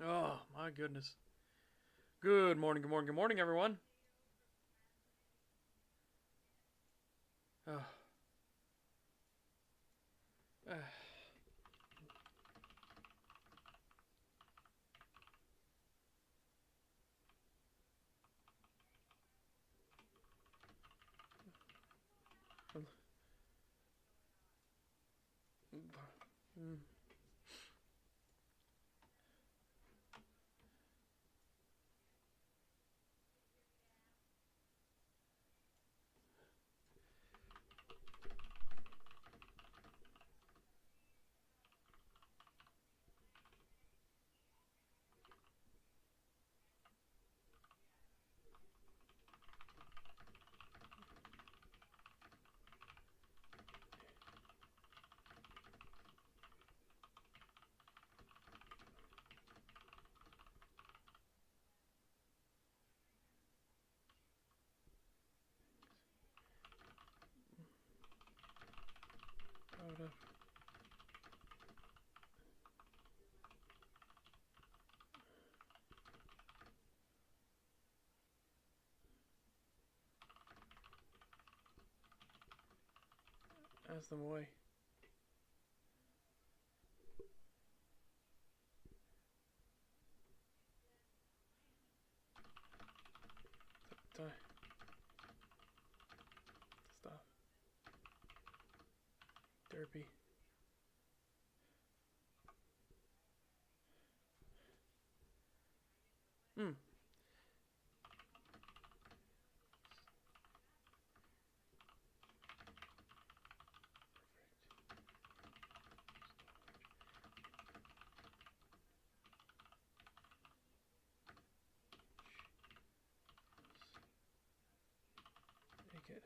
Oh, my goodness. Good morning, good morning, good morning, everyone. Oh, uh, ask them away. Die. Stop. Derpy. Hmm. Make it.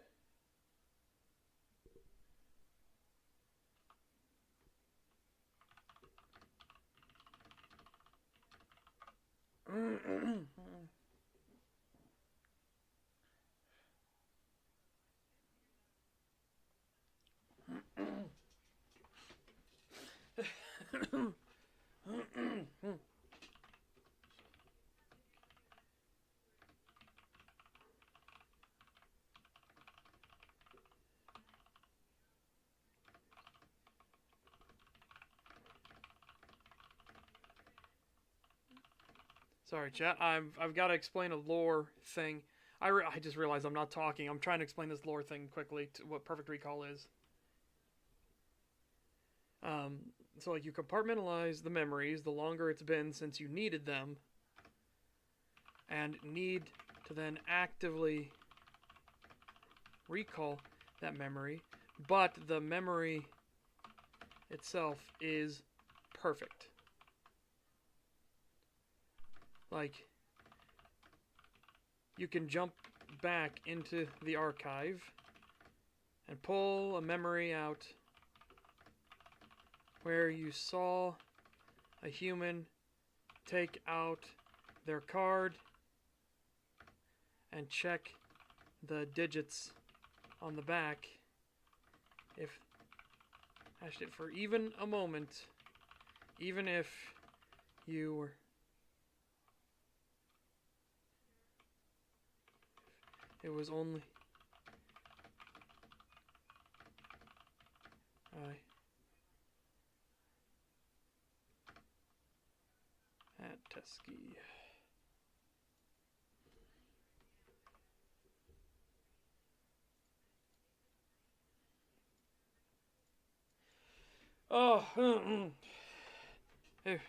Sorry, chat. I've got to explain a lore thing. I just realized I'm not talking. I'm trying to explain this lore thing quickly to what perfect recall is. Um, so like you compartmentalize the memories the longer it's been since you needed them, and need to then actively recall that memory, but the memory itself is perfect. Like you can jump back into the archive and pull a memory out where you saw a human take out their card and check the digits on the back. If hashed it for even a moment, even if you were it was only at Teskey. Oh, hey.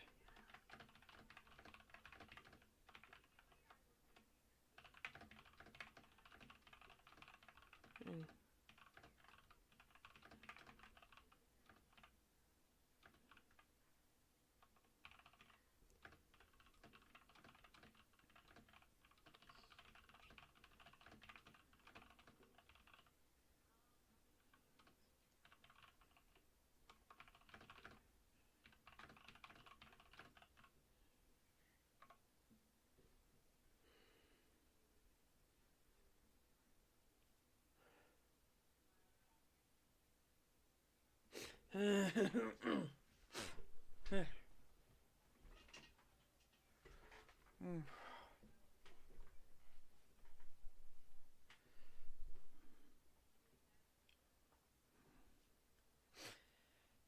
Mm.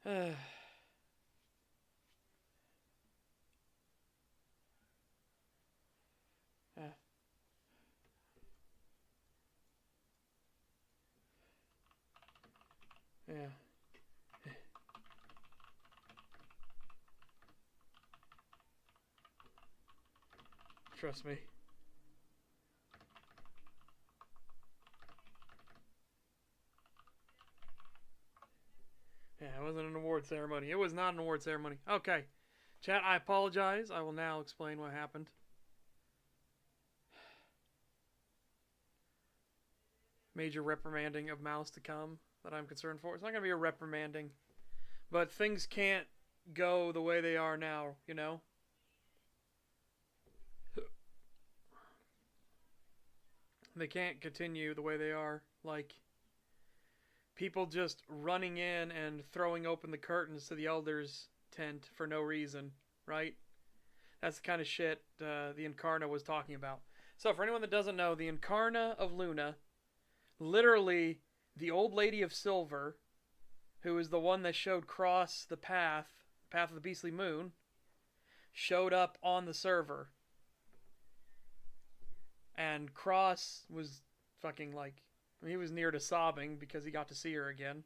Yeah. Yeah. Trust me. Yeah, it wasn't an award ceremony. It was not an award ceremony. Okay. Chat, I apologize. I will now explain what happened. Major reprimanding of Mouse to come that I'm concerned for. It's not going to be a reprimanding, but things can't go the way they are now, you know? They can't continue the way they are. Like, people just running in and throwing open the curtains to the Elder's tent for no reason, right? That's the kind of shit the Incarna was talking about. So, for anyone that doesn't know, the Incarna of Luna, literally the old lady of silver, who is the one that showed Cross the path of the Beastly Moon, showed up on the server. And Cross was fucking like, he was near to sobbing because he got to see her again.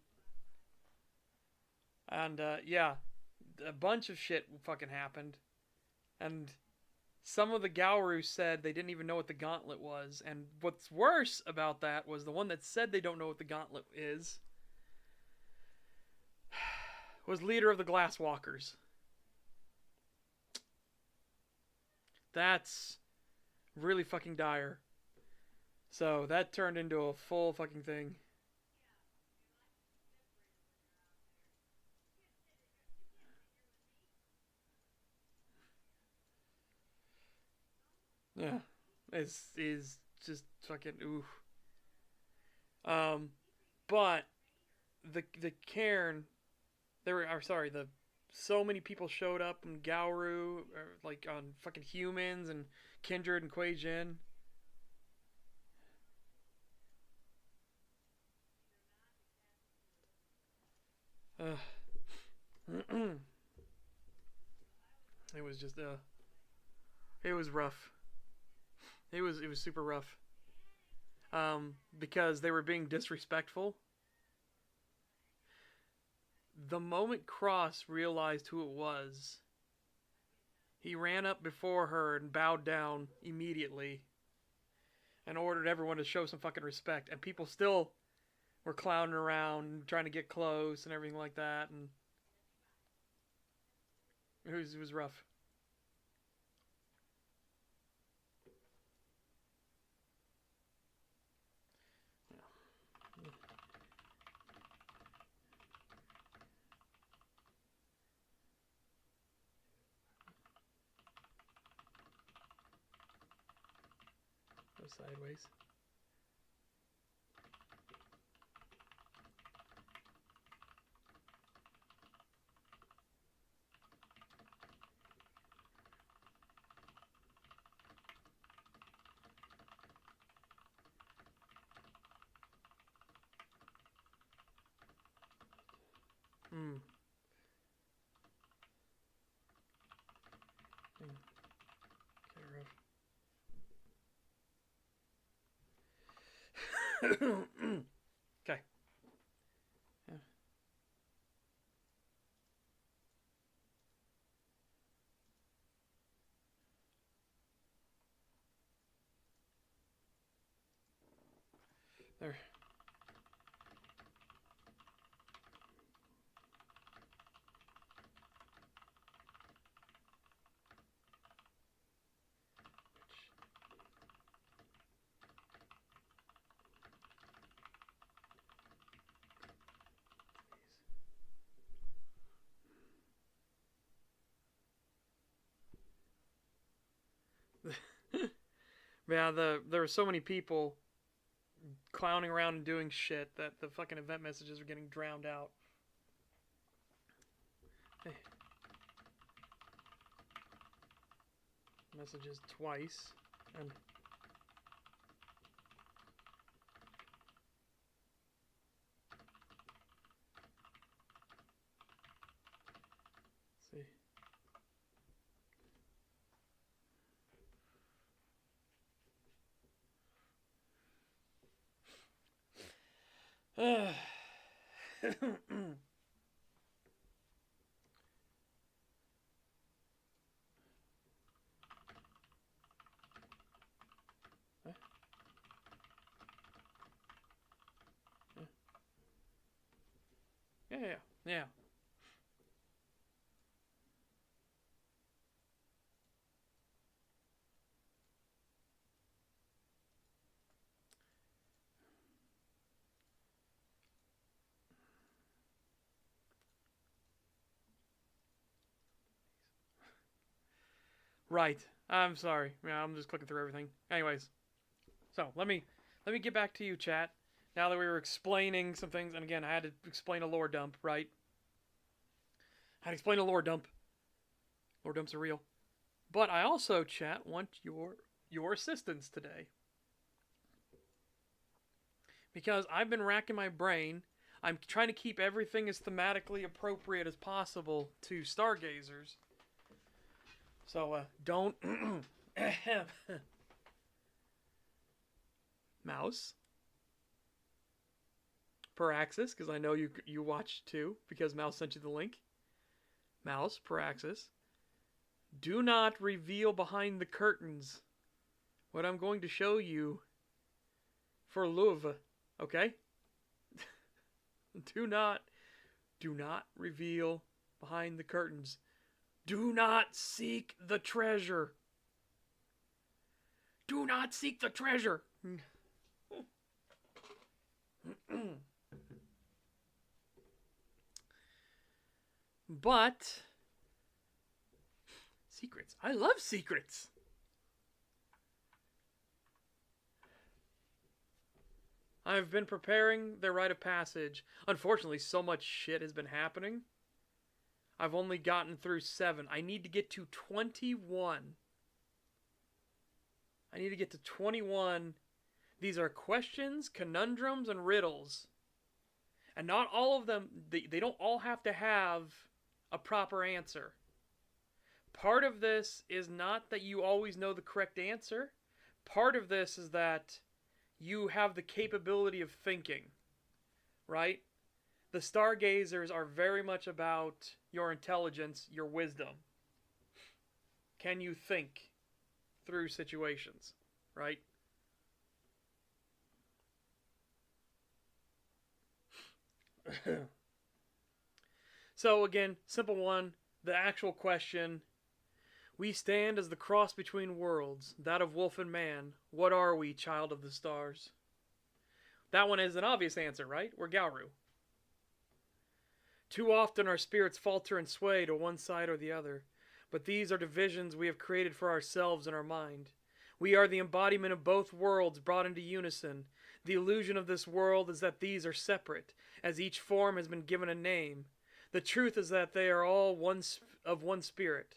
And yeah, a bunch of shit fucking happened. And some of the Gaoru said they didn't even know what the gauntlet was. And what's worse about that was the one that said they don't know what the gauntlet is was leader of the Glasswalkers. That's really fucking dire. So that turned into a full fucking thing. Yeah. Is just fucking oof. But the cairn, there were, or sorry, the so many people showed up in Gaoru, like on fucking humans and Kindred and Kuei Jin. It was just it was rough. It was super rough. Because they were being disrespectful. The moment Cross realized who it was, he ran up before her and bowed down immediately and ordered everyone to show some fucking respect. And people still were clowning around, trying to get close and everything like that. And it was rough. Go sideways. Hmm. Okay, rough. Okay. Yeah. There. Yeah, there were so many people clowning around and doing shit that the fucking event messages were getting drowned out. Hey. messages twice. And let's see. Yeah. Yeah. Right. I'm sorry. Yeah, I'm just clicking through everything. Anyways, so let me get back to you, chat. Now that we were explaining some things, and again, I had to explain a lore dump, right? I had to explain a lore dump. Lore dumps are real. But I also, chat, want your assistance today. Because I've been racking my brain. I'm trying to keep everything as thematically appropriate as possible to stargazers. So, don't... Mouse. Paraxis, because I know you watched too, because Mouse sent you the link. Mouse, Paraxis. Do not reveal behind the curtains what I'm going to show you for Louvre, okay? Do not reveal behind the curtains. Do not seek the treasure. Do not seek the treasure. But secrets. I love secrets. I've been preparing the rite of passage. Unfortunately, so much shit has been happening. I've only gotten through 7. I need to get to 21. I need to get to 21. These are questions, conundrums, and riddles. And not all of them, they don't all have to have a proper answer. Part of this is not that you always know the correct answer. Part of this is that you have the capability of thinking, right? The stargazers are very much about your intelligence, your wisdom. Can you think through situations, right? So again, simple one, the actual question. We stand as the cross between worlds, that of wolf and man. What are we, child of the stars? That one is an obvious answer, right? We're Gauru. Too often our spirits falter and sway to one side or the other, but these are divisions we have created for ourselves in our mind. We are the embodiment of both worlds brought into unison. The illusion of this world is that these are separate, as each form has been given a name. The truth is that they are all of one spirit.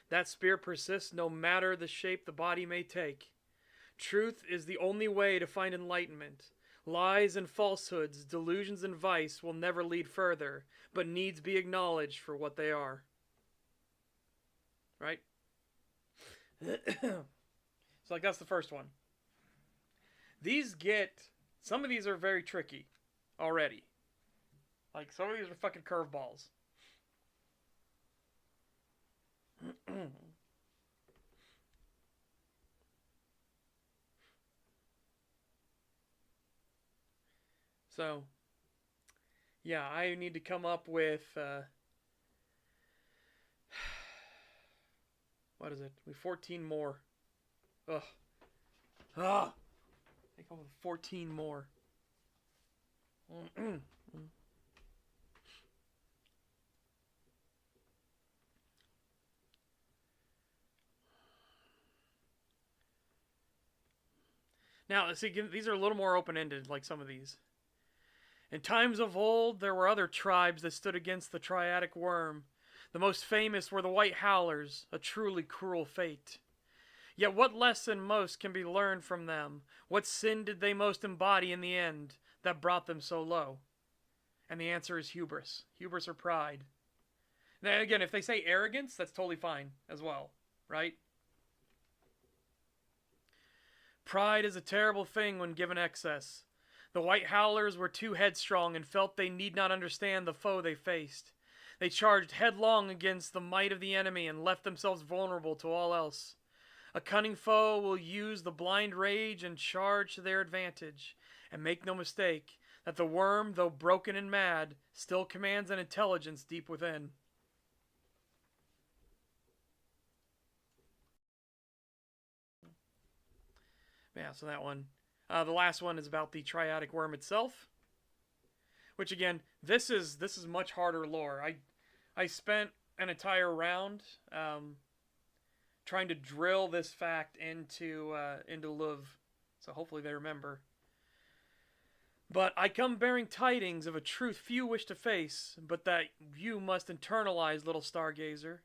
That spirit persists no matter the shape the body may take. Truth is the only way to find enlightenment. Lies and falsehoods, delusions and vice will never lead further, but needs be acknowledged for what they are. Right? So, like, that's the first one. Some of these are very tricky already. Like, some of these are fucking curveballs. So, yeah, I need to come up with, what is it? We 14 more. Ugh. Ah! I come up with 14 more. Now, see, these are a little more open-ended, like some of these. In times of old, there were other tribes that stood against the triadic worm. The most famous were the White Howlers, a truly cruel fate. Yet what lesson most can be learned from them? What sin did they most embody in the end that brought them so low? And the answer is hubris. Hubris or pride. Now, again, if they say arrogance, that's totally fine as well, right? Pride is a terrible thing when given excess. The White Howlers were too headstrong and felt they need not understand the foe they faced. They charged headlong against the might of the enemy and left themselves vulnerable to all else. A cunning foe will use the blind rage and charge to their advantage. And make no mistake that the worm, though broken and mad, still commands an intelligence deep within. Yeah, so that one. The last one is about the triadic worm itself. Which again, this is much harder lore. I spent an entire round trying to drill this fact into Luv, so hopefully they remember. But I come bearing tidings of a truth few wish to face, but that you must internalize, little stargazer.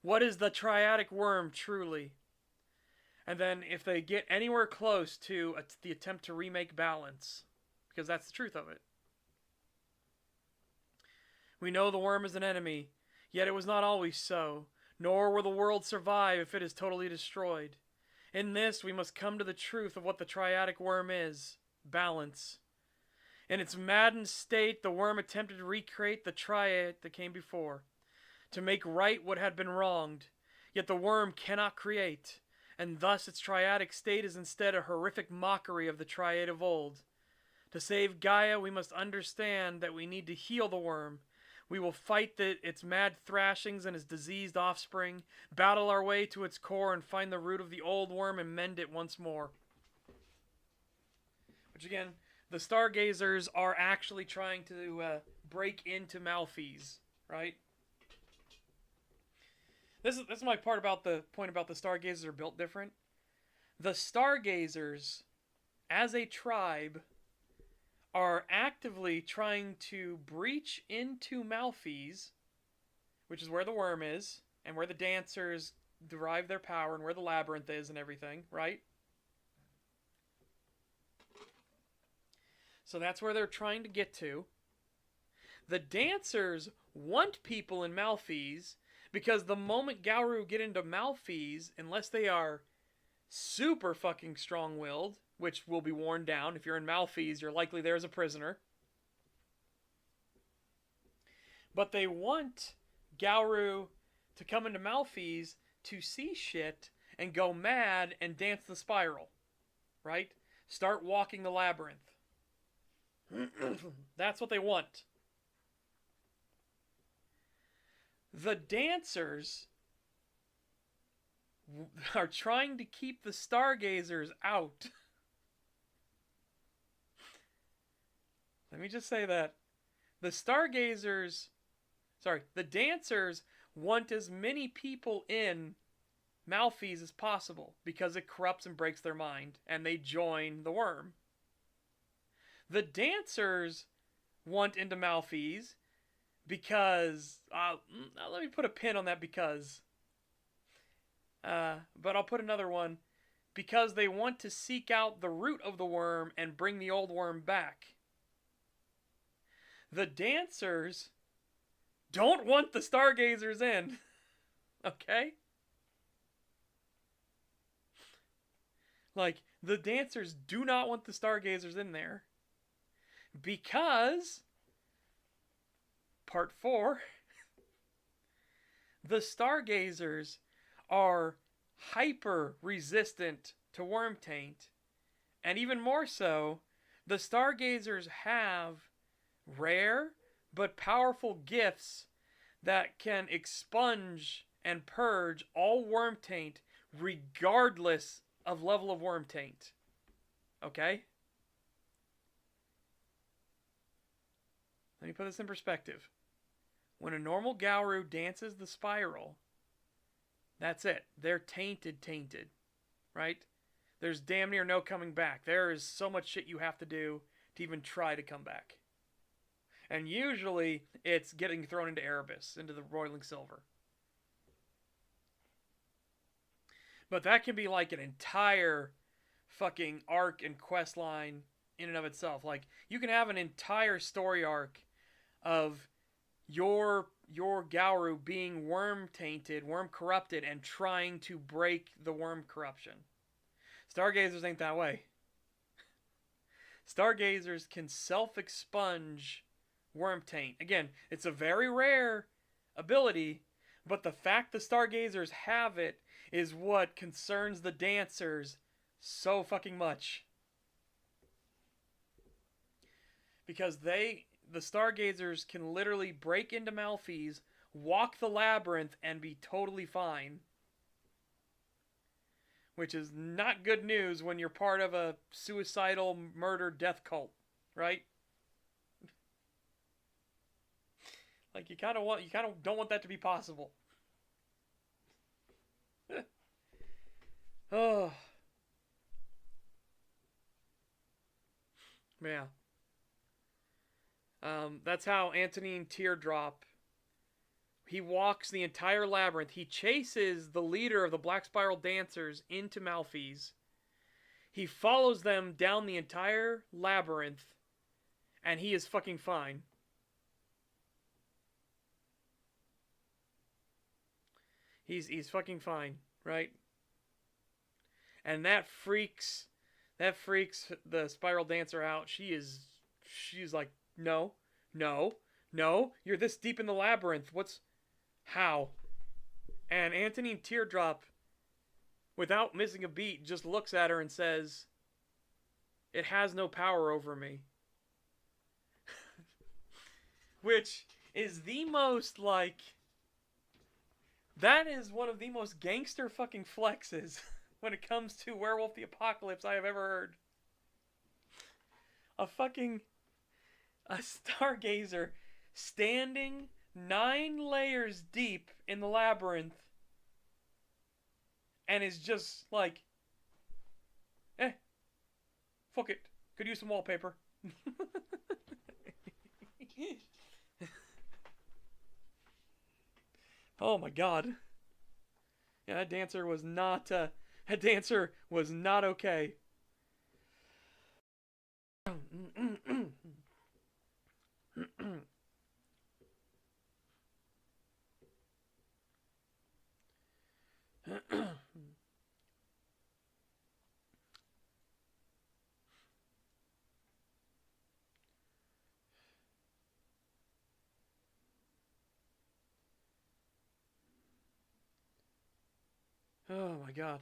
What is the triadic worm truly? And then if they get anywhere close to the attempt to remake balance, because that's the truth of it. We know the worm is an enemy, yet it was not always so, nor will the world survive if it is totally destroyed. In this, we must come to the truth of what the triadic worm is: balance. In its maddened state, the worm attempted to recreate the triad that came before, to make right what had been wronged. Yet the worm cannot create, and thus its triadic state is instead a horrific mockery of the triad of old. To save Gaia, we must understand that we need to heal the worm. We will fight its mad thrashings and its diseased offspring, battle our way to its core, and find the root of the old worm and mend it once more. Which again, the Stargazers are actually trying to break into Malphys, right? This is my point about the Stargazers are built different. The Stargazers, as a tribe, are actively trying to breach into Malphys, which is where the worm is, and where the dancers derive their power, and where the labyrinth is, and everything, right? So that's where they're trying to get to. The dancers want people in Malphys, because the moment Gauru get into Malphys, unless they are super fucking strong-willed, which will be worn down. If you're in Malphys, you're likely there as a prisoner. But they want Gauru to come into Malphys to see shit and go mad and dance the spiral. Right? Start walking the labyrinth. That's what they want. The dancers are trying to keep the Stargazers out. Let me just say that. The dancers want as many people in Malphys as possible because it corrupts and breaks their mind, and they join the worm. The dancers want into Malphys because... let me put a pin on that because... but I'll put another one. Because they want to seek out the root of the worm and bring the old worm back. The dancers don't want the Stargazers in. Okay? Like, the dancers do not want the Stargazers in there. Because... Part 4. The Stargazers are hyper resistant to worm taint. And even more so, the Stargazers have rare but powerful gifts that can expunge and purge all worm taint regardless of level of worm taint. Okay? Let me put this in perspective. When a normal Gauru dances the spiral, that's it. They're tainted. Right? There's damn near no coming back. There is so much shit you have to do to even try to come back. And usually, it's getting thrown into Erebus, into the Roiling Silver. But that can be like an entire fucking arc and quest line in and of itself. Like you can have an entire story arc of your Gauru being worm tainted, worm corrupted, and trying to break the worm corruption. Stargazers ain't that way. Stargazers can self-expunge worm taint. Again, it's a very rare ability, but the fact the Stargazers have it is what concerns the dancers so fucking much. Because the Stargazers can literally break into Malphys, walk the labyrinth, and be totally fine. Which is not good news when you're part of a suicidal murder death cult, right? Like you kind of don't want that to be possible. Oh. Yeah. That's how Antonine Teardrop, he walks the entire labyrinth. He chases the leader of the Black Spiral Dancers into Malphys. He follows them down the entire labyrinth, and he is fucking fine. He's fucking fine, right? And that freaks the Spiral Dancer out. She's like, no, you're this deep in the labyrinth. How? And Antonine Teardrop, without missing a beat, just looks at her and says, "It has no power over me." Which is the most, like... That is one of the most gangster fucking flexes when it comes to Werewolf the Apocalypse I have ever heard. A Stargazer standing 9 layers deep in the labyrinth and is just like, fuck it, could use some wallpaper. Oh my god. Yeah, that dancer was not okay. Oh my god.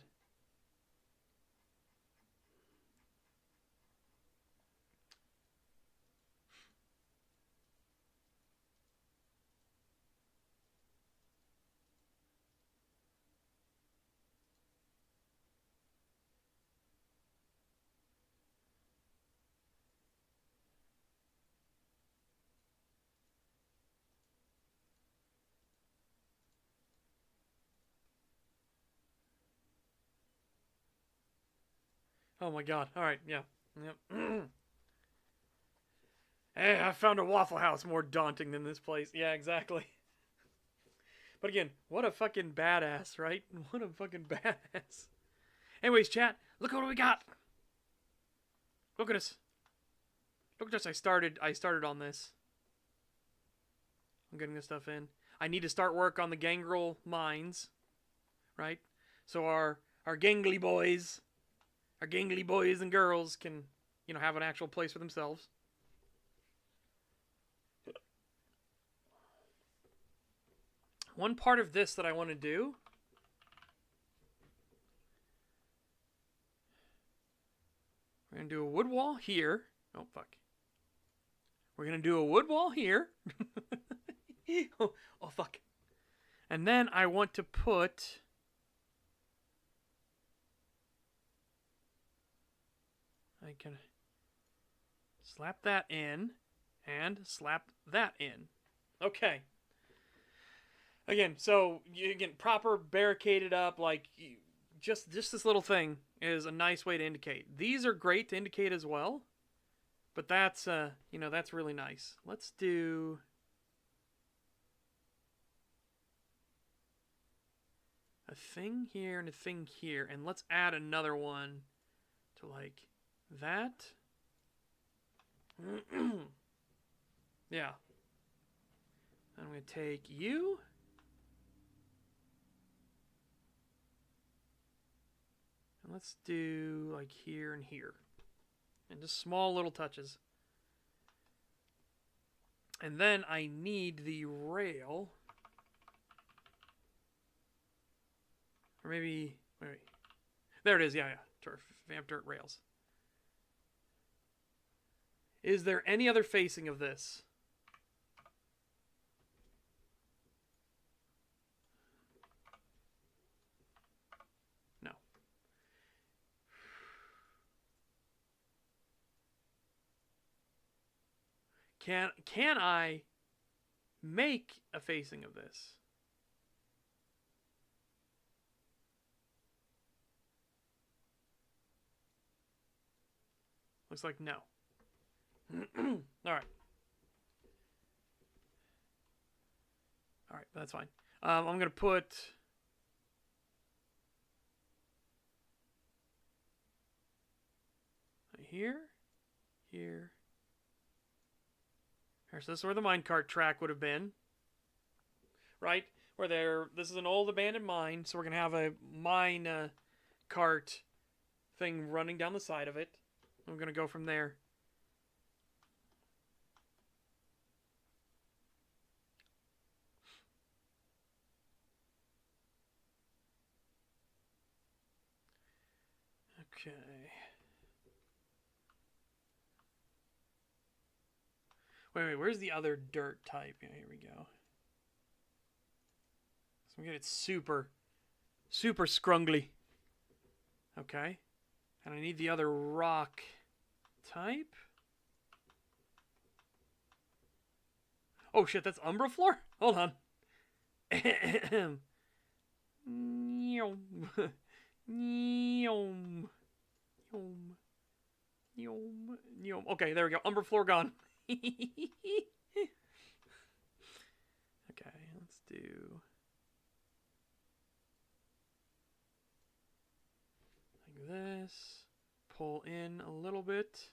Oh my god. Alright, yeah. Yep. Hey, I found a Waffle House more daunting than this place. Yeah, exactly. But again, what a fucking badass, right? What a fucking badass. Anyways, chat, look at what we got. Look at us. Look at us. I started on this. I'm getting this stuff in. I need to start work on the gangrel mines, right? So our gangly boys and girls can, have an actual place for themselves. One part of this that I want to do... We're going to do a wood wall here. Oh, fuck. We're going to do a wood wall here. oh, fuck. And then I want to put... I can slap that in and slap that in. Okay. Again, so you get proper barricaded up, like just this little thing is a nice way to indicate. These are great to indicate as well, but that's that's really nice. Let's do a thing here and a thing here. And let's add another one to like that. Yeah. I'm going to take you. And let's do like here and here. And just small little touches. And then I need the rail. Or maybe, wait. There it is, yeah. Turf, vamp dirt rails. Is there any other facing of this? No. Can I make a facing of this? Looks like no. All right. All right, that's fine. I'm going to put... Here. Here. So this is where the minecart track would have been. Right? Where there... This is an old abandoned mine, so we're going to have a mine cart thing running down the side of it. I'm going to go from there. Okay. Wait, where's the other dirt type? Yeah, here we go. So we get it super scrungly. Okay. And I need the other rock type. Oh shit, that's Umbra floor? Hold on. Okay, there we go. Umbra floor gone. Okay, let's do like this. Pull in a little bit.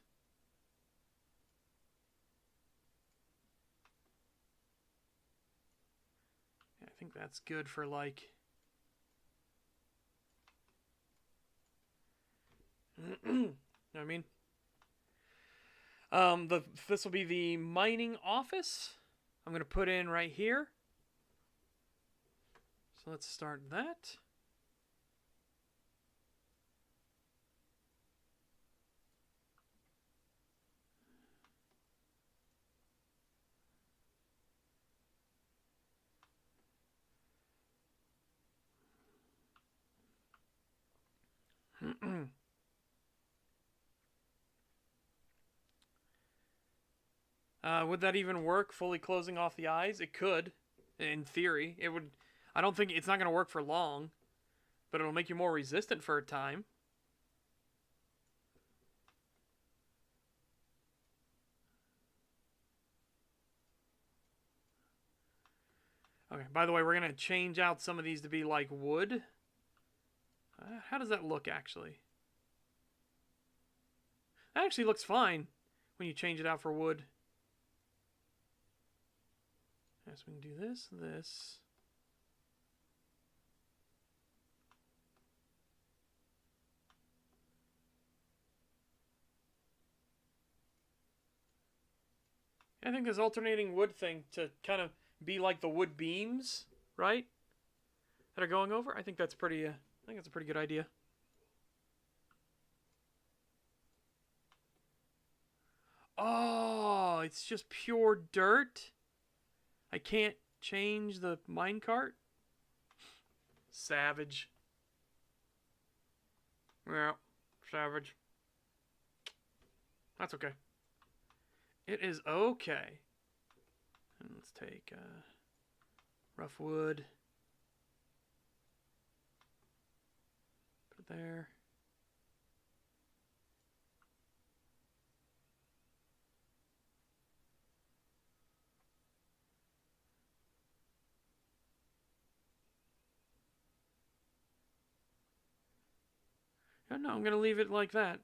Yeah, I think that's good for like... You know what I mean? This will be the mining office. I'm going to put in right here. So let's start that. Would that even work, fully closing off the eyes? It could, in theory. It would. I don't think it's not going to work for long, but it'll make you more resistant for a time. Okay, by the way, we're going to change out some of these to be like wood. How does that look, actually? That actually looks fine when you change it out for wood. Yes, we can do this, this. I think this alternating wood thing to kind of be like the wood beams, right? That are going over. I think that's pretty. I think that's a pretty good idea. Oh, it's just pure dirt. I can't change the minecart. Savage. Yeah, savage. That's okay. It is okay. And let's take rough wood. Put it there. No, I'm going to leave it like that.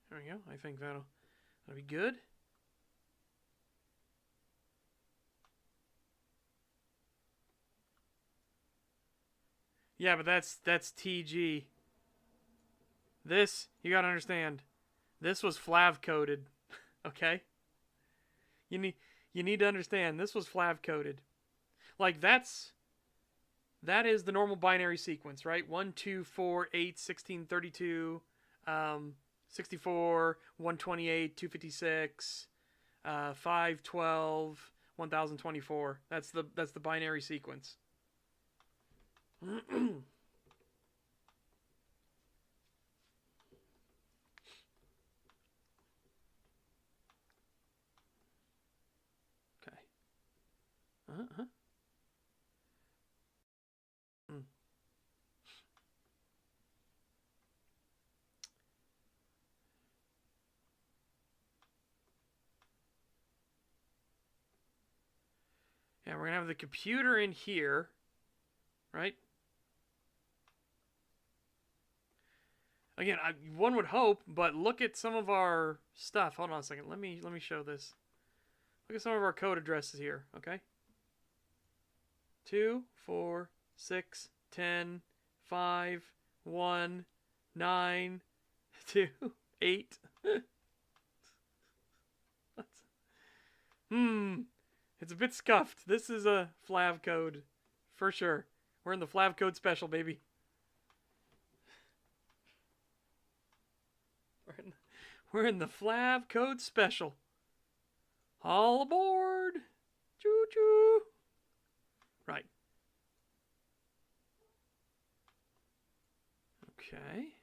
There we go. I think that'll be good. Yeah, but that's TG. This, you gotta understand, this was flav coated. Okay? You need to understand this was flav coated. Like that is the normal binary sequence, right? 1, 2, 4, 8, 16, 32, 64, 128, 256, 5, 12, 1024. That's the binary sequence. Okay. Uh-huh. Mm. Yeah, we're gonna have the computer in here, right? Again, one would hope, but look at some of our stuff. Hold on a second. Let me show this. Look at some of our code addresses here. Okay. 2, 4, 6, 10, 5, 1, 9, 2, 8. It's a bit scuffed. This is a flav code for sure. We're in the flav code special, baby. We're in the flav code special. All aboard. Choo choo. Right. Okay.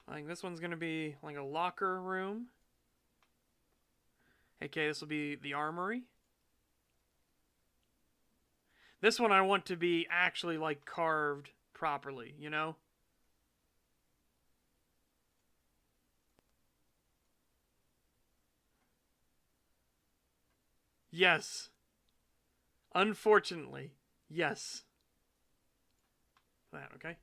I think this one's going to be like a locker room. Okay, this will be the armory. This one I want to be actually like carved properly, you know? Yes. Unfortunately, yes. That, okay?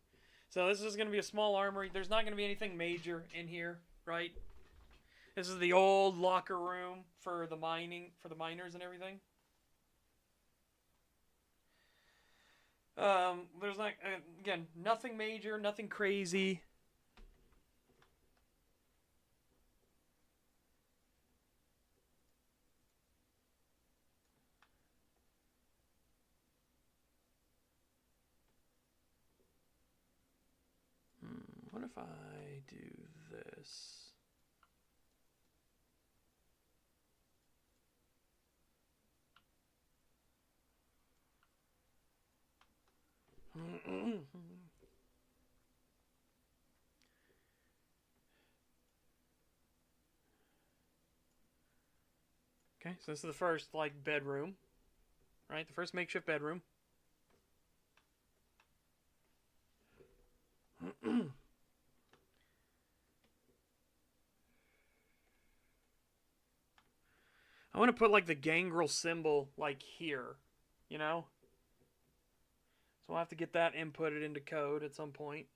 So this is going to be a small armory. There's not going to be anything major in here, right? This is the old locker room for the miners and everything. There's not, again, nothing major, nothing crazy. What if I do this? Okay, so this is the first, like, bedroom. Right, the first makeshift bedroom. I want to put, like, the gangrel symbol, like, here. You know? So we'll have to get that inputted into code at some point.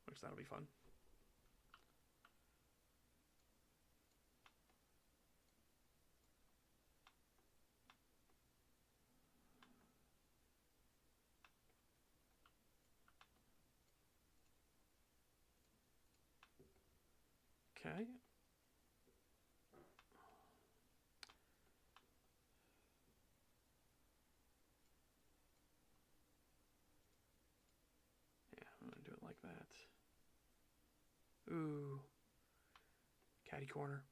Which that'll be fun. Okay. Yeah, I'm gonna do it like that. Ooh. Catty corner.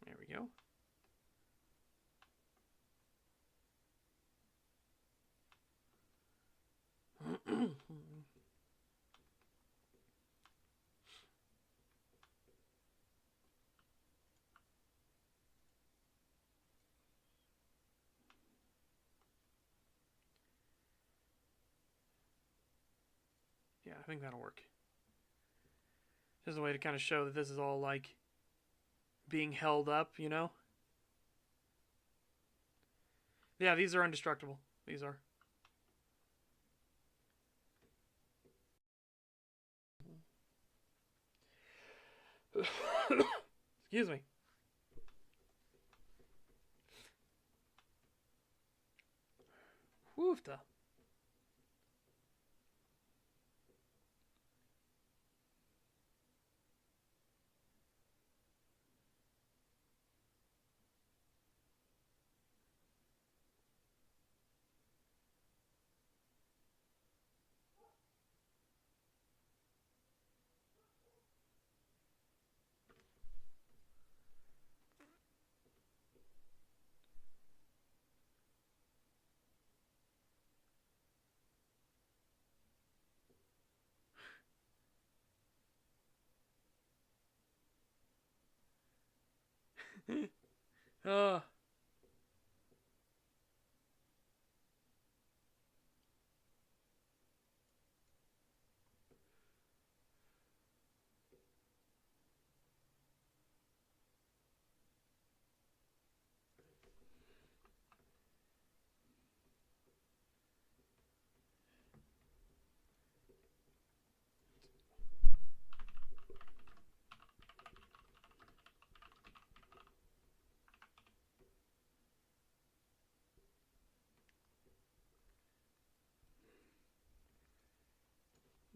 There we go. Yeah, I think that'll work. Just a way to kind of show that this is all like being held up, you know? Yeah, these are indestructible. These are. Excuse me. Woofta. uh.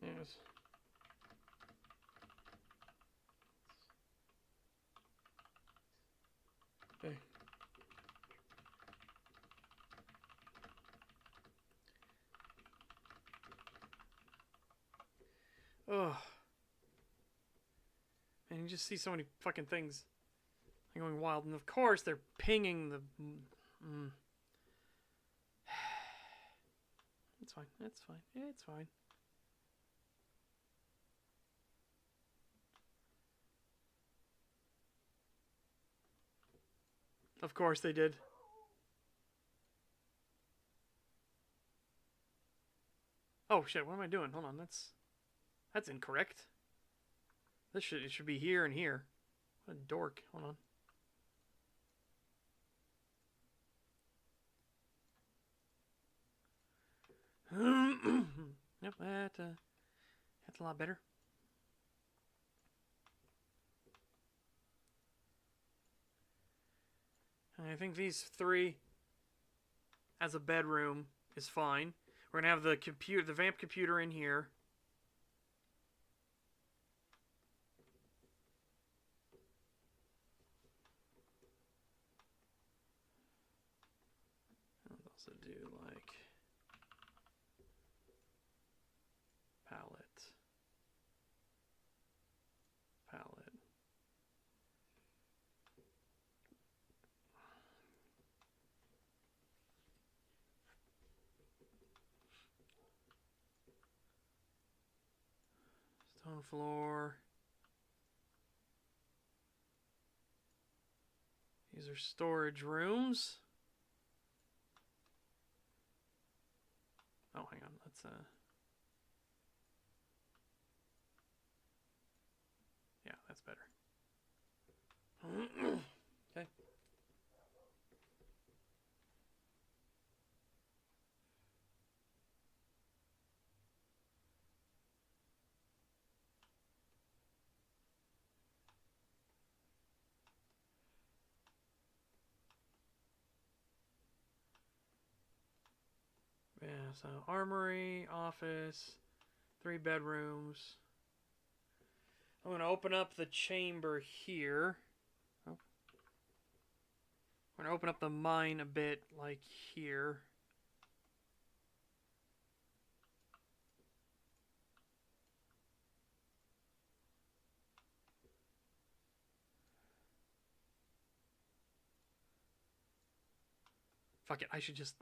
Yes. Okay. Ugh. And you just see so many fucking things going wild. And of course, they're pinging the. It's fine. It's fine. Yeah, it's fine. Of course they did. Oh shit! What am I doing? Hold on. That's incorrect. It should be here and here. What a dork. Hold on. Yep, that's a lot better. And I think these three as a bedroom is fine. We're gonna have the vamp computer in here. I'll also do like palette. Stone floor. These are storage rooms. Oh, hang on. Let's yeah, that's better. Okay. Yeah, so armory, office, 3 bedrooms. I'm going to open up the chamber here. Oh. I'm going to open up the mine a bit, like here. Fuck it, I should just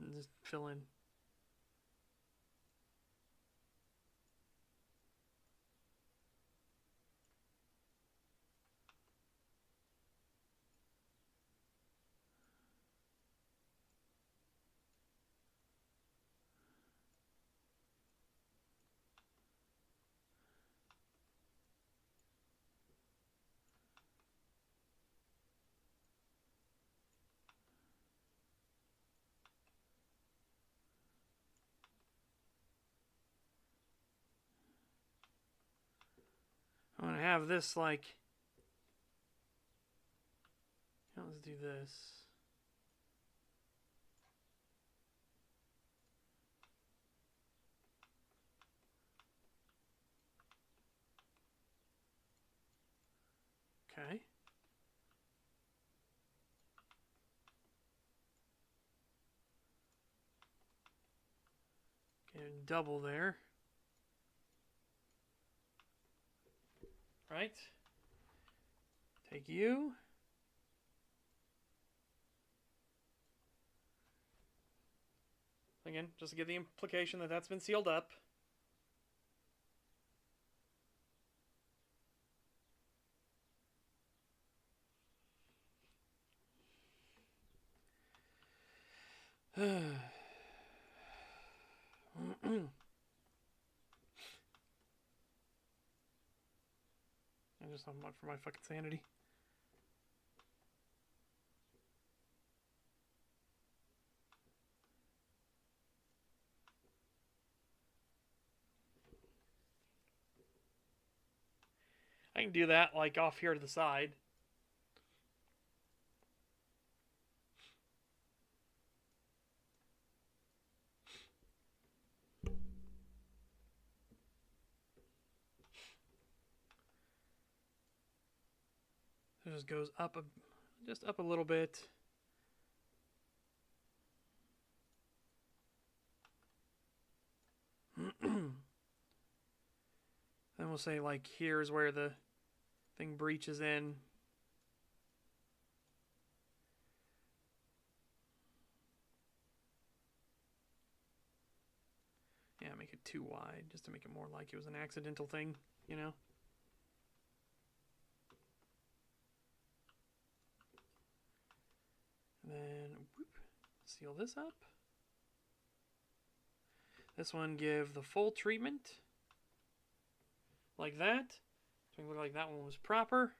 fill in. I'm going to have this like... Let's do this. Okay. Okay, double there. Right. Take you. Again, just to give the implication that that's been sealed up. I just not much for my fucking sanity. I can do that like off here to the side. It just goes up just up a little bit. Then we'll say like here's where the thing breaches in. Yeah, make it too wide just to make it more like it was an accidental thing, you know? And then whoop, seal this up. This one give the full treatment. Like that. So it look like that one was proper.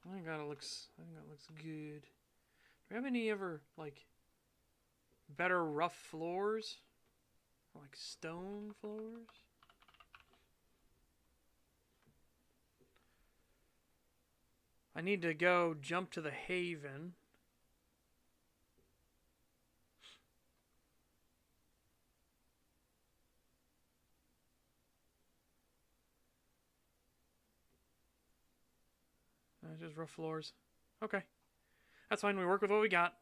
I think that looks good. Do we have any ever like better rough floors? Or, like stone floors? I need to go jump to the Haven. Just rough floors. Okay. That's fine. We work with what we got.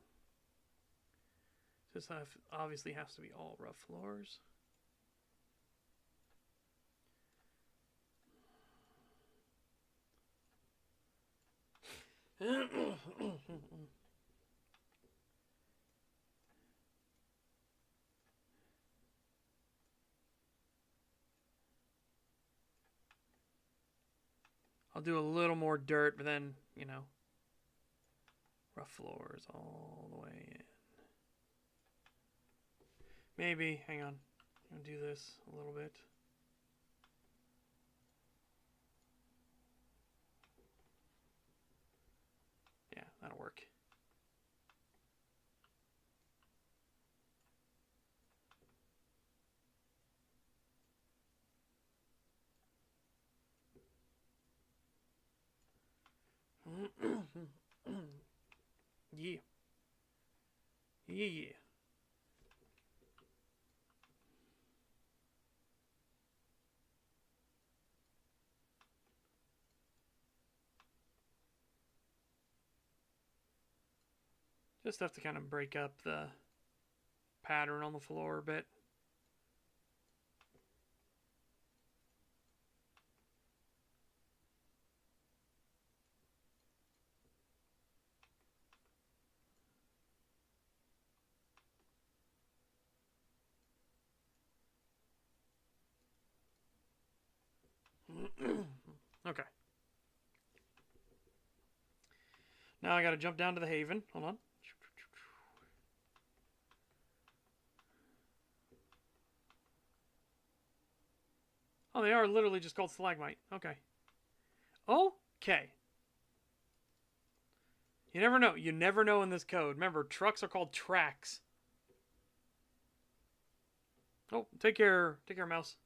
Just obviously has to be all rough floors. I'll do a little more dirt, but then, you know, rough floors all the way in. Maybe, hang on. I'm going to do this a little bit. Yeah. Yeah. Just have to kind of break up the pattern on the floor a bit. Okay. Now I gotta jump down to the Haven. Hold on. Oh, they are literally just called stalagmite. Okay. Okay. You never know. You never know in this code. Remember, trucks are called tracks. Oh, take care, mouse.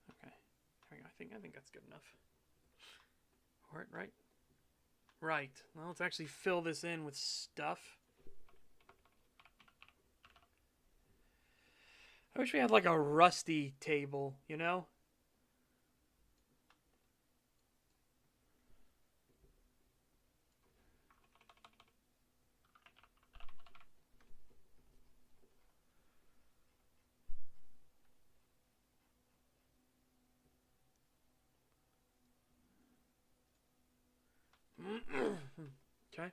Okay. I think that's good enough. All right, right. Right. Well, let's actually fill this in with stuff. I wish we had like a rusty table, you know? Okay.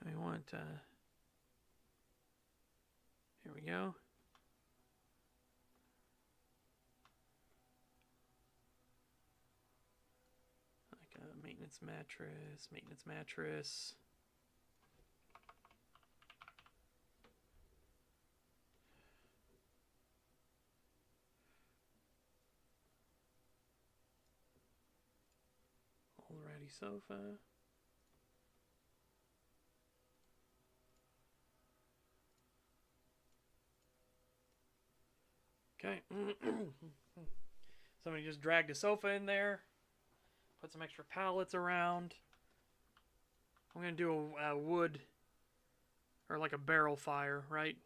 We want, here we go. Like a maintenance mattress. Alrighty, sofa. Okay. Somebody just dragged a sofa in there. Put some extra pallets around. I'm going to do a wood or like a barrel fire, right?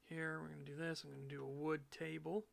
Here, we're going to do this. I'm going to do a wood table.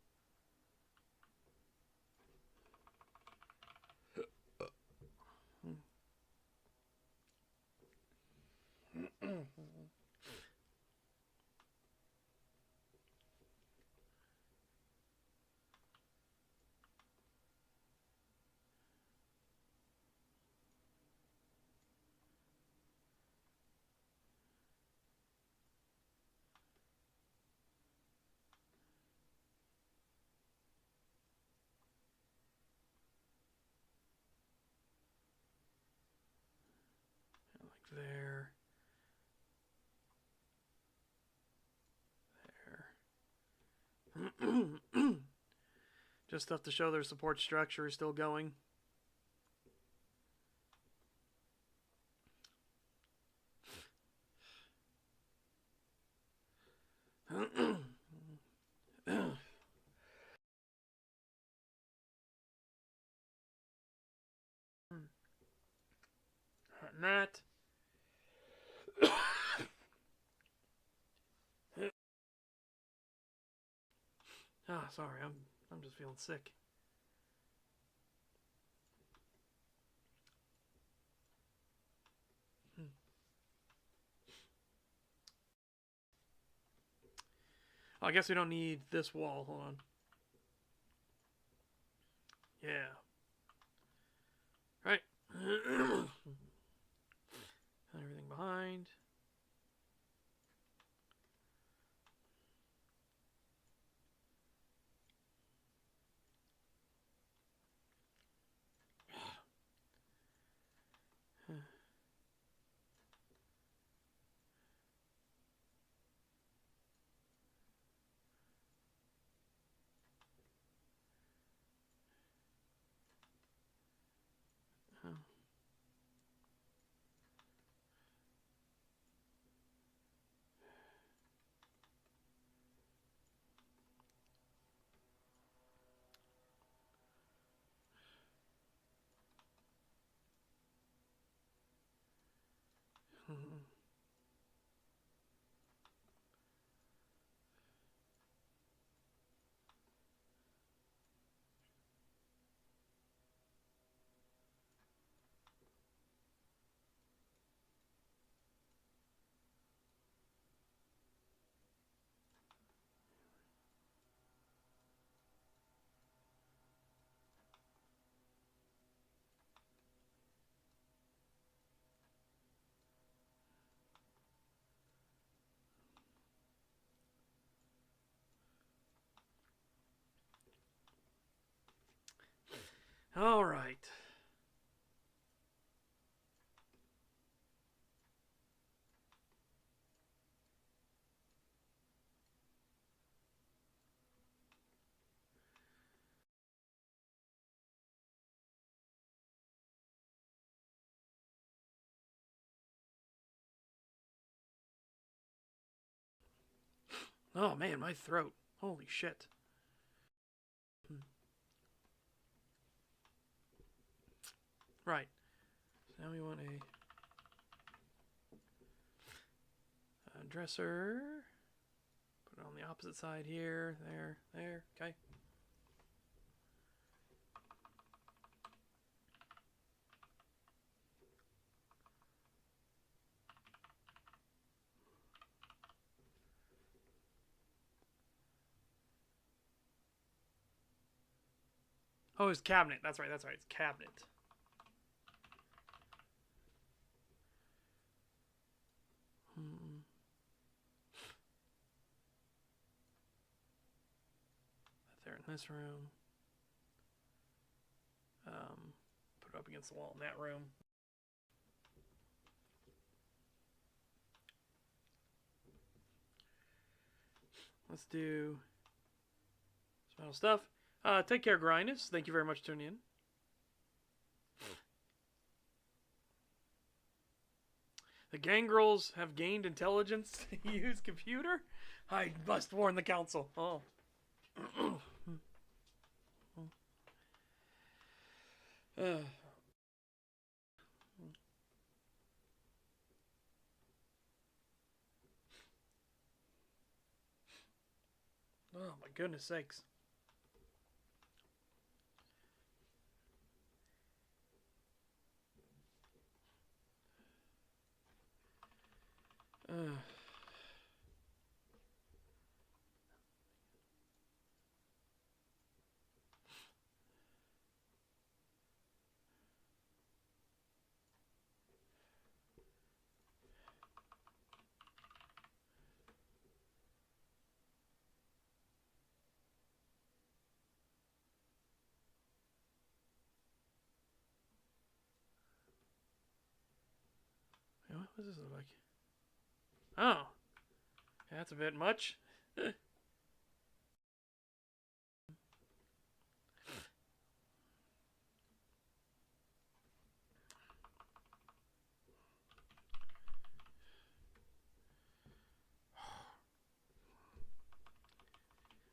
Like there. There. Just stuff to show their support structure is still going. That. Ah, sorry, I'm just feeling sick. Oh, I guess we don't need this wall. Hold on. Yeah. Right. All right. Oh man, my throat. Holy shit. Right. So now we want a dresser. Put it on the opposite side here. There. Okay. Oh, it's cabinet. That's right. It's cabinet. There in this room. Put it up against the wall in that room. Let's do some metal stuff. Take care, Grindus. Thank you very much for tuning in. The gangrels have gained intelligence to use computer? I must warn the council. Oh. Oh my goodness sakes. What does this look like? Oh. That's a bit much.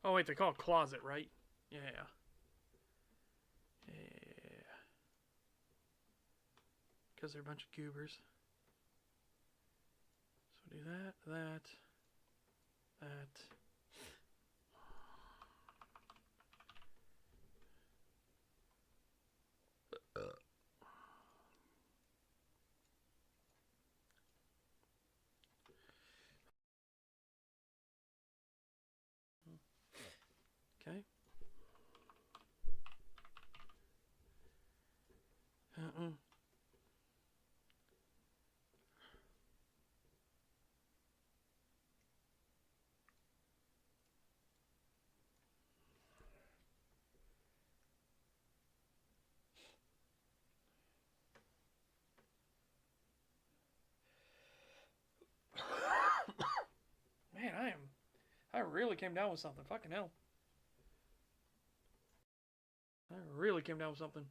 Oh wait, they call it closet, right? Yeah. Because they're a bunch of goobers. So do that. Okay. Man, I really came down with something. Fucking hell. I really came down with something.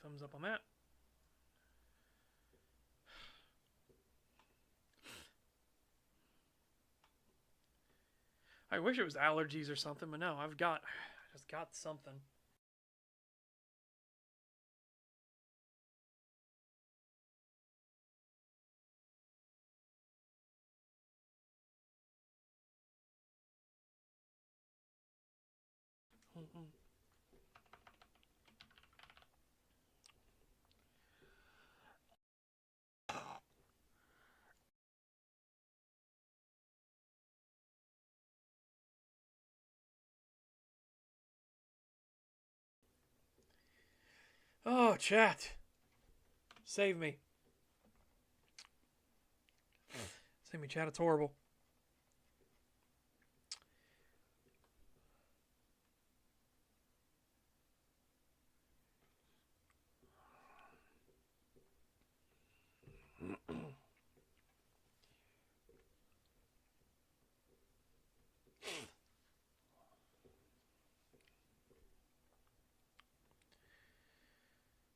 Thumbs up on that. I wish it was allergies or something, but no, I just got something. Oh, chat. Save me. Save me, chat. It's horrible.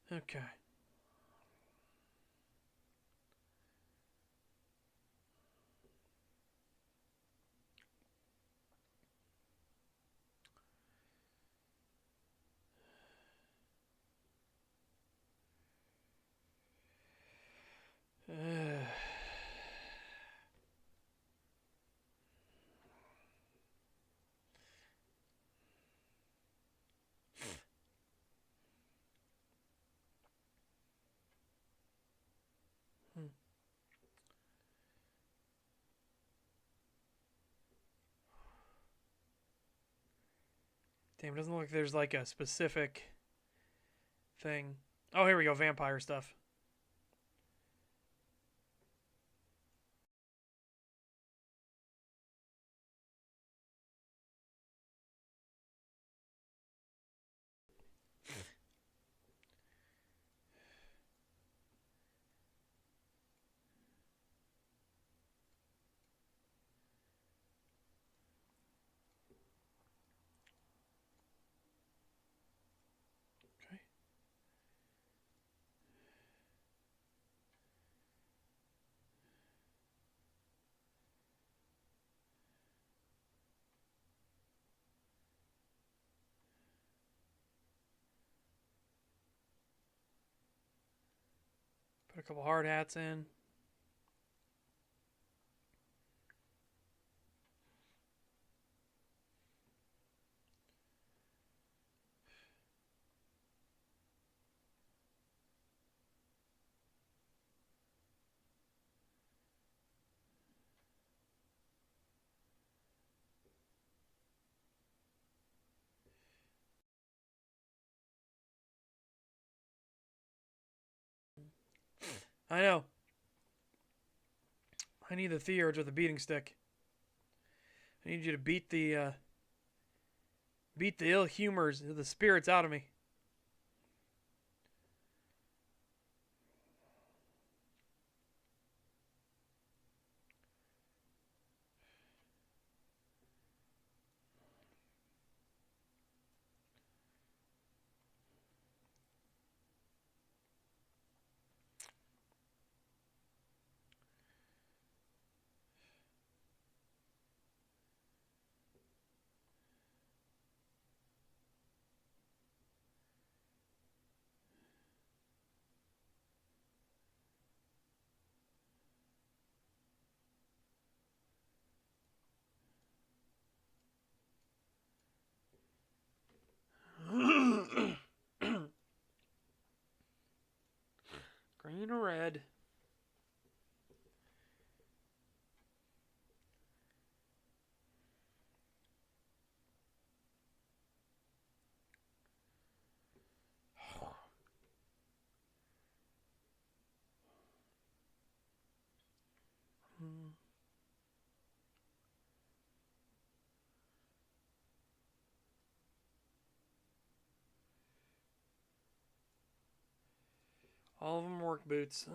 Okay. Damn, it doesn't look like there's like a specific thing. Oh, here we go. Vampire stuff. Okay. Put a couple hard hats in. I know. I need the Theurge with a beating stick. I need you to beat the ill humors, the spirits out of me. Green or red? All of them work boots.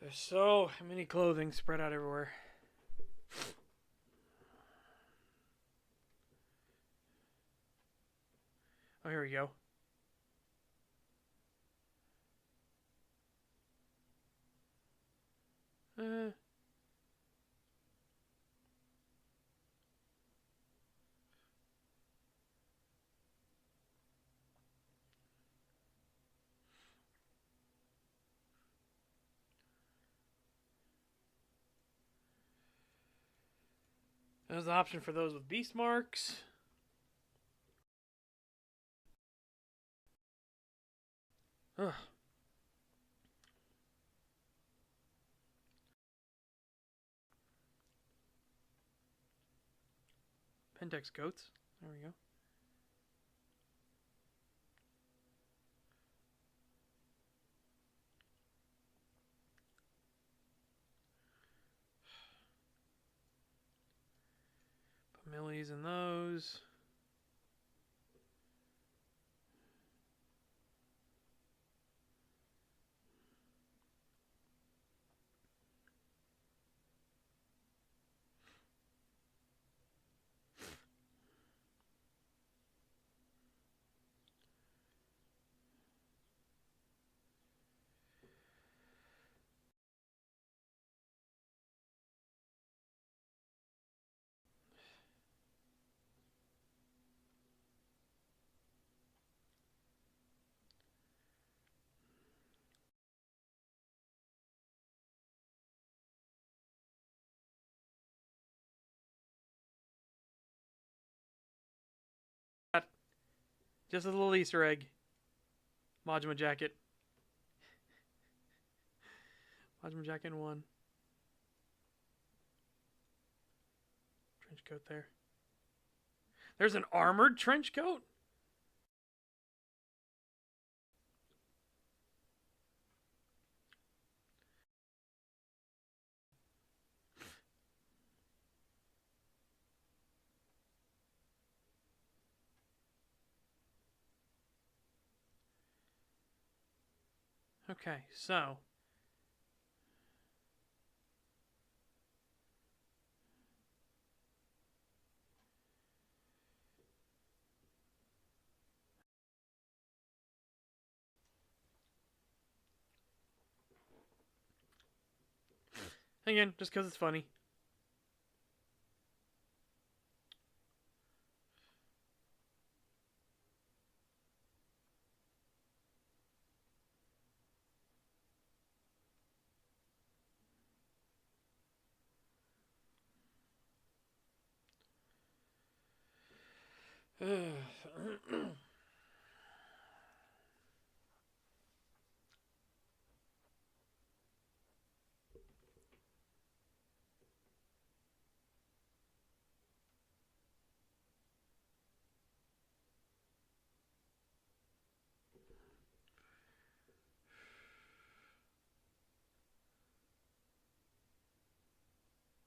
There's so many clothing spread out everywhere. Oh, here we go. Uh, There's an option for those with beast marks. Ugh. Pentex goats. There we go. Put millies in those. Just a little Easter egg. Majima jacket. Majima jacket in one. Trench coat there. There's an armored trench coat? Okay, so. Again, just because it's funny.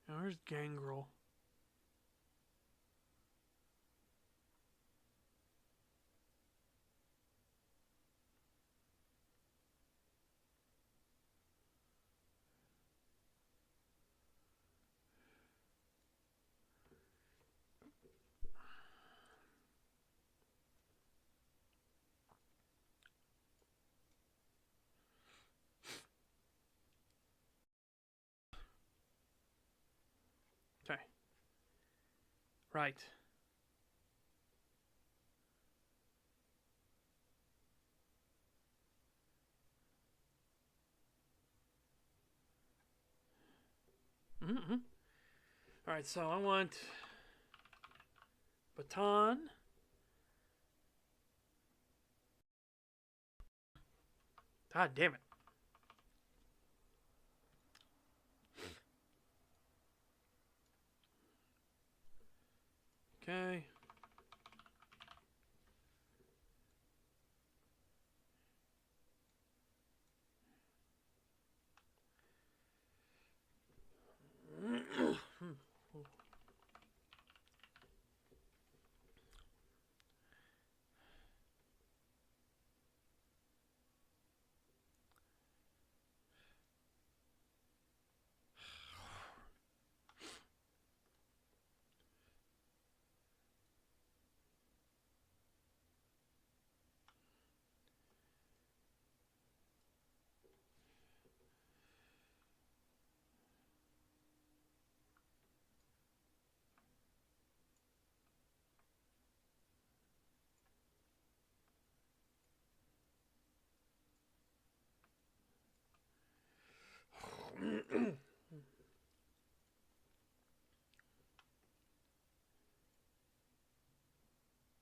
Now, where's Gangrel? Okay. Right. Mm-hmm. All right, so I want baton. God damn it. Okay.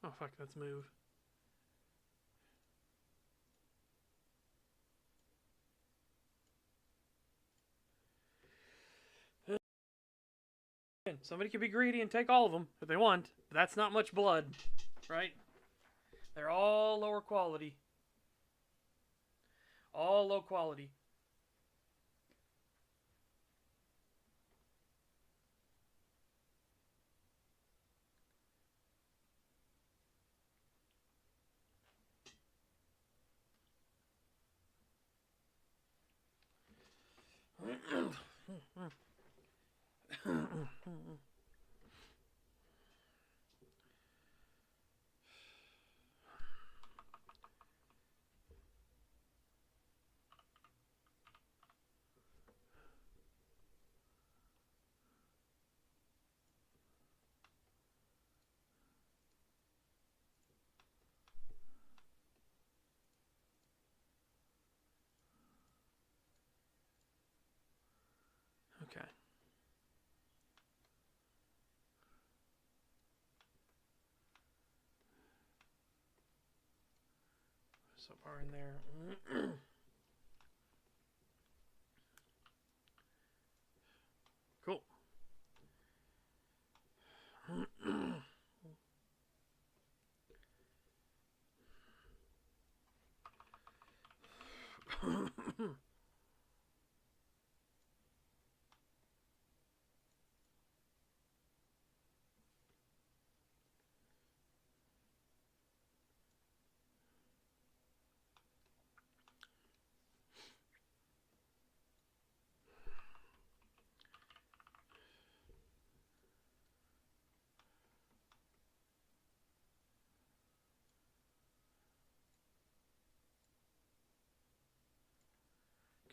Oh, fuck, let's move. Somebody could be greedy and take all of them if they want, but that's not much blood, right? They're all lower quality. All low quality. Okay. So far in there. Cool.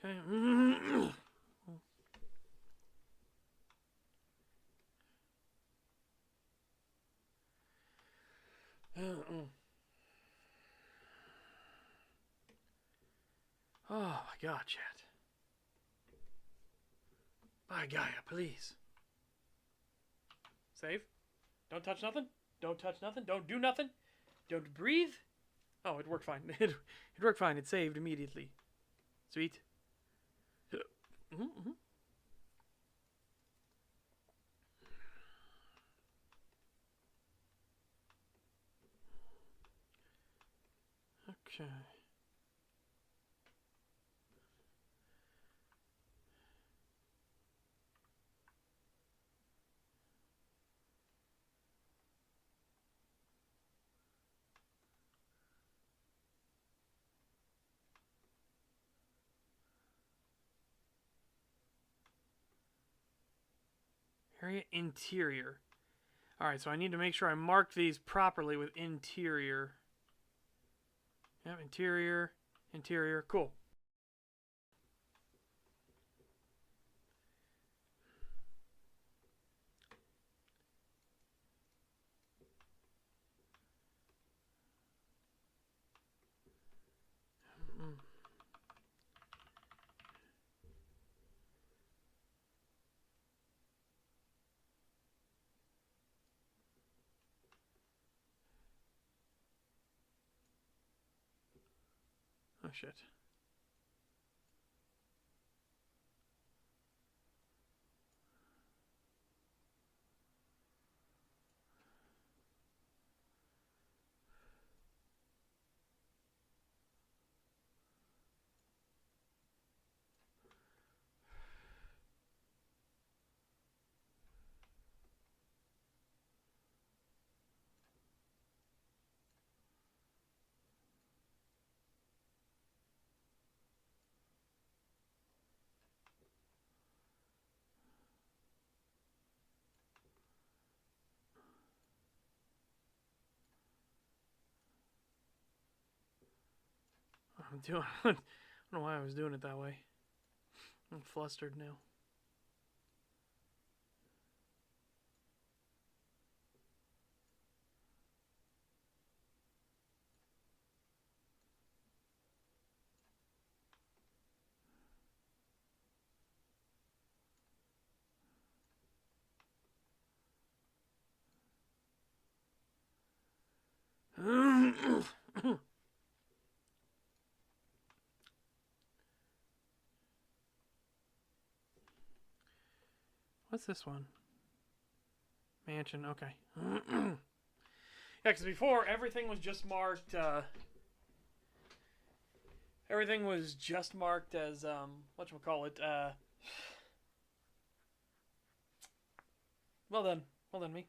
Okay. Oh my god, chat. By Gaia, please. Save. Don't touch nothing. Don't touch nothing. Don't do nothing. Don't breathe. Oh, it worked fine. It worked fine. It saved immediately. Sweet. Mm-hmm. Okay. Area interior. Alright, so I need to make sure I mark these properly with interior. Yep, interior, interior. Cool. shit. I don't know why I was doing it that way. I'm flustered now. What's this one? Mansion, okay. Yeah, because before, everything was just marked, everything was just marked as, whatchamacallit, well done. Well done, me.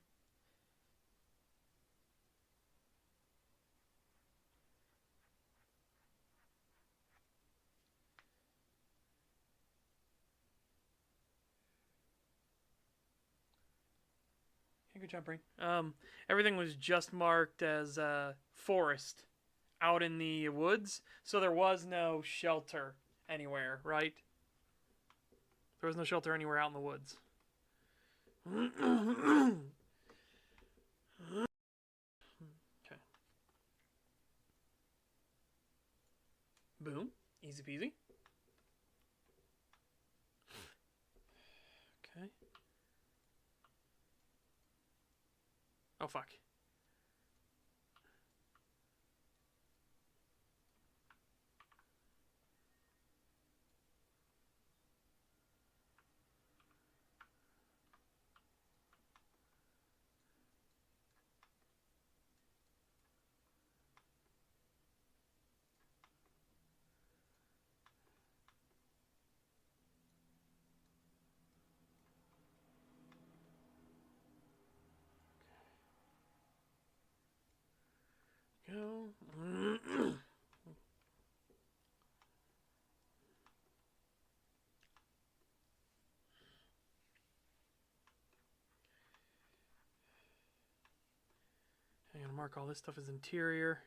Yeah, good job, Brain. Everything was just marked as, forest out in the woods, so there was no shelter anywhere, right? There was no shelter anywhere out in the woods. Okay. Boom. Easy peasy. Okay. Oh, fuck. Go. I'm gonna mark all this stuff as interior.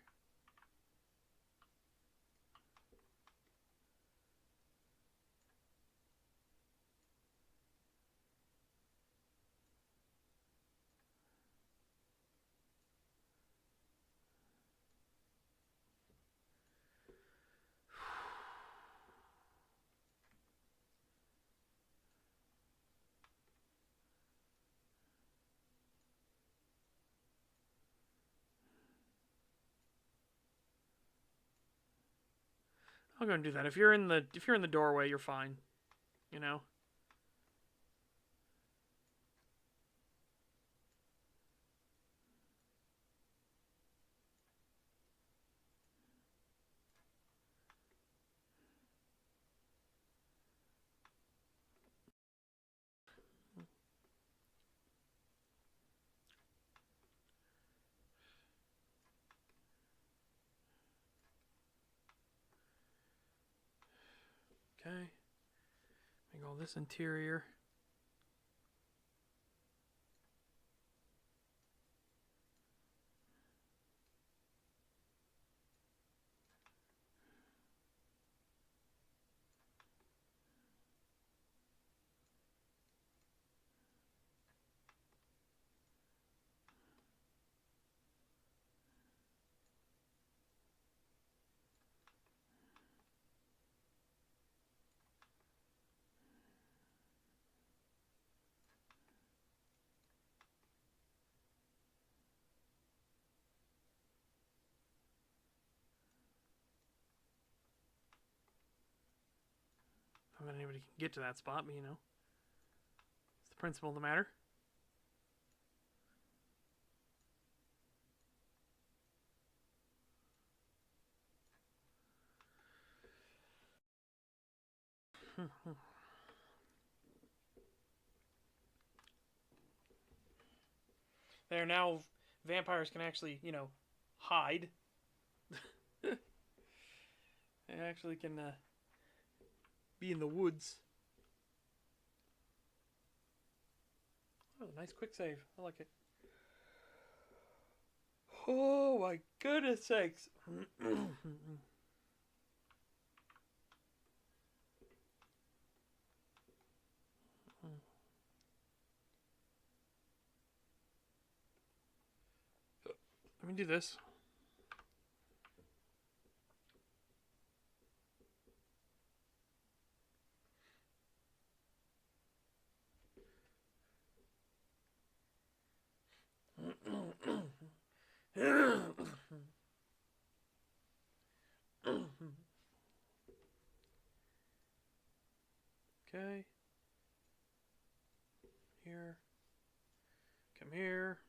I'll go and do that. If you're in the doorway, you're fine. You know. Okay. Make all this interior. Not that anybody can get to that spot, but you know, it's the principle of the matter. There now, vampires can actually, you know, hide. They actually can be in the woods. Oh, nice quick save. I like it. Oh my goodness sakes. Let me do this. Okay. Here. Come here.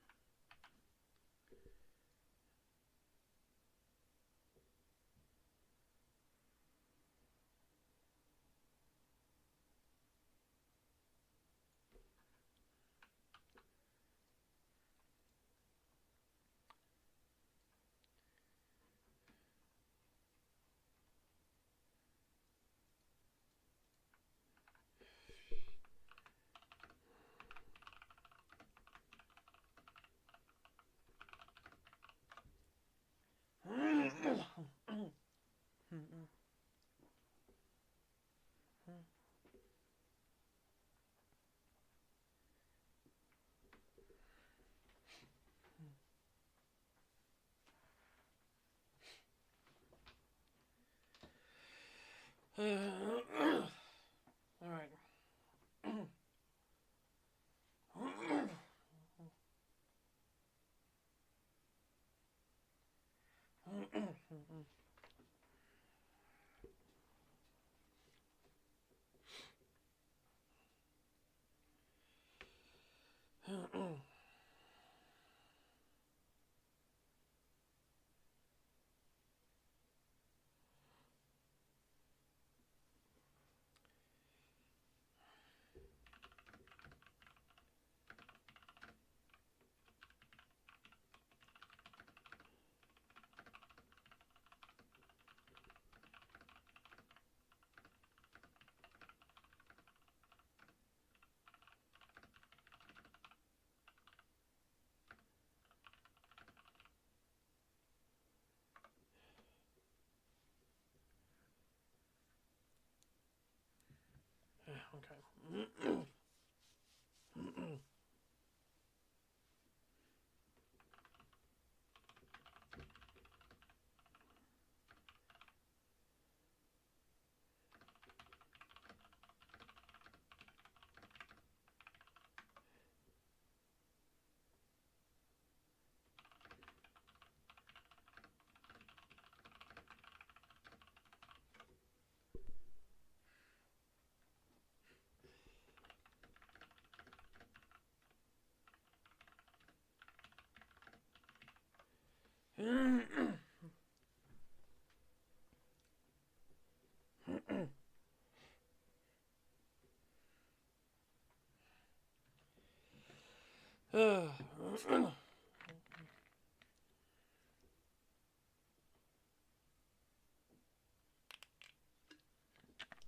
All right. Okay.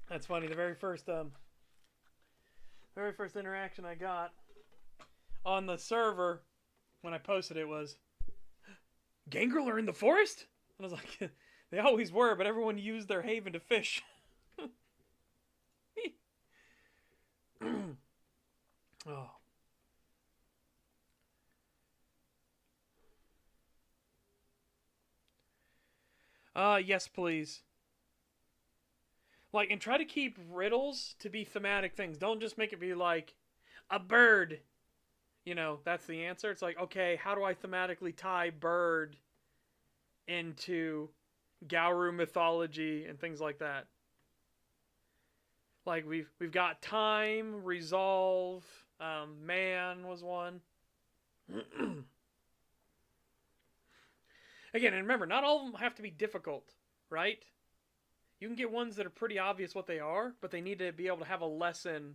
That's funny. The very first interaction I got on the server when I posted it was, Gangrel are in the forest? And I was like, they always were, but everyone used their haven to fish. Oh. Yes, please. Like, and try to keep riddles to be thematic things. Don't just make it be like, a bird. You know, that's the answer. It's like, okay, how do I thematically tie bird into Gauru mythology and things like that? Like we've got time, resolve, man was one. Again, and remember, not all of them have to be difficult, right? You can get ones that are pretty obvious what they are, but they need to be able to have a lesson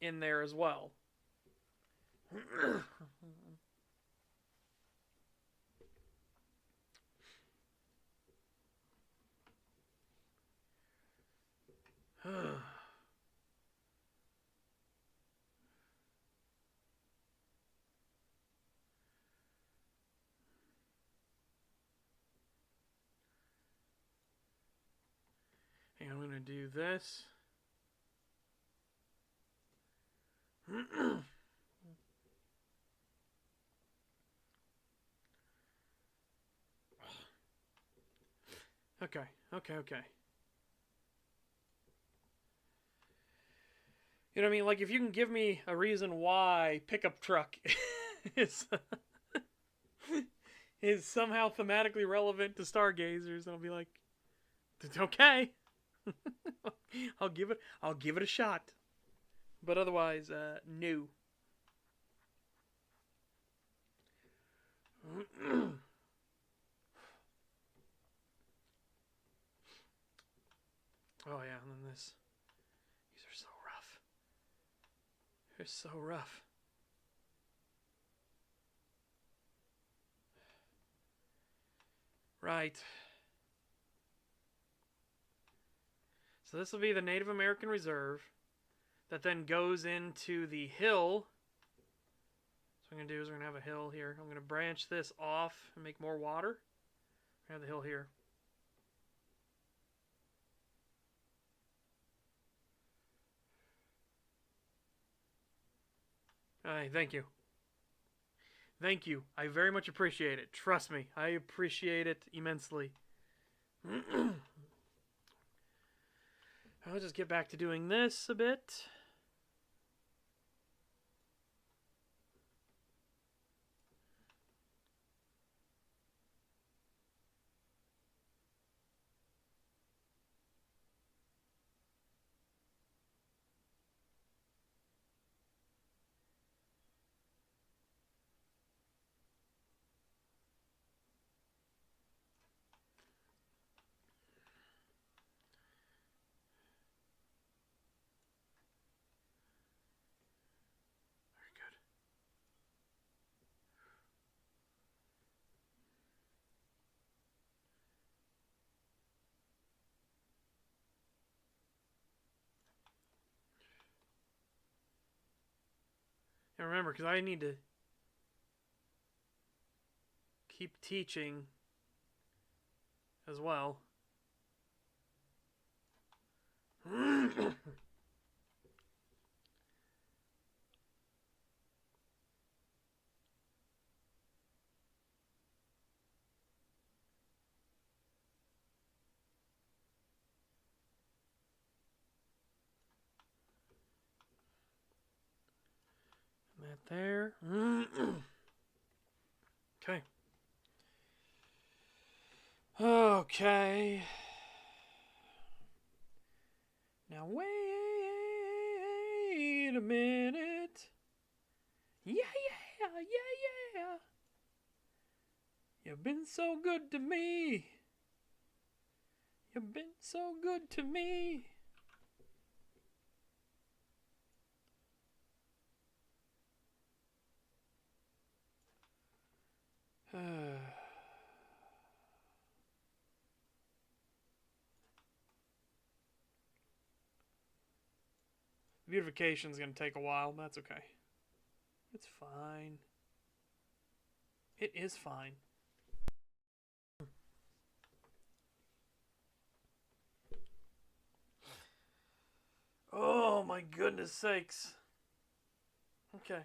in there as well. And I'm going to do this. Okay. You know what I mean? Like, if you can give me a reason why pickup truck is, is somehow thematically relevant to stargazers, I'll be like, okay. I'll give it a shot. But otherwise, no. Oh yeah, and then this. These are so rough. They're so rough. Right. So this will be the Native American Reserve that then goes into the hill. So what I'm going to do is we're going to have a hill here. I'm going to branch this off and make more water. I have the hill here. Alright, thank you. Thank you. I very much appreciate it. Trust me, I appreciate it immensely. I'll just get back to doing this a bit. And remember, because I need to keep teaching as well. That there. Okay. Okay. Now wait a minute. Yeah. You've been so good to me. You've been so good to me. Beautification is going to take a while. That's okay. It's fine. It is fine. Oh my goodness sakes. Okay.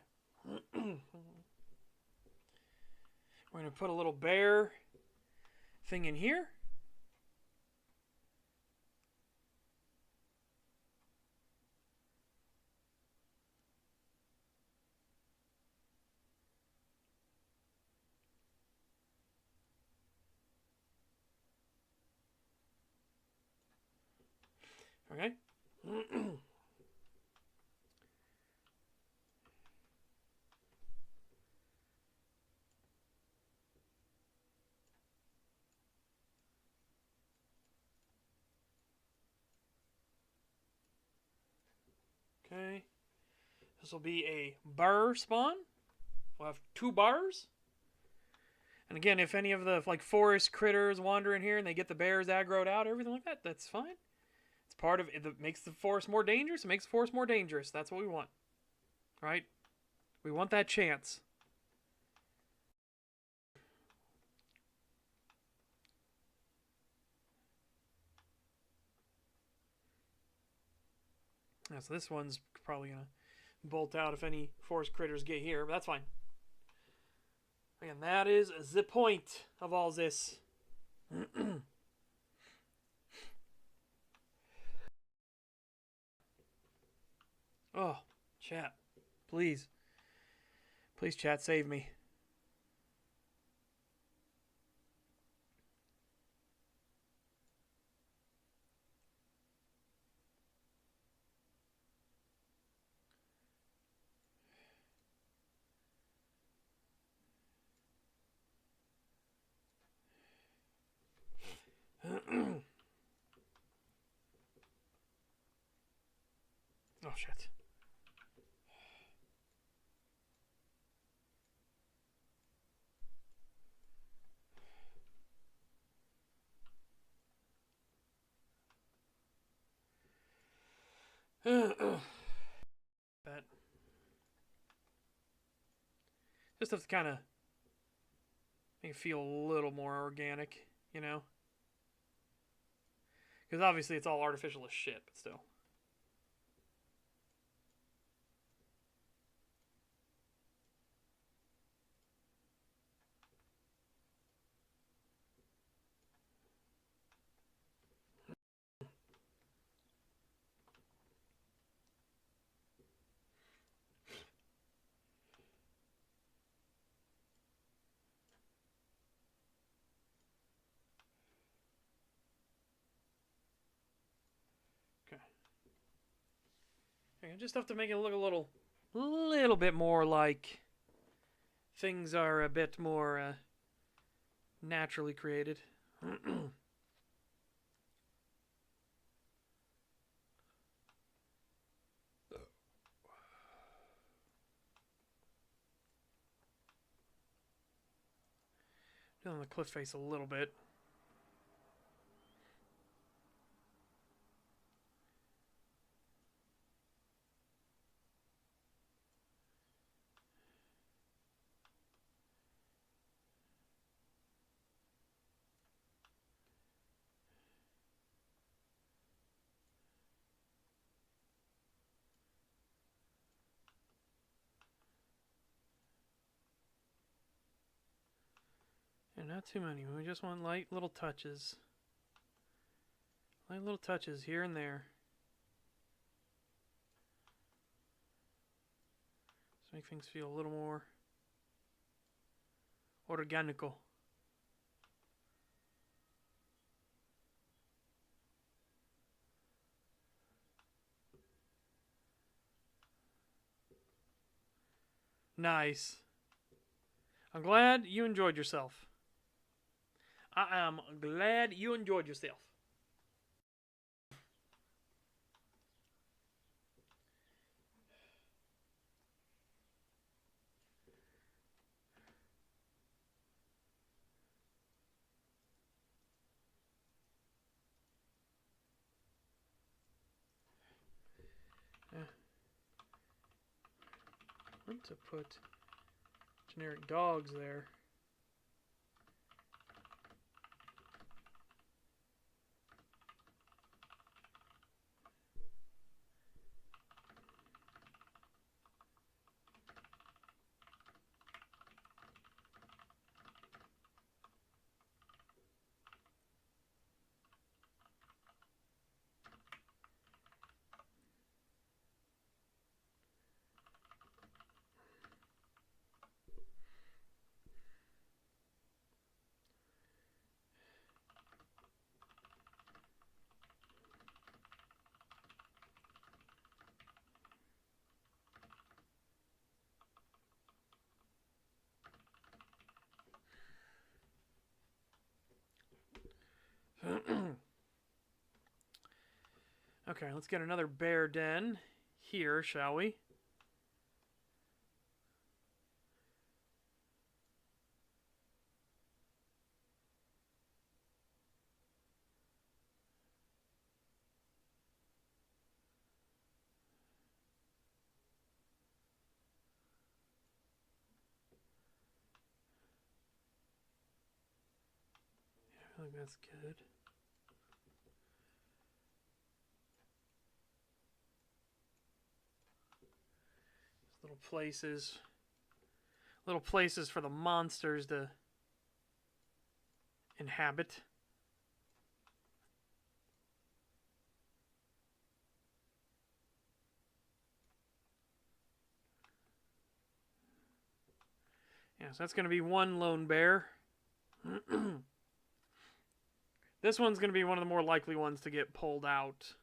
We're going to put a little bear thing in here. Okay. Okay. This will be a bar spawn. We'll have 2 bars. And again, if any of the like forest critters wander in here and they get the bears aggroed out, everything like that, that's fine. It's part of it. It makes the forest more dangerous. It makes the forest more dangerous. That's what we want. Right? We want that chance. Yeah, so this one's probably going to bolt out if any forest critters get here, but that's fine. Again, that is the point of all this. Oh, chat. Please. Please, chat, save me. Oh, shit. But just have to kind of make it feel a little more organic, you know? Because obviously it's all artificial as shit, but still. Okay. I just have to make it look a little bit more like things are a bit more naturally created. On the cliff face a little bit. And not too many. We just want light little touches. Light little touches here and there. Just make things feel a little more organico. Nice. I'm glad you enjoyed yourself. I am glad you enjoyed yourself. I want to put generic dogs there. Okay, let's get another bear den here, shall we? I feel like that's good. Little places for the monsters to inhabit. Yeah, so that's going to be one lone bear. This one's going to be one of the more likely ones to get pulled out.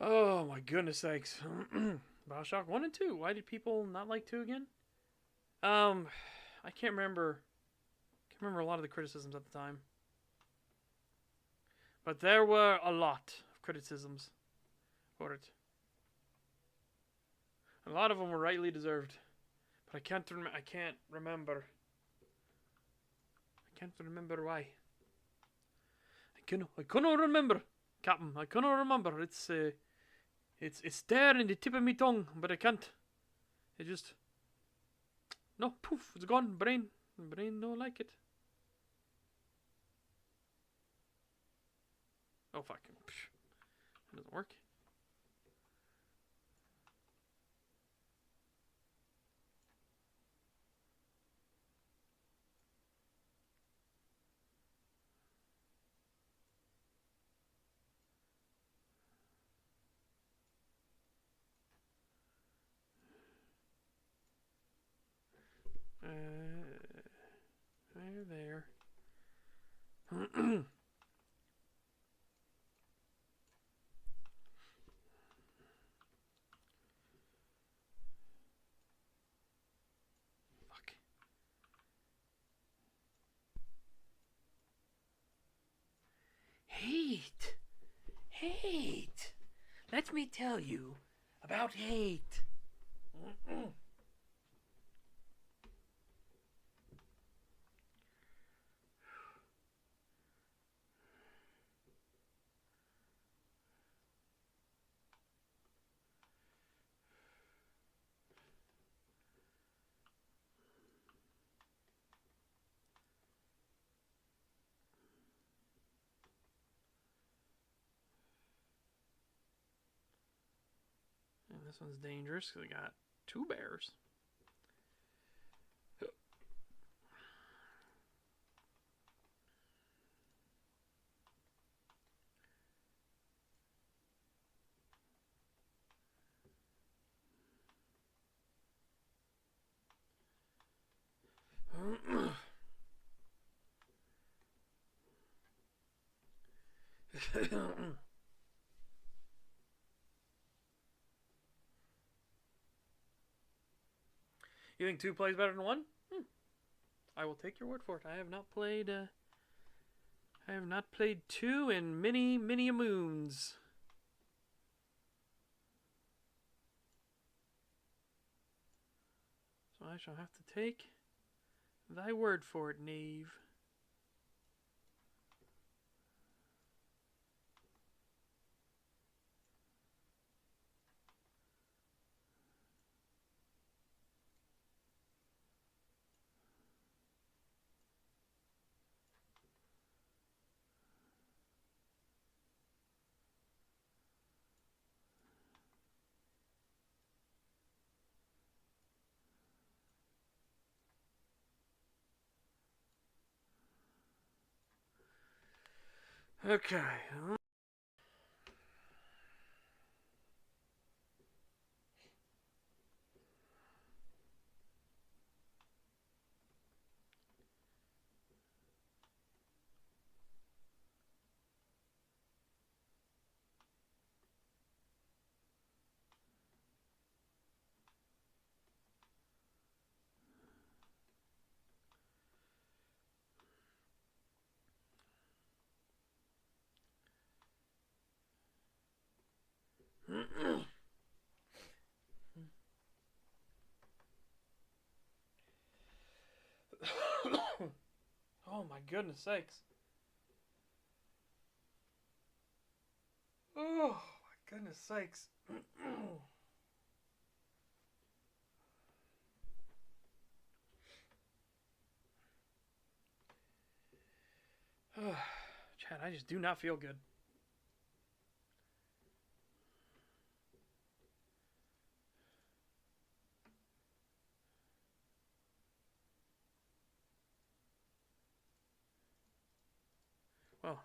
Oh my goodness sakes. Bioshock 1 and 2. Why did people not like 2 again? I can't remember. A lot of the criticisms at the time. But there were a lot of criticisms for it. A lot of them were rightly deserved. But I can't remember. I can't remember why. I cannot remember, Captain. I cannot remember. It's there in the tip of my tongue, but I can't. It just... No, poof, it's gone. Brain don't like it. Oh, fuck. It doesn't work. There. Fuck. Hate. Let me tell you about hate. And this one's dangerous because we got 2 bears. You think 2 plays better than 1? I will take your word for it. I have not played 2 in many moons. So I shall have to take thy word for it, knave. Okay. Oh my goodness sakes. Oh my goodness sakes. Chad, I just do not feel good. Well.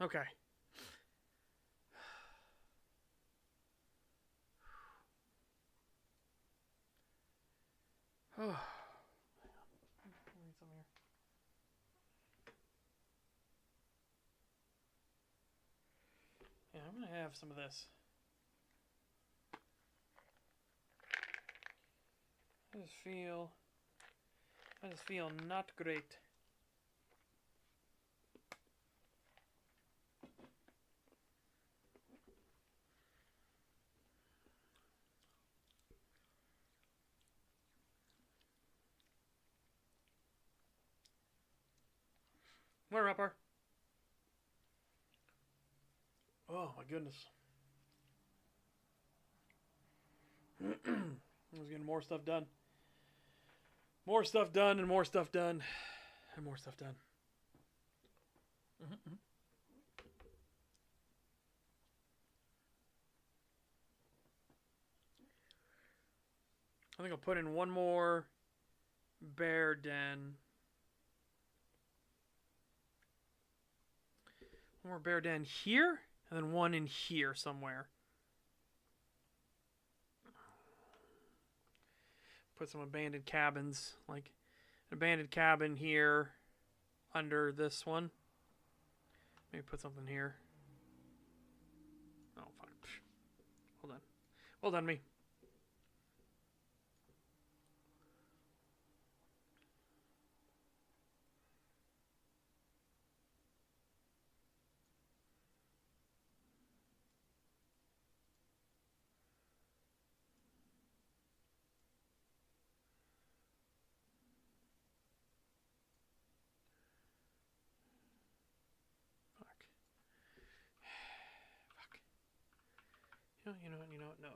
Okay. Oh. Need some here. Yeah, I'm gonna have some of this. I just feel not great. More upper. Oh my goodness. I was getting more stuff done. More stuff done and more stuff done. And more stuff done. I think I'll put in one more bear den. One more bear den here, and then one in here somewhere. Put some abandoned cabins, like an abandoned cabin here under this one. Maybe put something here. Oh, fuck. Hold on. Hold on, me. You know what? No,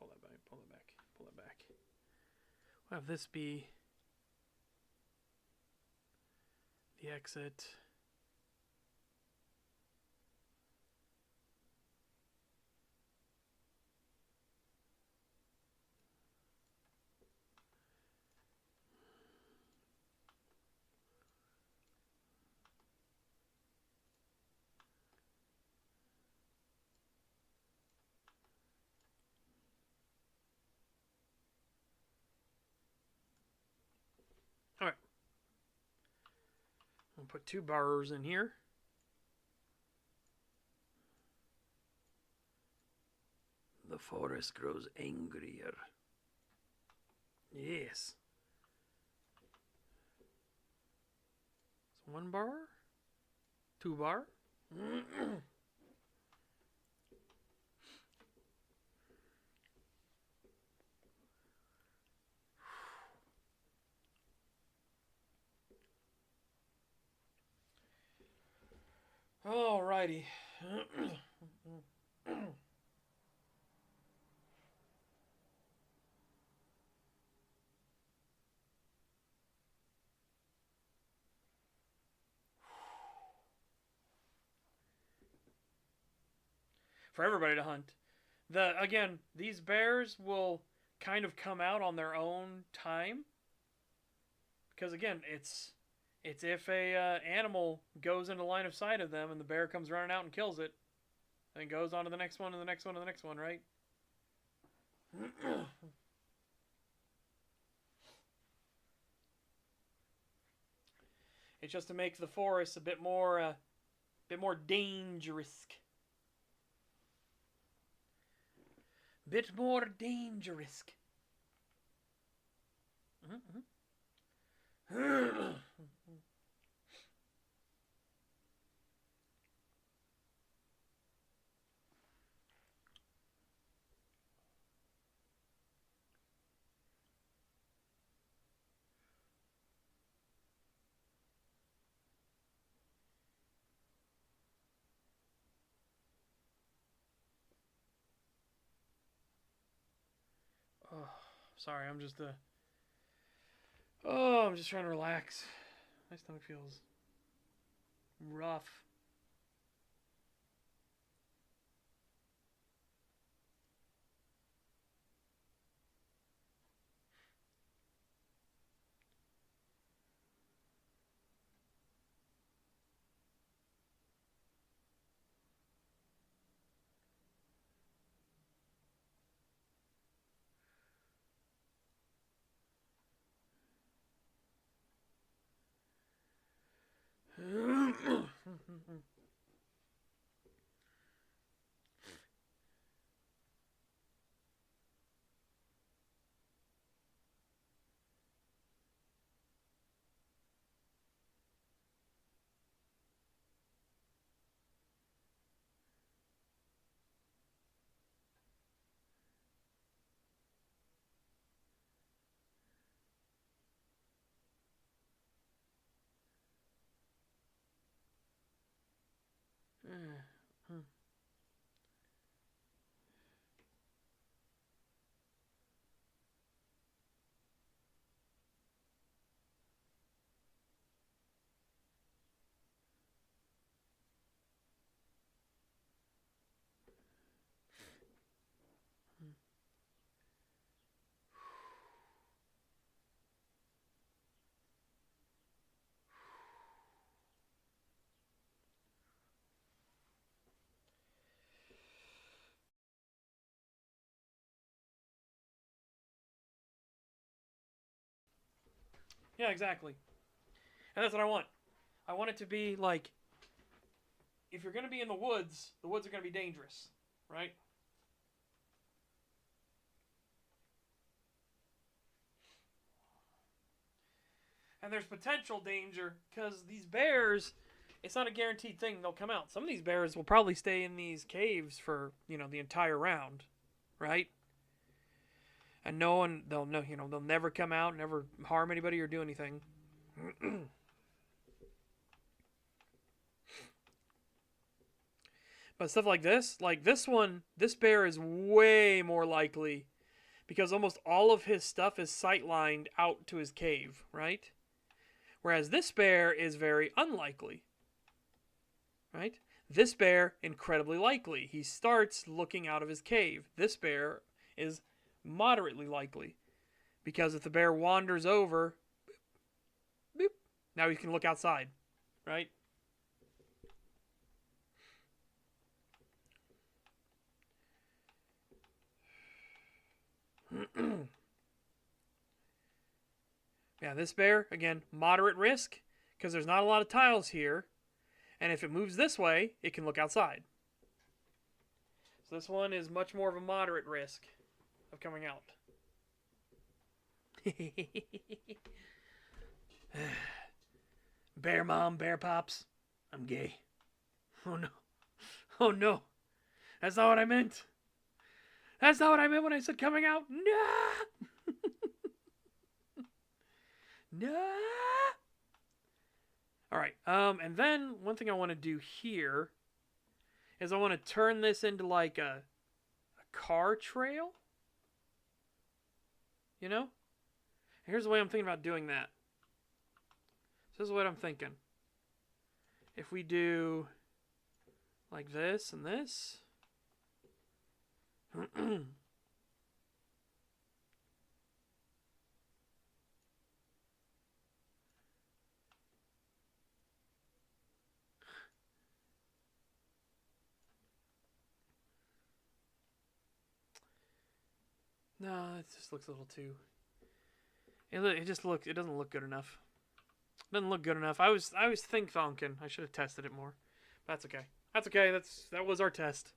pull that back. Pull that back. We'll have this be the exit. All right. We'll Put 2 burrs in here. The forest grows angrier. Yes. So 1 bar? 2 bar? Alrighty. For everybody to hunt. Again, these bears will kind of come out on their own time. Because again, it's if a animal goes into line of sight of them and the bear comes running out and kills it, and goes on to the next one and the next one and the next one, right? It's just to make the forest a bit more dangerous. Bit more dangerous. Oh, sorry, I'm just I'm just trying to relax. My stomach feels rough. Yeah, exactly. And that's what I want. I want it to be like, if you're going to be in the woods are going to be dangerous, right? And there's potential danger because these bears, it's not a guaranteed thing they'll come out. Some of these bears will probably stay in these caves for, the entire round, right? And no one, they'll know, they'll never come out, never harm anybody or do anything. But stuff like this one, this bear is way more likely because almost all of his stuff is sightlined out to his cave, right? Whereas this bear is very unlikely, right? This bear, incredibly likely. He starts looking out of his cave. This bear is moderately likely because if the bear wanders over, boop, now he can look outside, right? Yeah, this bear, again, moderate risk because there's not a lot of tiles here, and if it moves this way, it can look outside. So this one is much more of a moderate risk of coming out. Bear mom, bear pops, I'm gay. Oh no. Oh no. That's not what I meant. That's not what I meant when I said coming out. No. No. All right. And then one thing I want to do here is I want to turn this into like a car trail. You know? Here's the way I'm thinking about doing that. So this is what I'm thinking. If we do like this and this. No, it just looks a little too... It doesn't look good enough. It doesn't look good enough. I was thinking I should have tested it more. That's okay. That's okay. That was our test.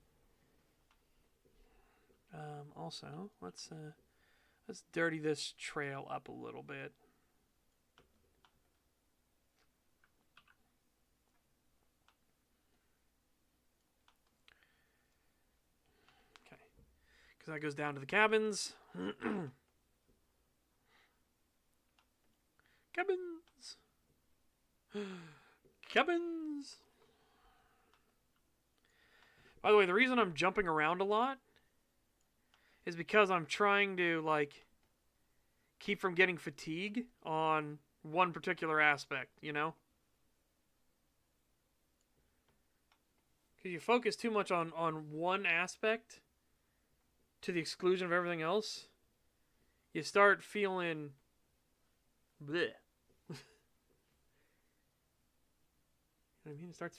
Also, let's dirty this trail up a little bit. Okay, because that goes down to the cabins. Cabins. Cabins. By the way, the reason I'm jumping around a lot is because I'm trying to, like, keep from getting fatigue on one particular aspect, you know? Because you focus too much on one aspect to the exclusion of everything else, you start feeling bleh. You know what I mean? It starts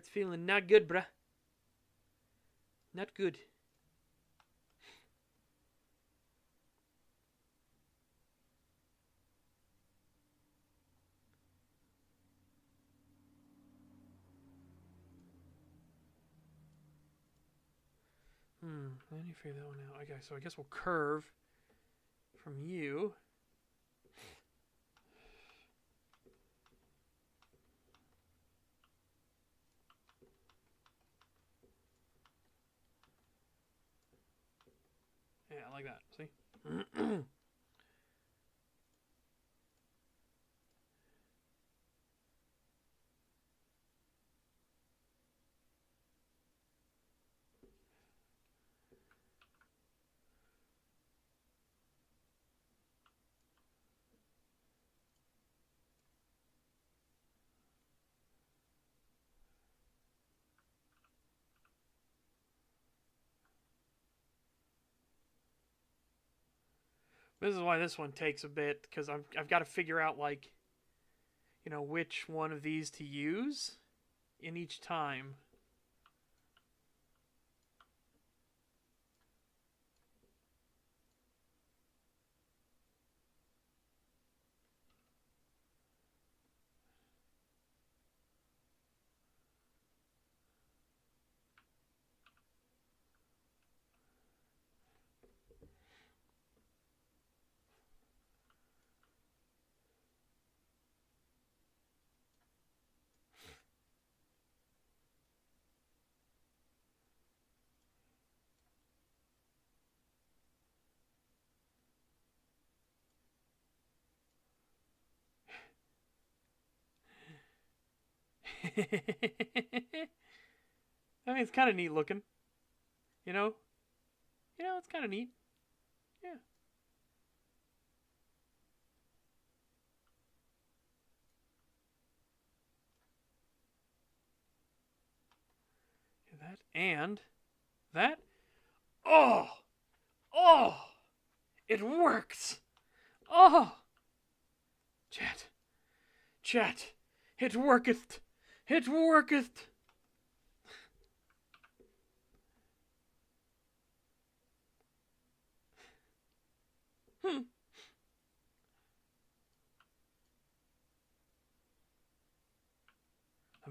feeling not good, bruh. Not good. I need to figure that one out. Okay, so I guess we'll curve from you. Yeah, I like that. See? This is why this one takes a bit, because I've got to figure out, like, you know, which one of these to use in each time. I mean, it's kind of neat looking. You know? You know, it's kind of neat. Yeah. That and that. Oh! Oh! It works! Oh! Chat. Chat. It worketh. It worketh.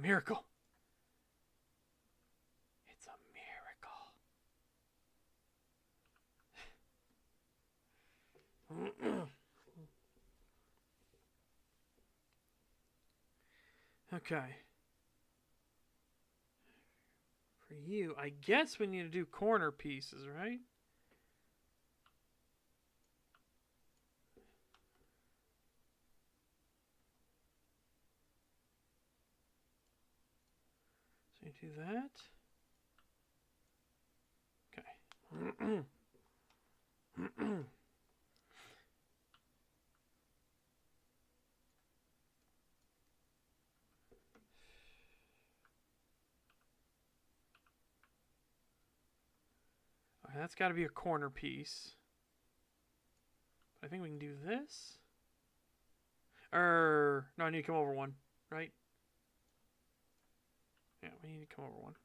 miracle. It's a miracle. Okay. For you, I guess we need to do corner pieces, right? So you do that. Okay. Okay, that's got to be a corner piece. I think we can do this. No, I need to come over one, right? Yeah, we need to come over one.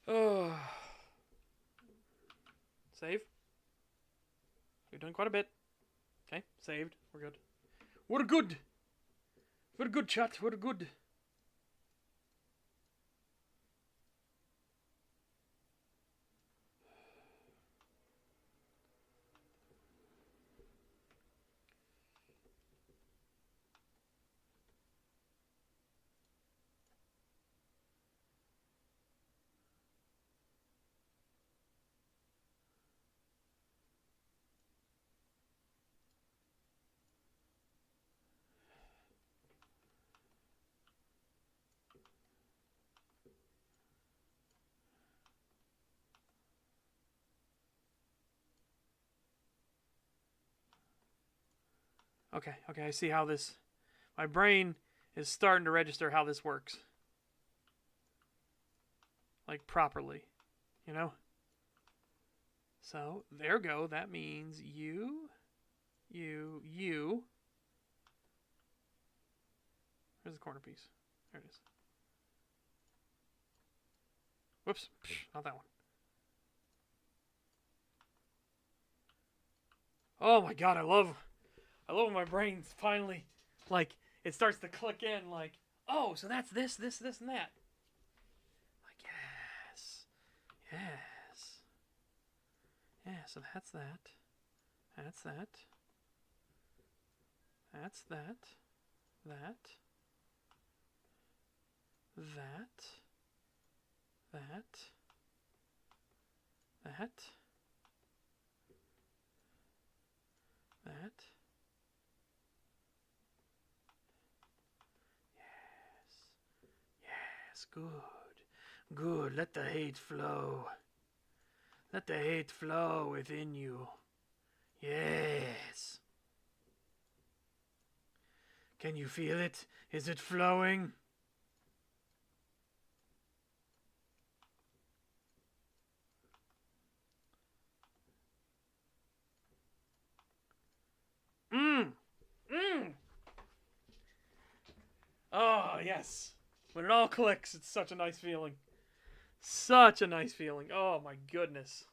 Oh. Save. We've done quite a bit. Okay, saved. We're good. We're good. We're good, chat. We're good. Okay, I see how this... My brain is starting to register how this works. Like, properly. You know? So, there go. That means you... Where's the corner piece? There it is. Whoops. Not that one. Oh my god, I love when my brain's finally, like, it starts to click in, like, oh, so that's this, and that. Like, yes. Yeah, so that's that. That's that. That's that. That. That. Yes, good. Let the hate flow. Let the hate flow within you. Yes. Can you feel it? Is it flowing? Oh, yes. When it all clicks, it's such a nice feeling. Such a nice feeling. Oh, my goodness.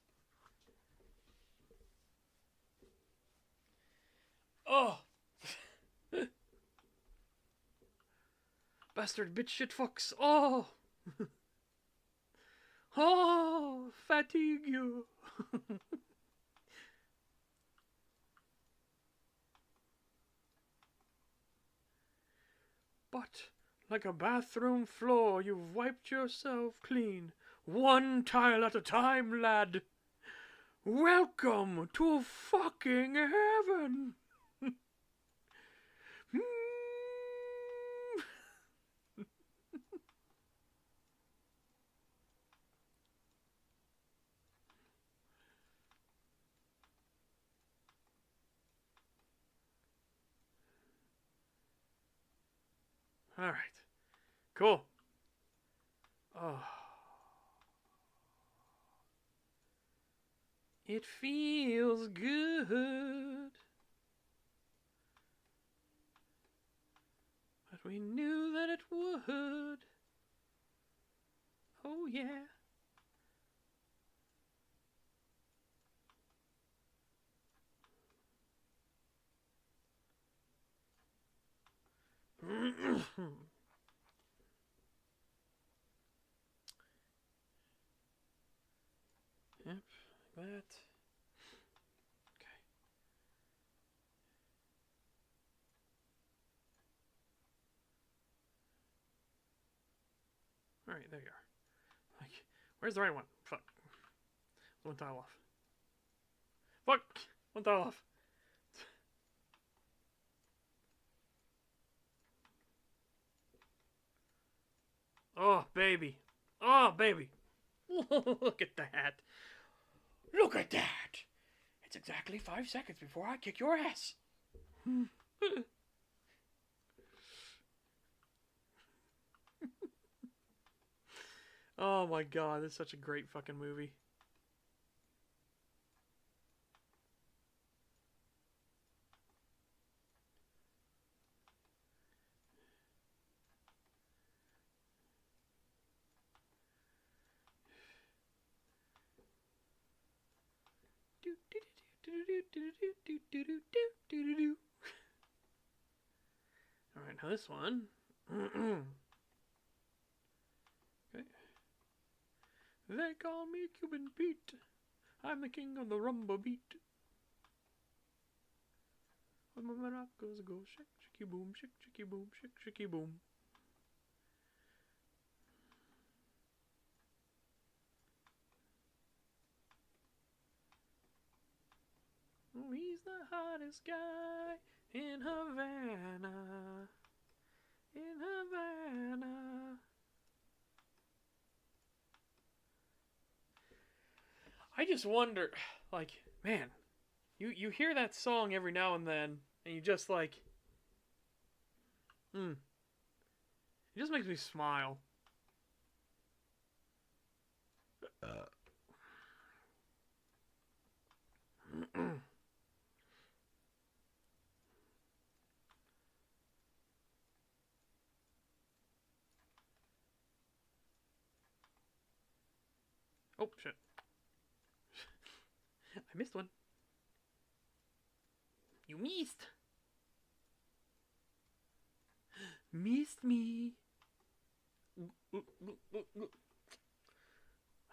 Oh. Bastard bitch shit fucks. Oh. Oh, fatigue you. But, like a bathroom floor, you've wiped yourself clean. One tile at a time, lad. Welcome to fucking heaven. All right. Cool. Oh. It feels good. But we knew that it would. Oh, yeah. Yep, like that. Okay. Alright, there you are. Like, where's the right one? Fuck. One tile off. Fuck! One tile off. Oh, baby. Oh, baby. Look at that. Look at that. It's exactly 5 seconds before I kick your ass. Oh my god, this is such a great fucking movie. Alright, now this one. Okay. They call me Cuban Pete. I'm the king of the rumba beat. When my maracas go shake, shaky boom, shake, shaky boom, shake, shaky boom. Oh, he's the hottest guy in Havana. In Havana. I just wonder, like, man, you hear that song every now and then, and you just like, it just makes me smile. Oh, shit. I missed one. You missed. Missed me.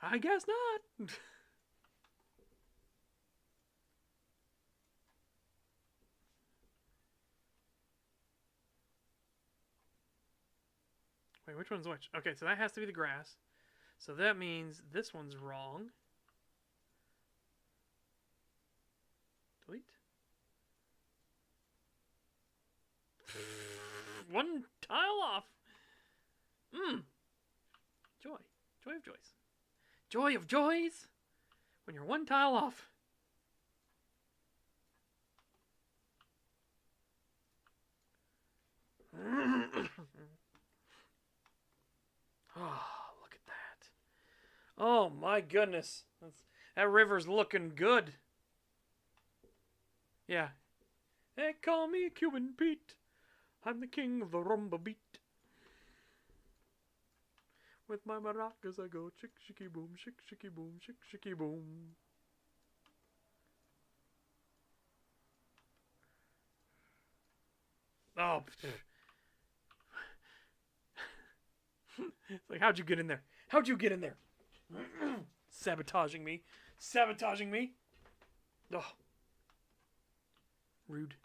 I guess not. Wait, which one's which? Okay, so that has to be the grass. So that means this one's wrong. Delete. One tile off. Joy. Joy of joys. Joy of joys when you're one tile off. Oh, look at that. Oh my goodness. That river's looking good. Yeah. They call me Cuban Pete. I'm the king of the rumba beat. With my maracas I go chick shicky boom, chick shicky boom, chick shicky boom. Oh. It's like, how'd you get in there? How'd you get in there? Sabotaging me. Sabotaging me. Oh. Rude.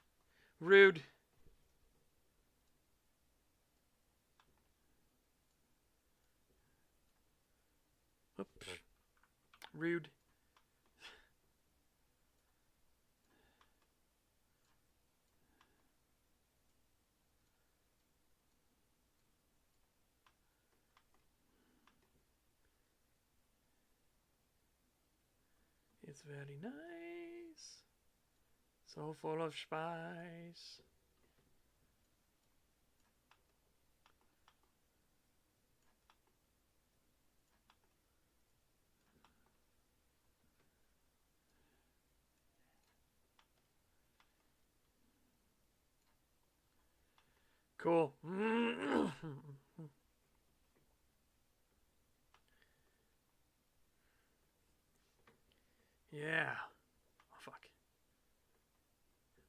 Rude. Oops. Rude. It's very nice. So full of spice. Cool. Yeah. Oh, fuck.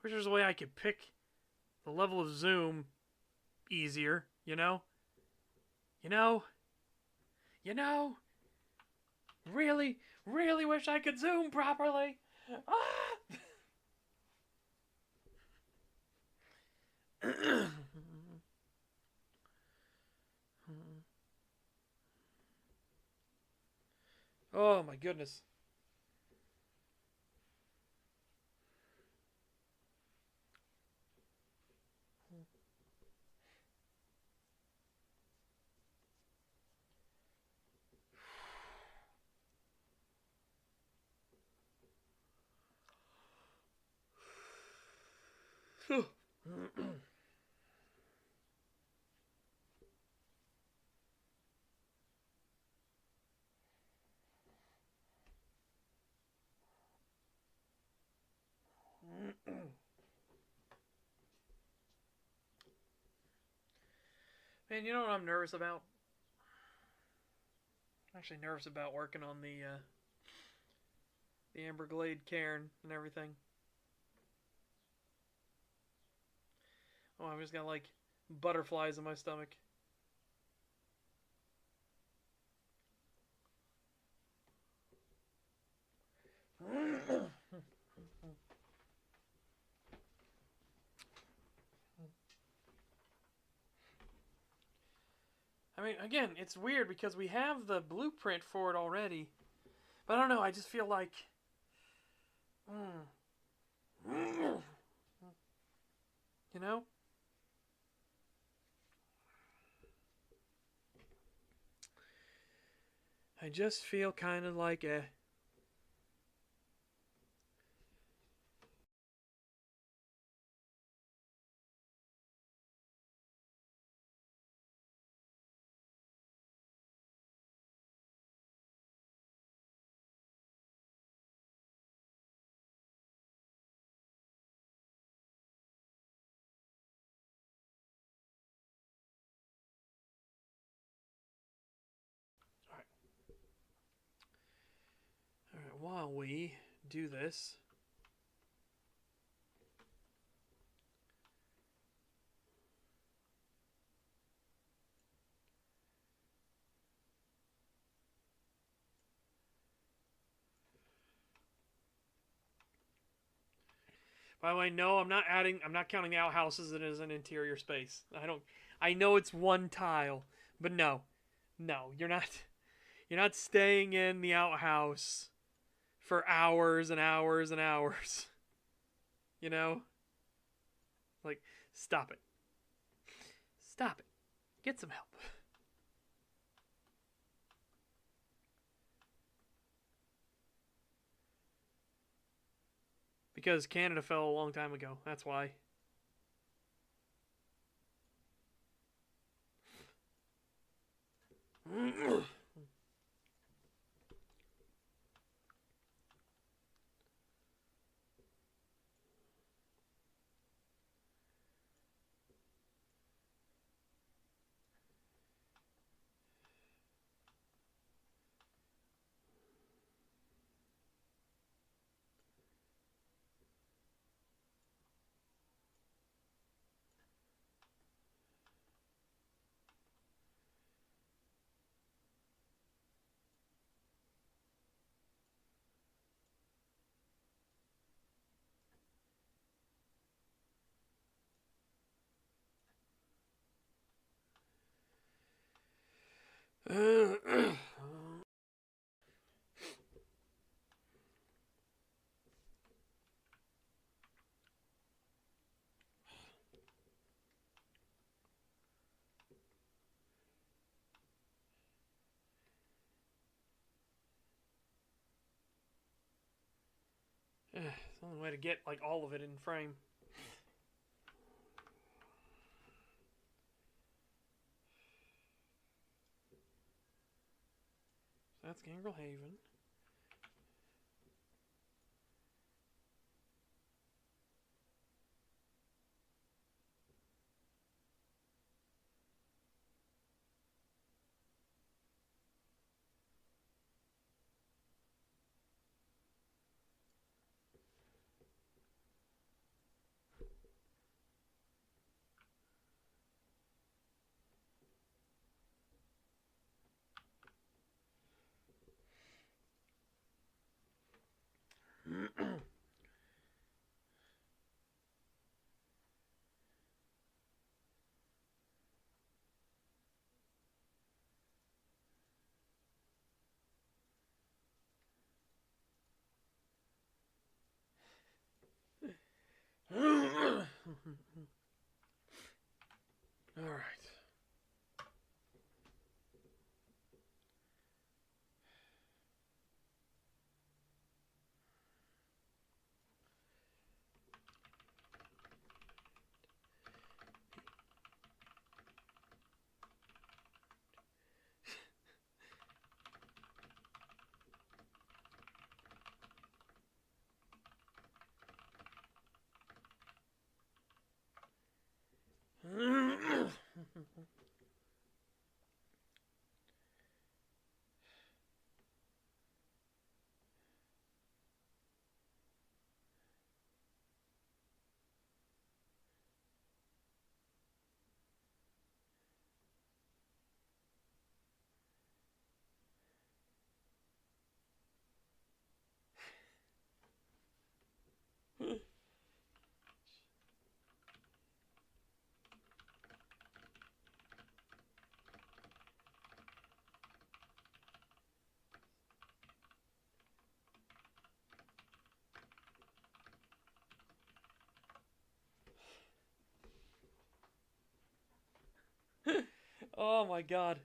Wish there's a way I could pick the level of zoom easier, you know? You know? You know? Really, really wish I could zoom properly. Ah! Oh my goodness. Man, you know what I'm nervous about? I'm actually nervous about working on the Amberglade cairn and everything. Oh, I've just got like butterflies in my stomach. I mean, again, it's weird because we have the blueprint for it already, but I don't know. I just feel like, you know, I just feel kind of like a. All right, while we do this, by the way, no, I'm not adding. I'm not counting outhouses as an interior space. I don't. I know it's one tile, but no, no, you're not. You're not staying in the outhouse for hours and hours and hours. You know, like stop it. Stop it. Get some help. Because Canada fell a long time ago. That's why. It's the only way to get like all of it in frame. So that's Gangrel Haven. All right. Oh my god.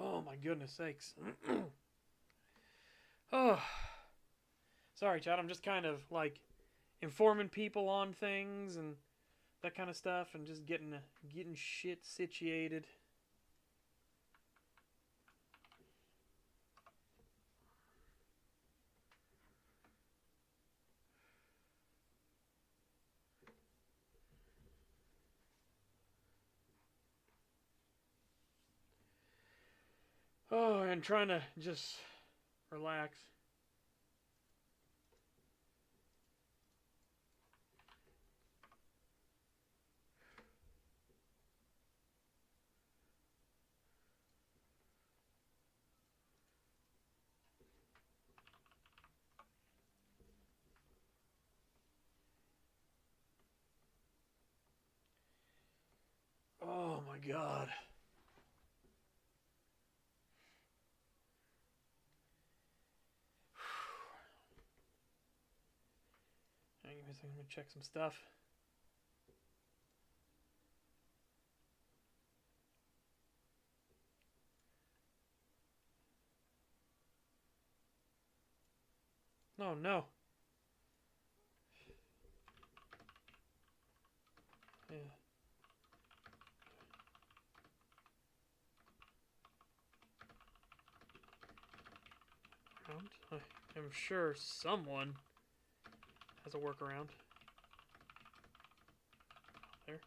Oh my goodness sakes. Oh, sorry, Chad. I'm just kind of like informing people on things and that kind of stuff, and just getting shit situated. Oh, and trying to just relax. my god. Give me a second, I'm gonna check some stuff. Oh no. Yeah. I'm sure someone has a workaround. There.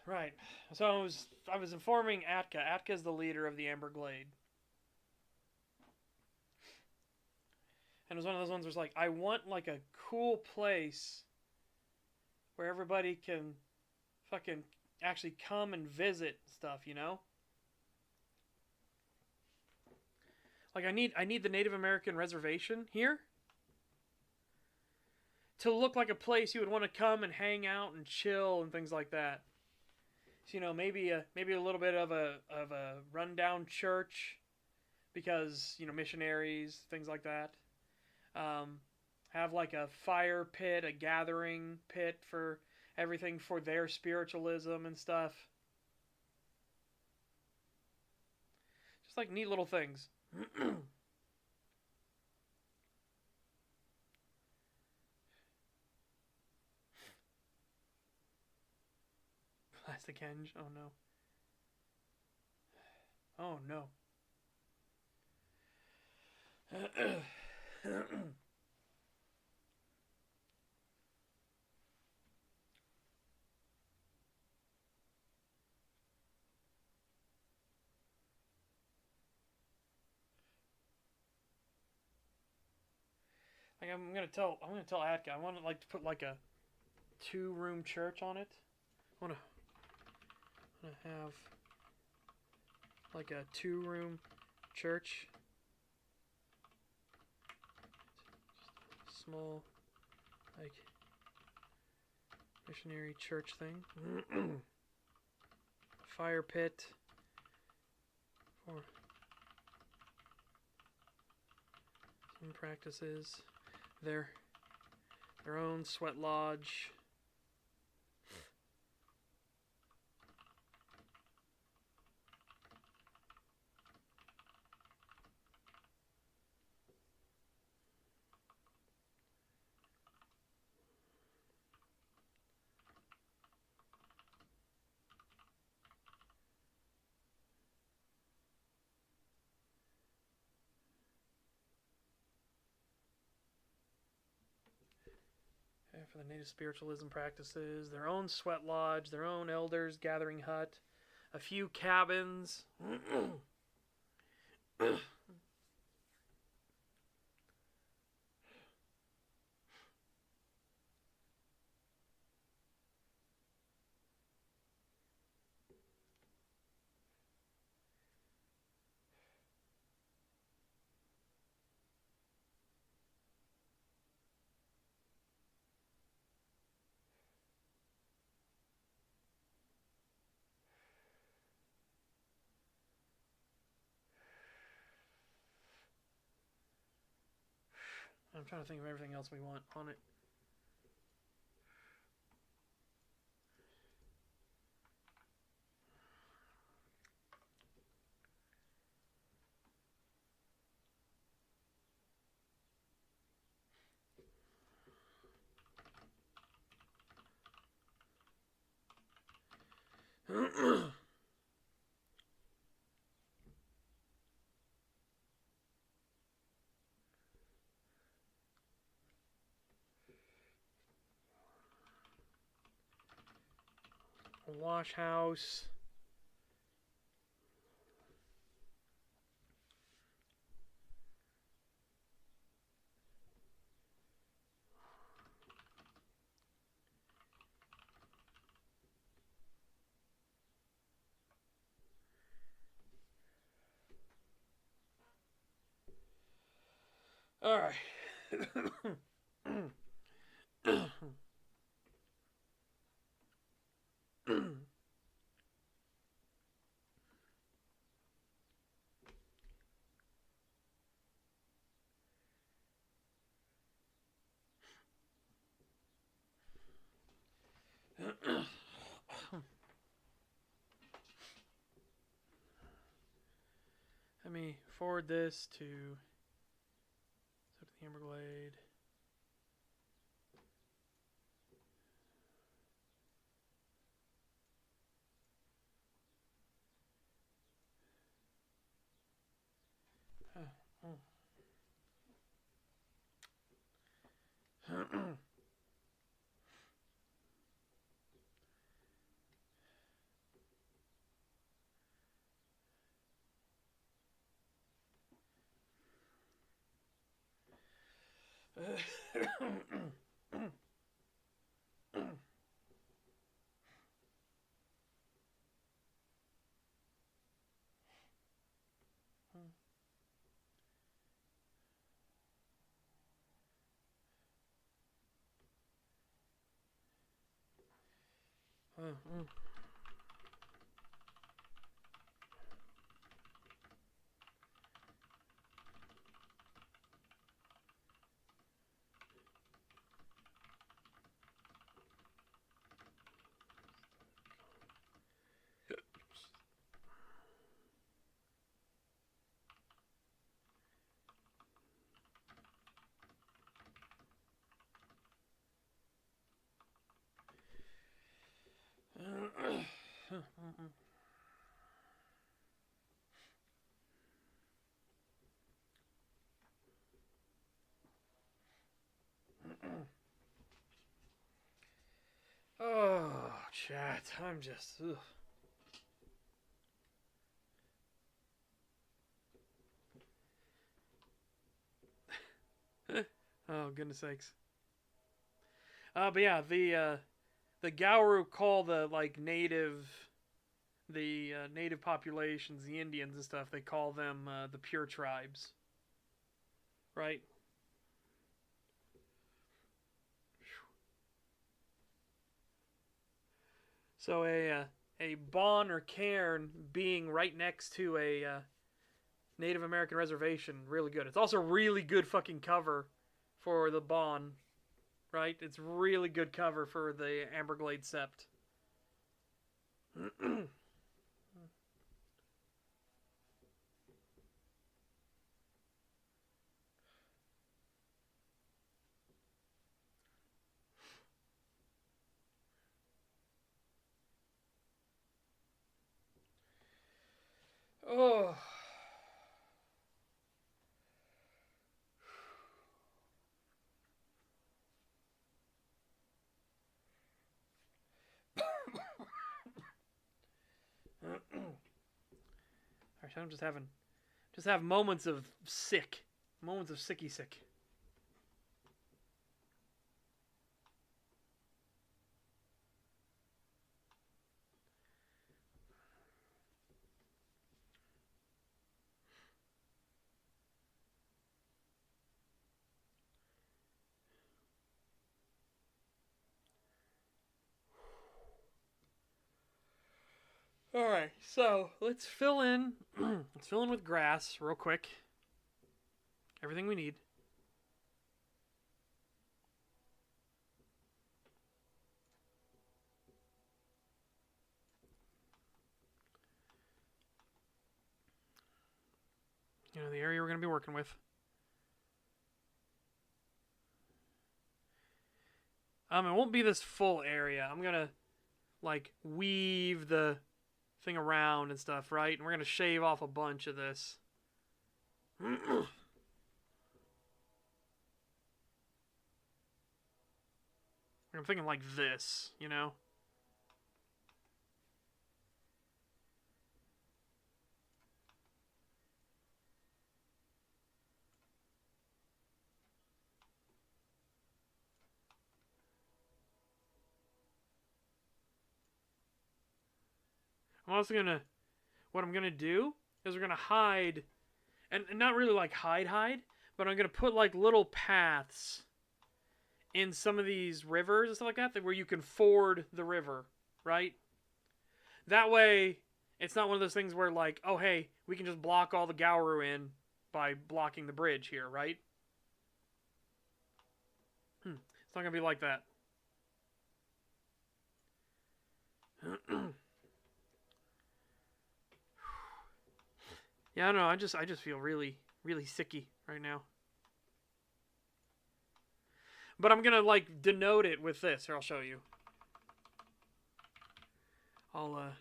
Right. So I was informing Atka. Atka is the leader of the Amberglade. And it was one of those ones where it's like, I want like a cool place where everybody can fucking actually come and visit stuff, you know? Like I need the Native American reservation here to look like a place you would want to come and hang out and chill and things like that. So, you know, maybe a little bit of a rundown church because, you know, missionaries, things like that. Have like a fire pit, a gathering pit for everything for their spiritualism and stuff. Just like neat little things. Plastic henge. Oh no. Oh no. Like I'm gonna tell Atka. I want to like to put like a 2-room church on it. I want to have like a 2-room church. Small like missionary church thing. Fire pit for some practices. Their own sweat lodge. For the native spiritualism practices, their own sweat lodge, their own elders gathering hut, a few cabins. I'm trying to think of everything else we want on it. Wash house. All right. Let me forward this to the Amberglade. Oh, chat. I'm just. Ugh. Oh, goodness sakes. But yeah, the Gauru call the native populations, the Indians and stuff. They call them the pure tribes, right? So a Bon or cairn being right next to a Native American reservation, really good. It's also really good fucking cover for the Bon, right? It's really good cover for the Amberglade Sept. Oh. I'm just have moments of sicky sick. All right, so let's fill in. Let's fill in with grass real quick. Everything we need. You know, the area we're going to be working with. It won't be this full area. I'm gonna like weave the thing around and stuff, right? And we're gonna shave off a bunch of this. I'm thinking like this, you know? I'm also gonna, what I'm gonna do is we're gonna hide, and not really like hide, but I'm gonna put like little paths in some of these rivers and stuff like that, where you can ford the river, right? That way, it's not one of those things where like, oh hey, we can just block all the Gauru in by blocking the bridge here, right? It's not gonna be like that. Yeah, I don't know. I just feel really sicky right now. But I'm gonna like denote it with this. Here, I'll show you. I'll like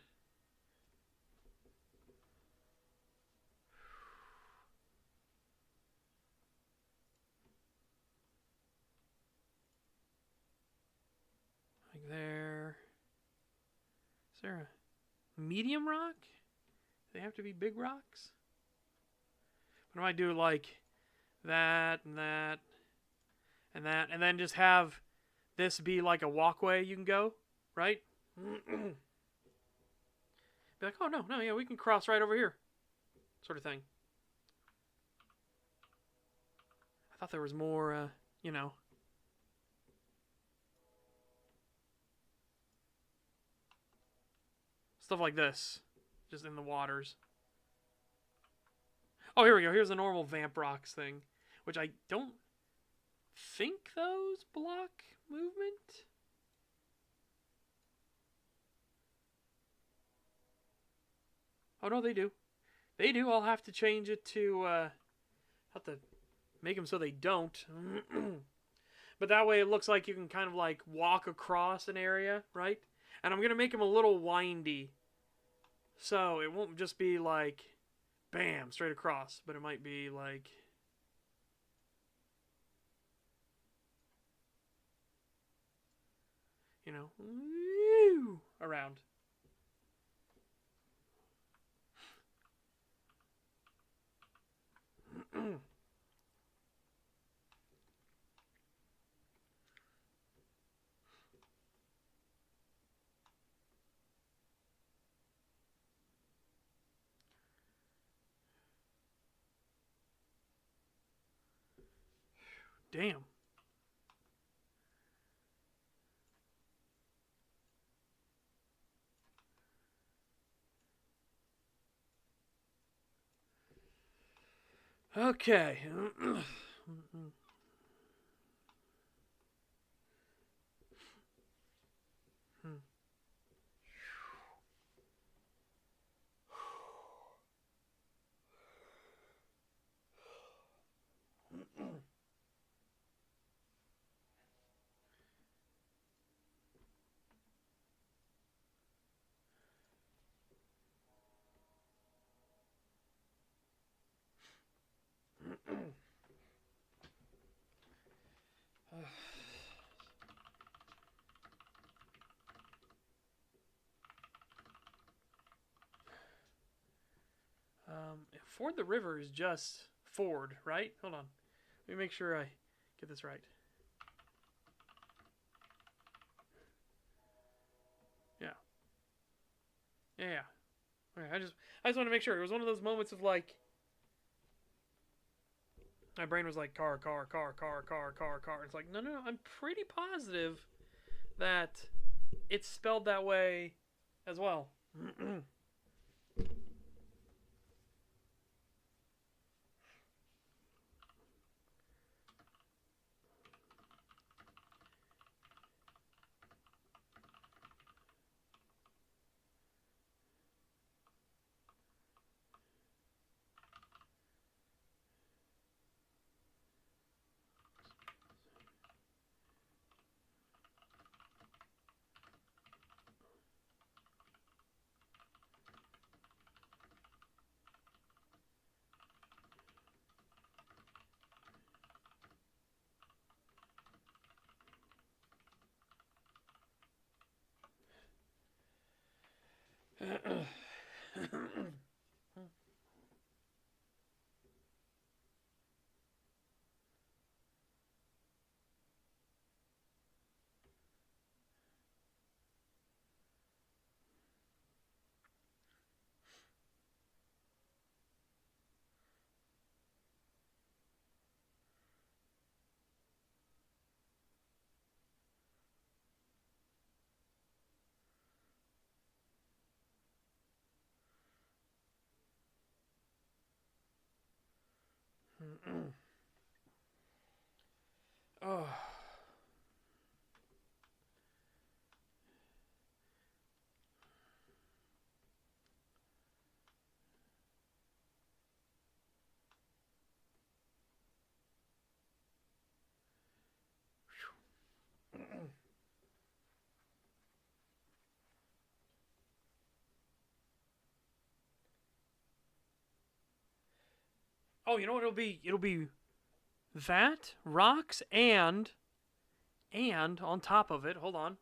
there. Is there a medium rock? Do they have to be big rocks? What do I do like that and that and that, and then just have this be like a walkway you can go, right? Be like, oh no, yeah, we can cross right over here, sort of thing. I thought there was more, you know. Stuff like this, just in the waters. Oh, here we go. Here's the normal Vamp Rocks thing, which I don't think those block movement. Oh, no, they do. They do. I'll have to change it to, have to make them so they don't. But that way it looks like you can kind of like walk across an area, right? And I'm going to make them a little windy. So it won't just be like, bam, straight across. But it might be like, you know, woo, around. Damn. Okay. Ford the river is just ford, right? Hold on. Let me make sure I get this right. Yeah. Yeah. Okay, I just want to make sure. It was one of those moments of like, my brain was like car. It's like, no. I'm pretty positive that it's spelled that way as well. Oh. Oh, you know what it'll be? It'll be that, rocks, and on top of it, hold on.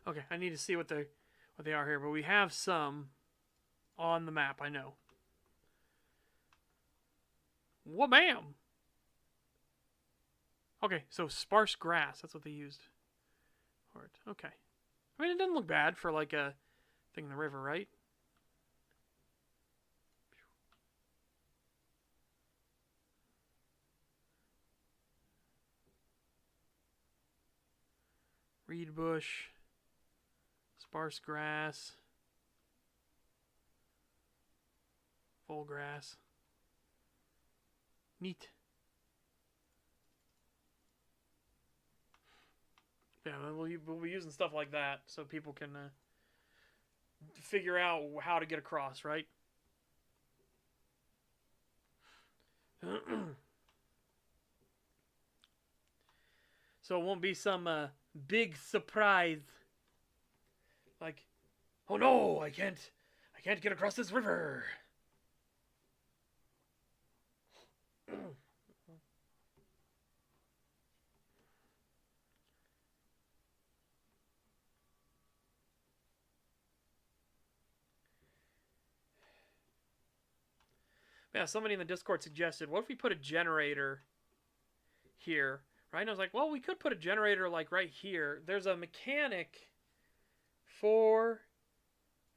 Okay, I need to see what they are here, but we have some on the map, I know. Wha-bam! Okay, so sparse grass, that's what they used for it. Okay. I mean, it doesn't look bad for like a thing in the river, right? Reed bush, sparse grass, full grass. Neat. Yeah, we'll be using stuff like that so people can figure out how to get across, right? So it won't be some big surprise. Like, oh no, I can't get across this river. Yeah, somebody in the Discord suggested, what if we put a generator here, right? And I was like, well, we could put a generator like right here. There's a mechanic for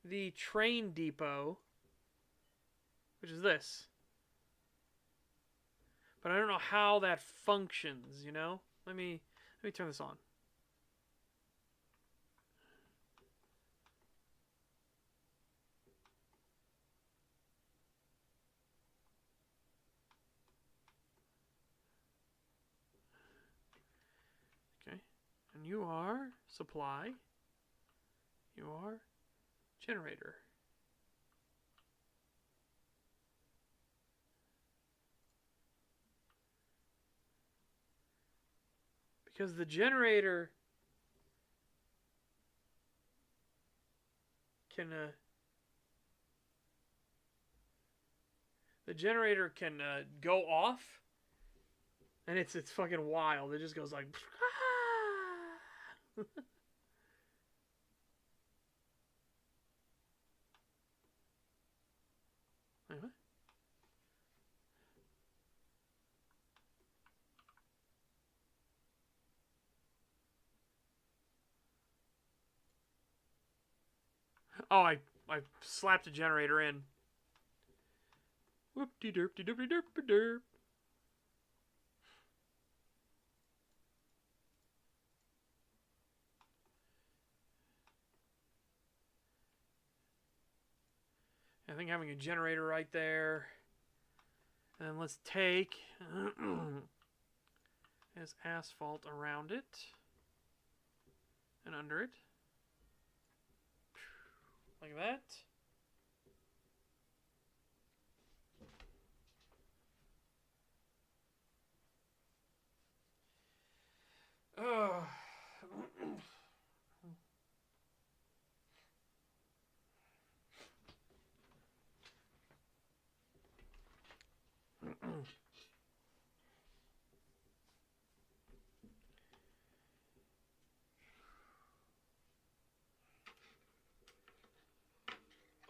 the train depot, which is this. But I don't know how that functions, you know? Let me turn this on. Okay. And you are supply. You are generator. Because the generator can go off, and it's fucking wild. It just goes like Wait, what? Oh, I slapped a generator in. Whoop-de derp de derp de derp de derp. I think having a generator right there. And let's take this asphalt around it and under it. Like that. Oh.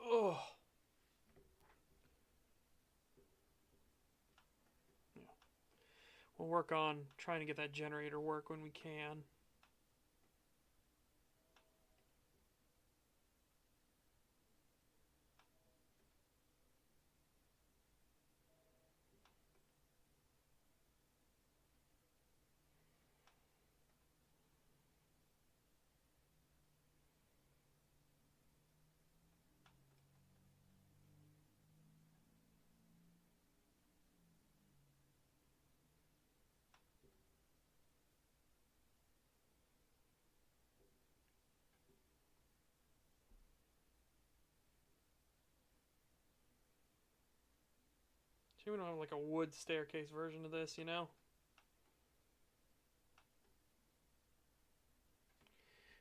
Oh. Yeah. We'll work on trying to get that generator work when we can. See, we don't have like a wood staircase version of this, you know?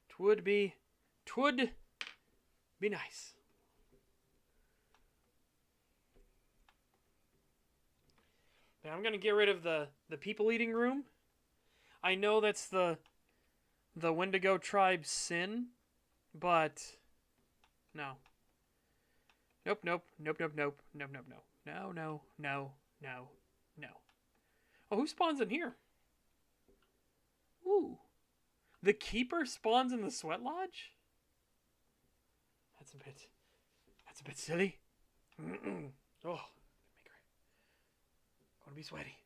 Twould be nice. Now I'm gonna get rid of the people eating room. I know that's the Wendigo tribe's sin, but no. Nope, nope, nope, nope, nope, nope, nope, no. No, no, no, no, no. Oh, who spawns in here? Ooh. The keeper spawns in the sweat lodge? That's a bit silly. Oh, make her. Gonna be sweaty.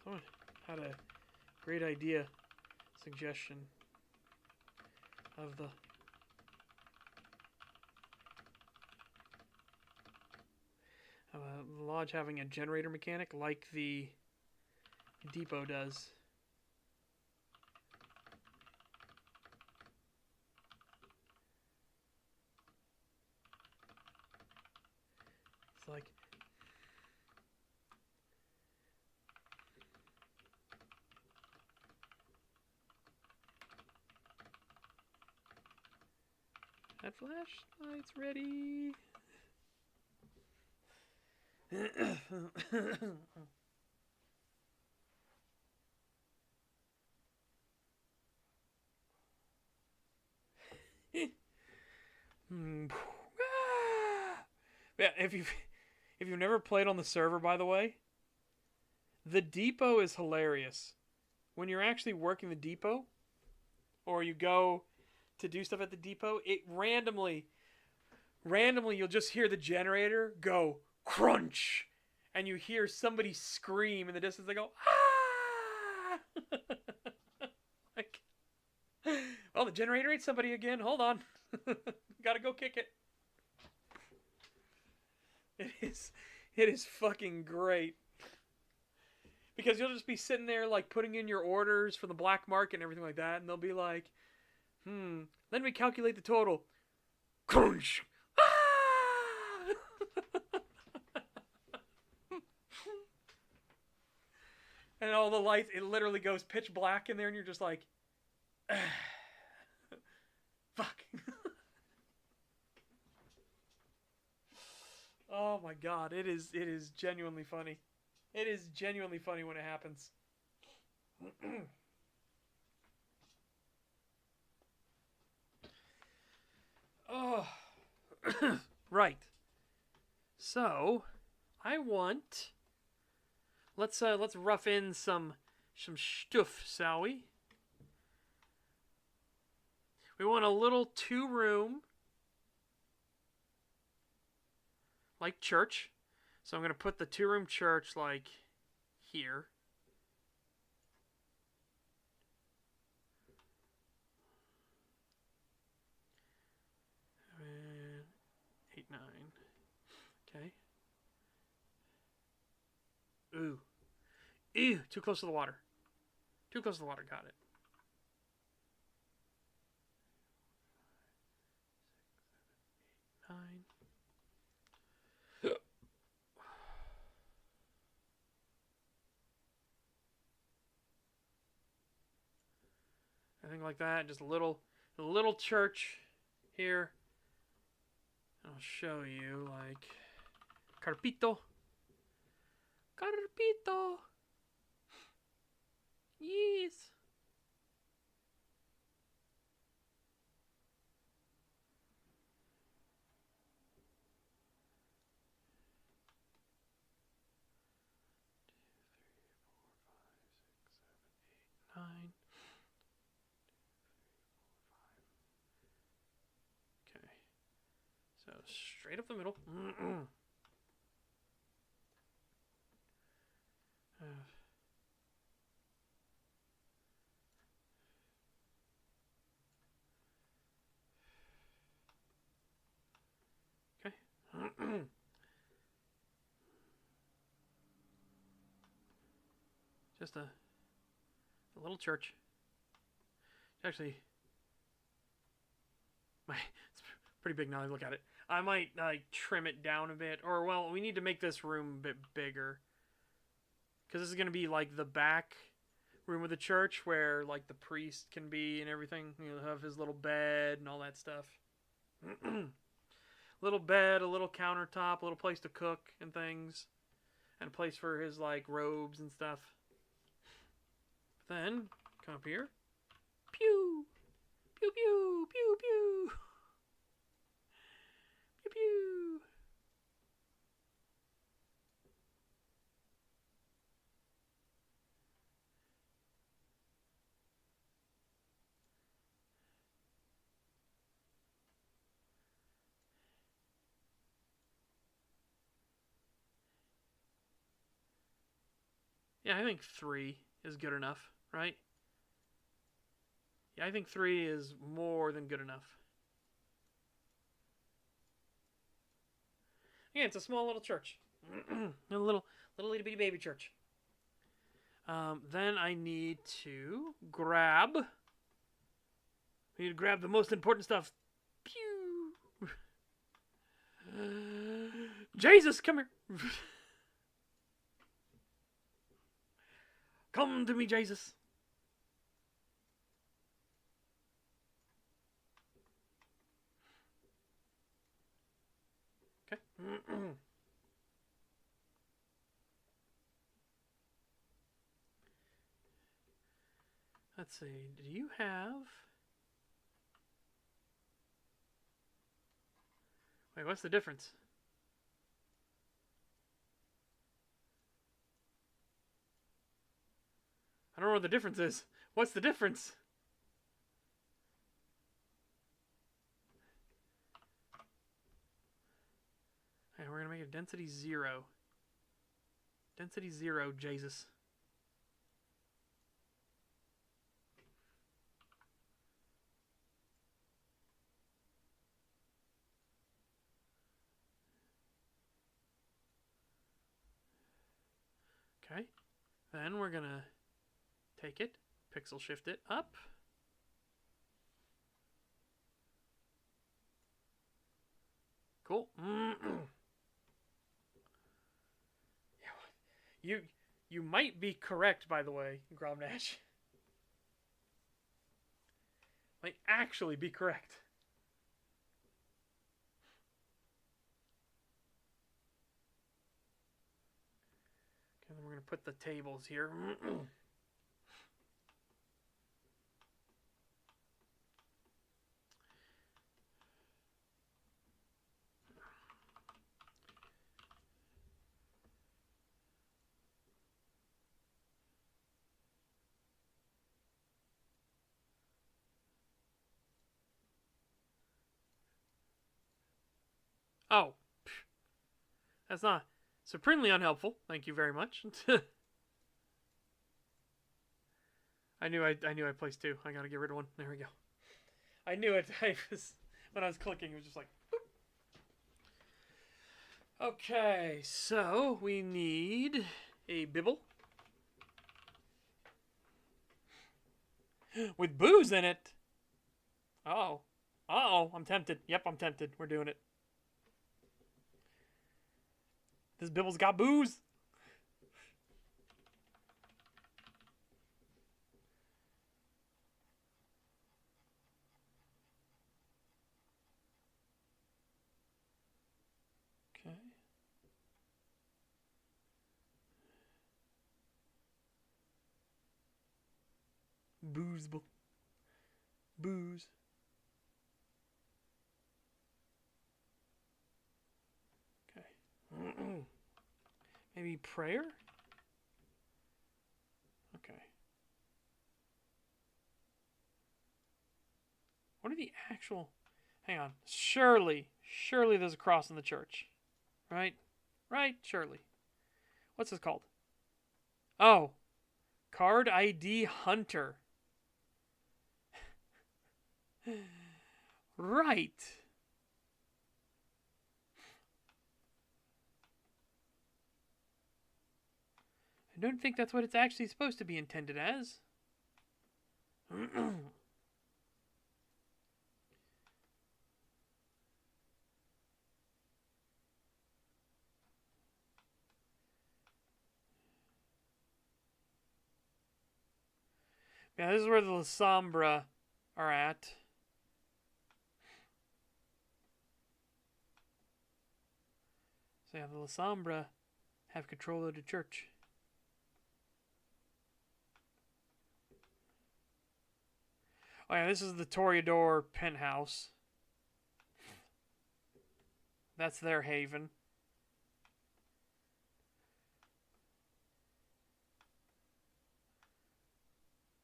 Someone had a great idea, suggestion of the lodge having a generator mechanic like the depot does. It's like that flashlight's ready. Yeah, if you've never played on the server, by the way, the depot is hilarious. When you're actually working the depot, or you go to do stuff at the depot, it randomly you'll just hear the generator go crunch, and you hear somebody scream in the distance. They go ah! Like, well, the generator ate somebody again. Hold on, gotta go kick it. It is fucking great. Because you'll just be sitting there like putting in your orders for the black market and everything like that, and they'll be like, let me calculate the total. Crunch! Ah! And all the lights, it literally goes pitch black in there, and you're just like, fuck. Oh my god, it is genuinely funny. It is genuinely funny when it happens. Oh, right. So, I want. Let's rough in some stuff, shall we? We want a little 2-room, like church. So I'm going to put the 2-room church like here. And 8, 9. Okay. Ooh. Ew, too close to the water. Too close to the water, got it. 6, 7, 8, 9. Anything like that, just a little church here. I'll show you like carpito. Yes. Nine. Okay. So straight up the middle. Just a little church. Actually, it's pretty big now that I look at it. I might trim it down a bit. Or, well, we need to make this room a bit bigger. Because this is going to be like the back room of the church where like the priest can be and everything. He'll have his little bed and all that stuff. Little bed, a little countertop, a little place to cook and things. And a place for his like robes and stuff. Then, come up here. Pew! Pew pew! Pew pew! Pew pew! Yeah, I think 3 is good enough, right? Yeah, I think 3 is more than good enough. Yeah, it's a small little church. A little itty bitty baby church. Then I need to grab... We need to grab the most important stuff. Pew! Jesus, come here! Come to me, Jesus! Okay. Let's see. Do you have... Wait, what's the difference? I don't know what the difference is. What's the difference? Okay, we're going to make it density 0. Density 0, Jesus. Okay. Then we're going to take it, pixel shift it up. Cool. You might be correct, by the way, Gromnash. Might actually be correct. Okay, then we're going to put the tables here. Oh, that's not supremely unhelpful. Thank you very much. I knew I placed 2. I gotta get rid of 1. There we go. I knew it. When I was clicking, it was just like, boop. Okay, so we need a bibble with booze in it. Uh-oh. Uh-oh, I'm tempted. Yep, I'm tempted. We're doing it. This bibble's got booze. Okay. Booze. Booze. Okay. Maybe prayer? Okay. What are the actual... Hang on. Surely there's a cross in the church. Right? Right? Surely. What's this called? Oh. Card ID Hunter. Right. I don't think that's what it's actually supposed to be intended as. Yeah, this is where the La Sombra are at. So yeah, the La Sombra have control of the church. Oh yeah, this is the Toreador penthouse. That's their haven.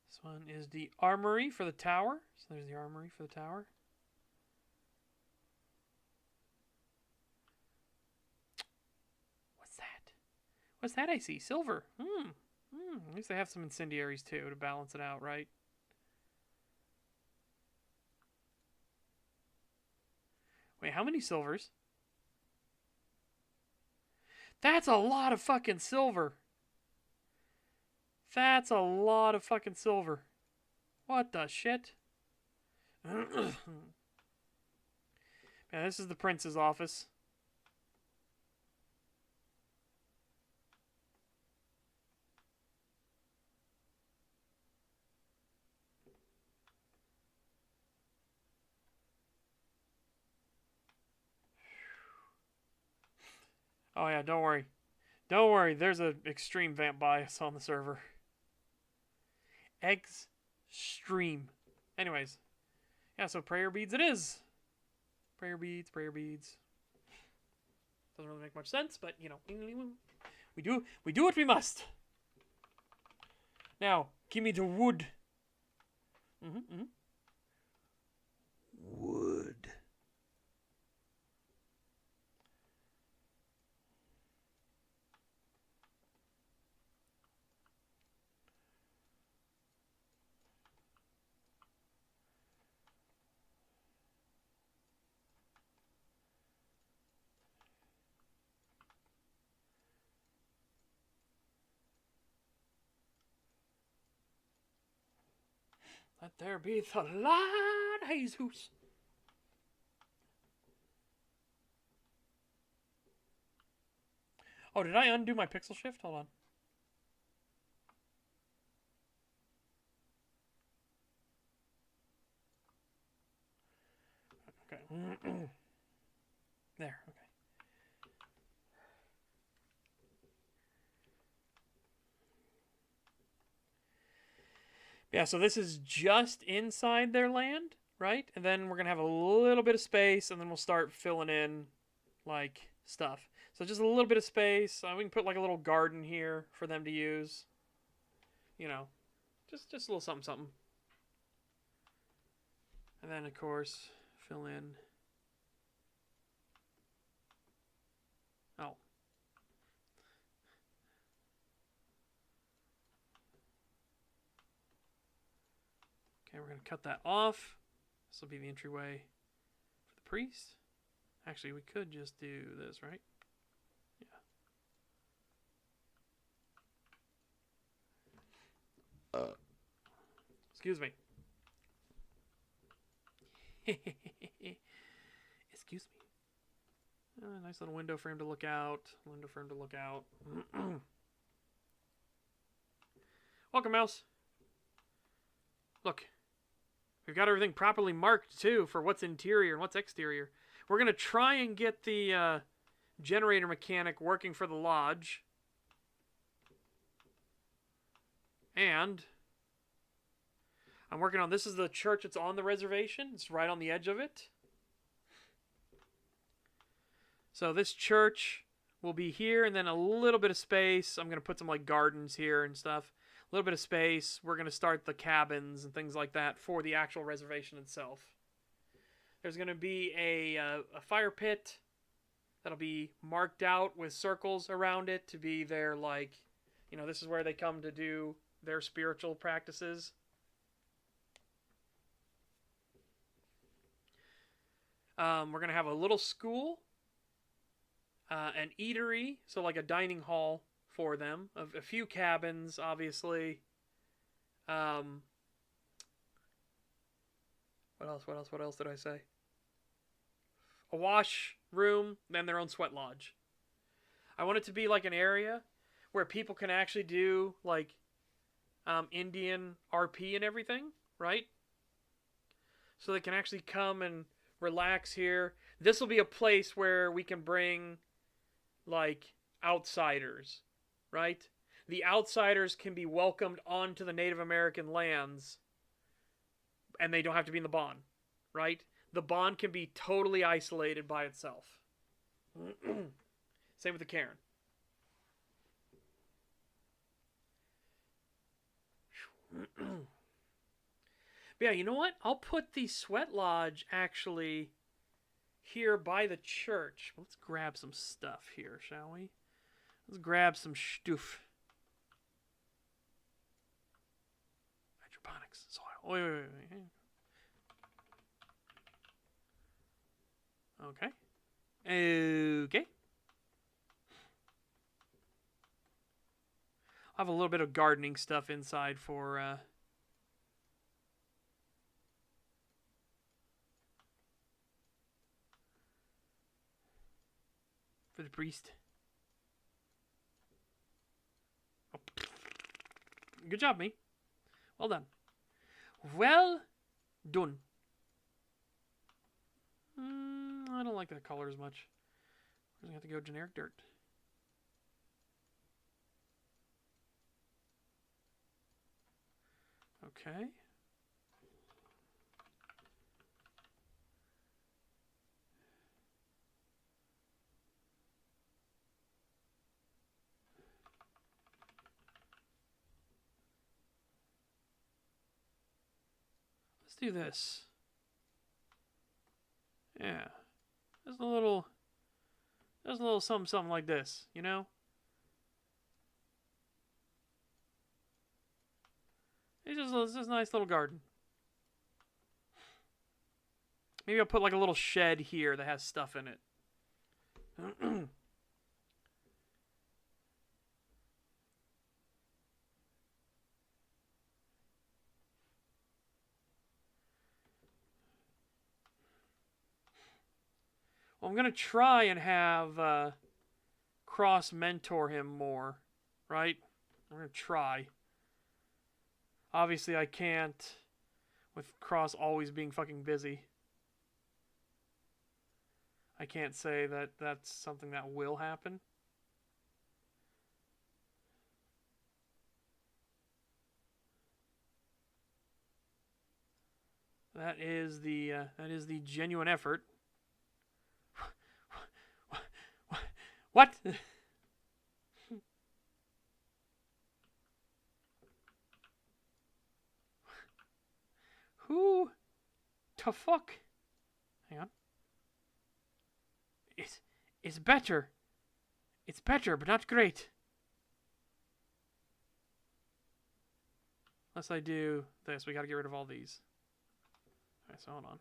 This one is the armory for the tower. So there's the armory for the tower. What's that? What's that I see? Silver. At least they have some incendiaries too to balance it out, right? Wait, how many silvers? That's a lot of fucking silver. That's a lot of fucking silver. What the shit? Man, this is the prince's office. Oh yeah, don't worry. Don't worry, there's an extreme vamp bias on the server. Extreme. Anyways. Yeah, so prayer beads it is. Prayer beads, prayer beads. Doesn't really make much sense, but you know, we do what we must. Now, give me the wood. Wood. Let there be the light, Jesus. Oh, did I undo my pixel shift? Hold on. Okay. There, okay. Yeah, so this is just inside their land, right? And then we're going to have a little bit of space, and then we'll start filling in, like, stuff. So just a little bit of space. We can put, like, a little garden here for them to use. You know, just a little something, something. And then, of course, fill in. Oh. Okay, we're going to cut that off. This will be the entryway for the priest. Actually, we could just do this, right? Yeah. Excuse me. Excuse me. Nice little window for him to look out. Window for him to look out. Welcome, mouse. Look. We've got everything properly marked, too, for what's interior and what's exterior. We're going to try and get the generator mechanic working for the lodge. And I'm working on, this is the church that's on the reservation. It's right on the edge of it. So this church will be here, and then a little bit of space. I'm going to put some like gardens here and stuff. A little bit of space. We're going to start the cabins and things like that for the actual reservation itself. There's going to be a fire pit that'll be marked out with circles around it to be their, like, you know, this is where they come to do their spiritual practices. We're going to have a little school, an eatery, so like a dining hall for them. A few cabins, obviously. What else? What else? What else did I say? A wash room, then their own sweat lodge. I want it to be like an area where people can actually do like Indian RP and everything, right? So they can actually come and relax here. This will be a place where we can bring like outsiders, right? The outsiders can be welcomed onto the Native American lands and they don't have to be in the bond, right? The bond can be totally isolated by itself. Same with the cairn. But yeah, you know what? I'll put the sweat lodge actually here by the church. Let's grab some stuff here, shall we? Let's grab some stuff. Hydroponics soil. Wait. Okay. I have a little bit of gardening stuff inside for the priest. Oh. Good job, me. Well done. Well done. I don't like that color as much. We're going to have to go generic dirt. Okay. Let's do this. Yeah. There's a little something like this, you know? It's just a nice little garden. Maybe I'll put like a little shed here that has stuff in it. Well, I'm going to try and have Cross mentor him more, right? I'm going to try. Obviously, I can't with Cross always being fucking busy. I can't say that that's something that will happen. That is the genuine effort. What? Who the fuck? Hang on. It's better. It's better, but not great. Unless I do this, we gotta get rid of all these. Alright, so hold on.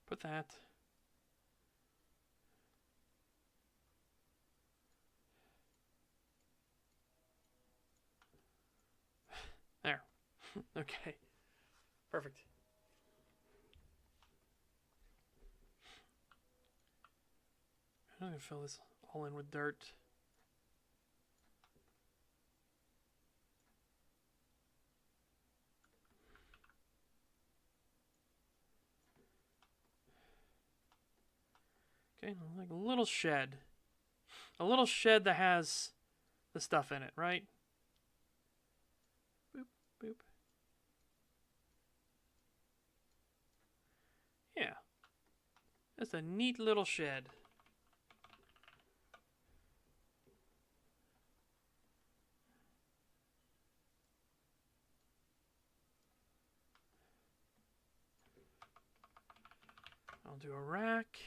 Put that. There. Okay. Perfect. I'm gonna fill this all in with dirt. Okay, like a little shed. A little shed that has the stuff in it, right? Boop, boop. Yeah. That's a neat little shed. I'll do a rack.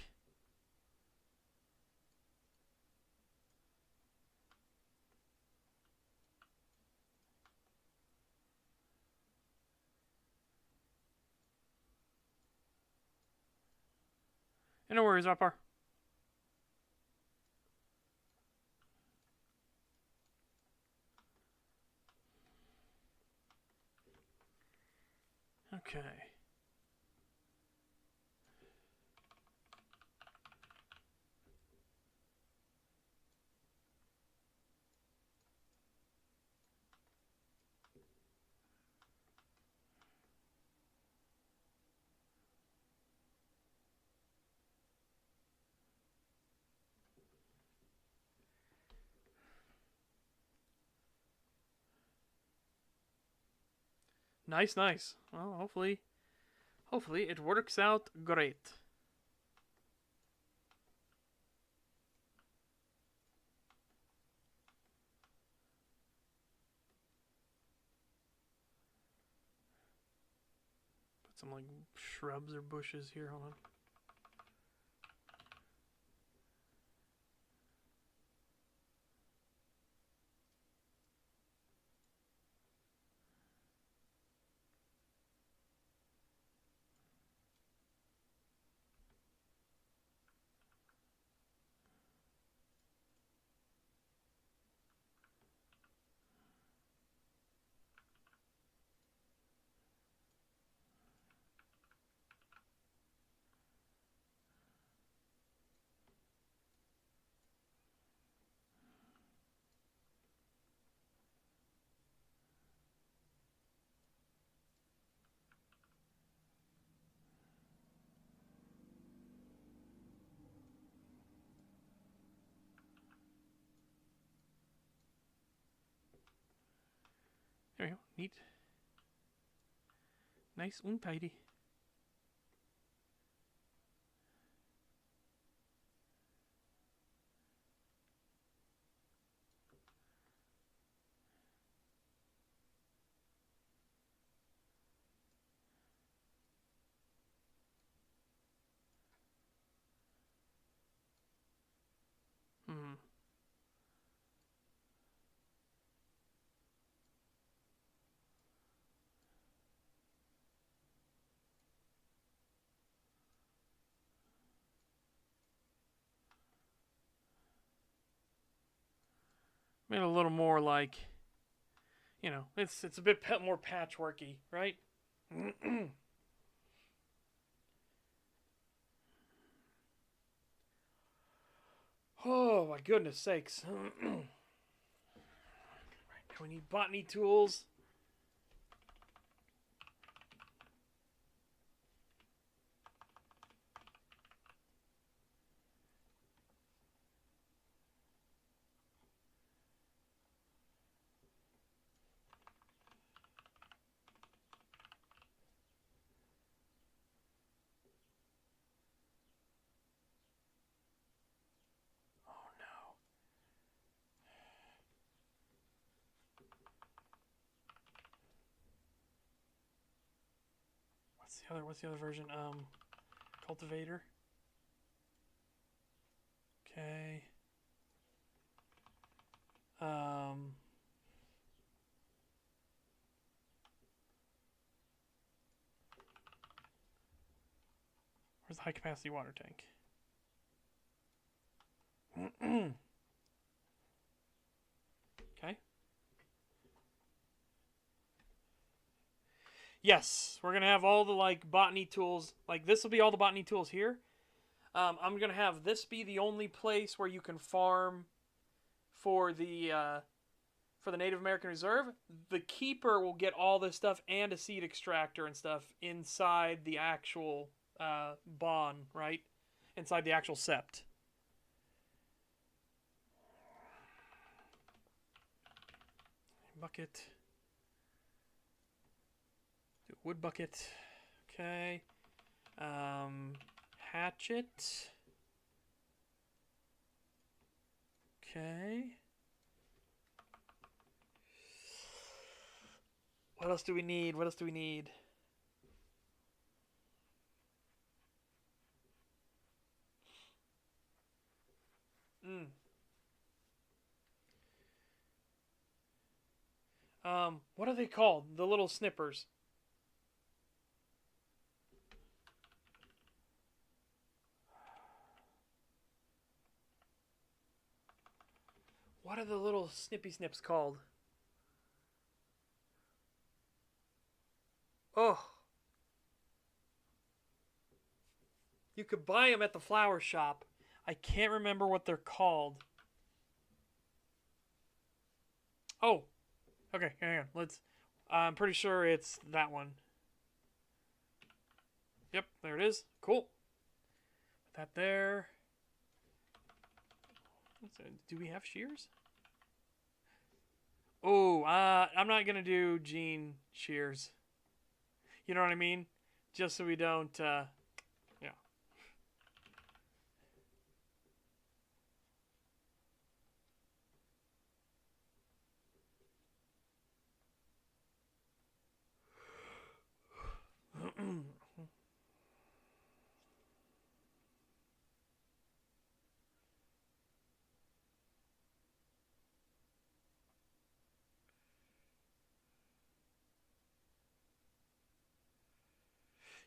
No worries, Rapar. Okay. Nice, nice. Well, hopefully it works out great. Put some like shrubs or bushes here. Hold on. There we go. Neat. Nice and tidy. Hmm. Made it a little more like, you know, it's a bit more patchworky, right? Oh my goodness sakes! Right, we need botany tools. Oh no! What's the other version? Cultivator. Okay. Where's the high capacity water tank? Okay. Yes, we're gonna have all the like botany tools. Like this will be all the botany tools here. I'm gonna have this be the only place where you can farm for the Native American Reserve. The keeper will get all this stuff and a seed extractor and stuff inside the actual bond, right? Inside the actual sept. Bucket. Do wood bucket. Okay. Hatchet. Okay. What else do we need? What else do we need? What are they called? The little snippers. What are the little snippy snips called? Oh, you could buy them at the flower shop. I can't remember what they're called. Oh, okay, hang on. Let's. I'm pretty sure it's that one. Yep, there it is. Cool. Put that there. Do we have shears? Oh, I'm not gonna do jean shears. You know what I mean? Just so we don't, yeah.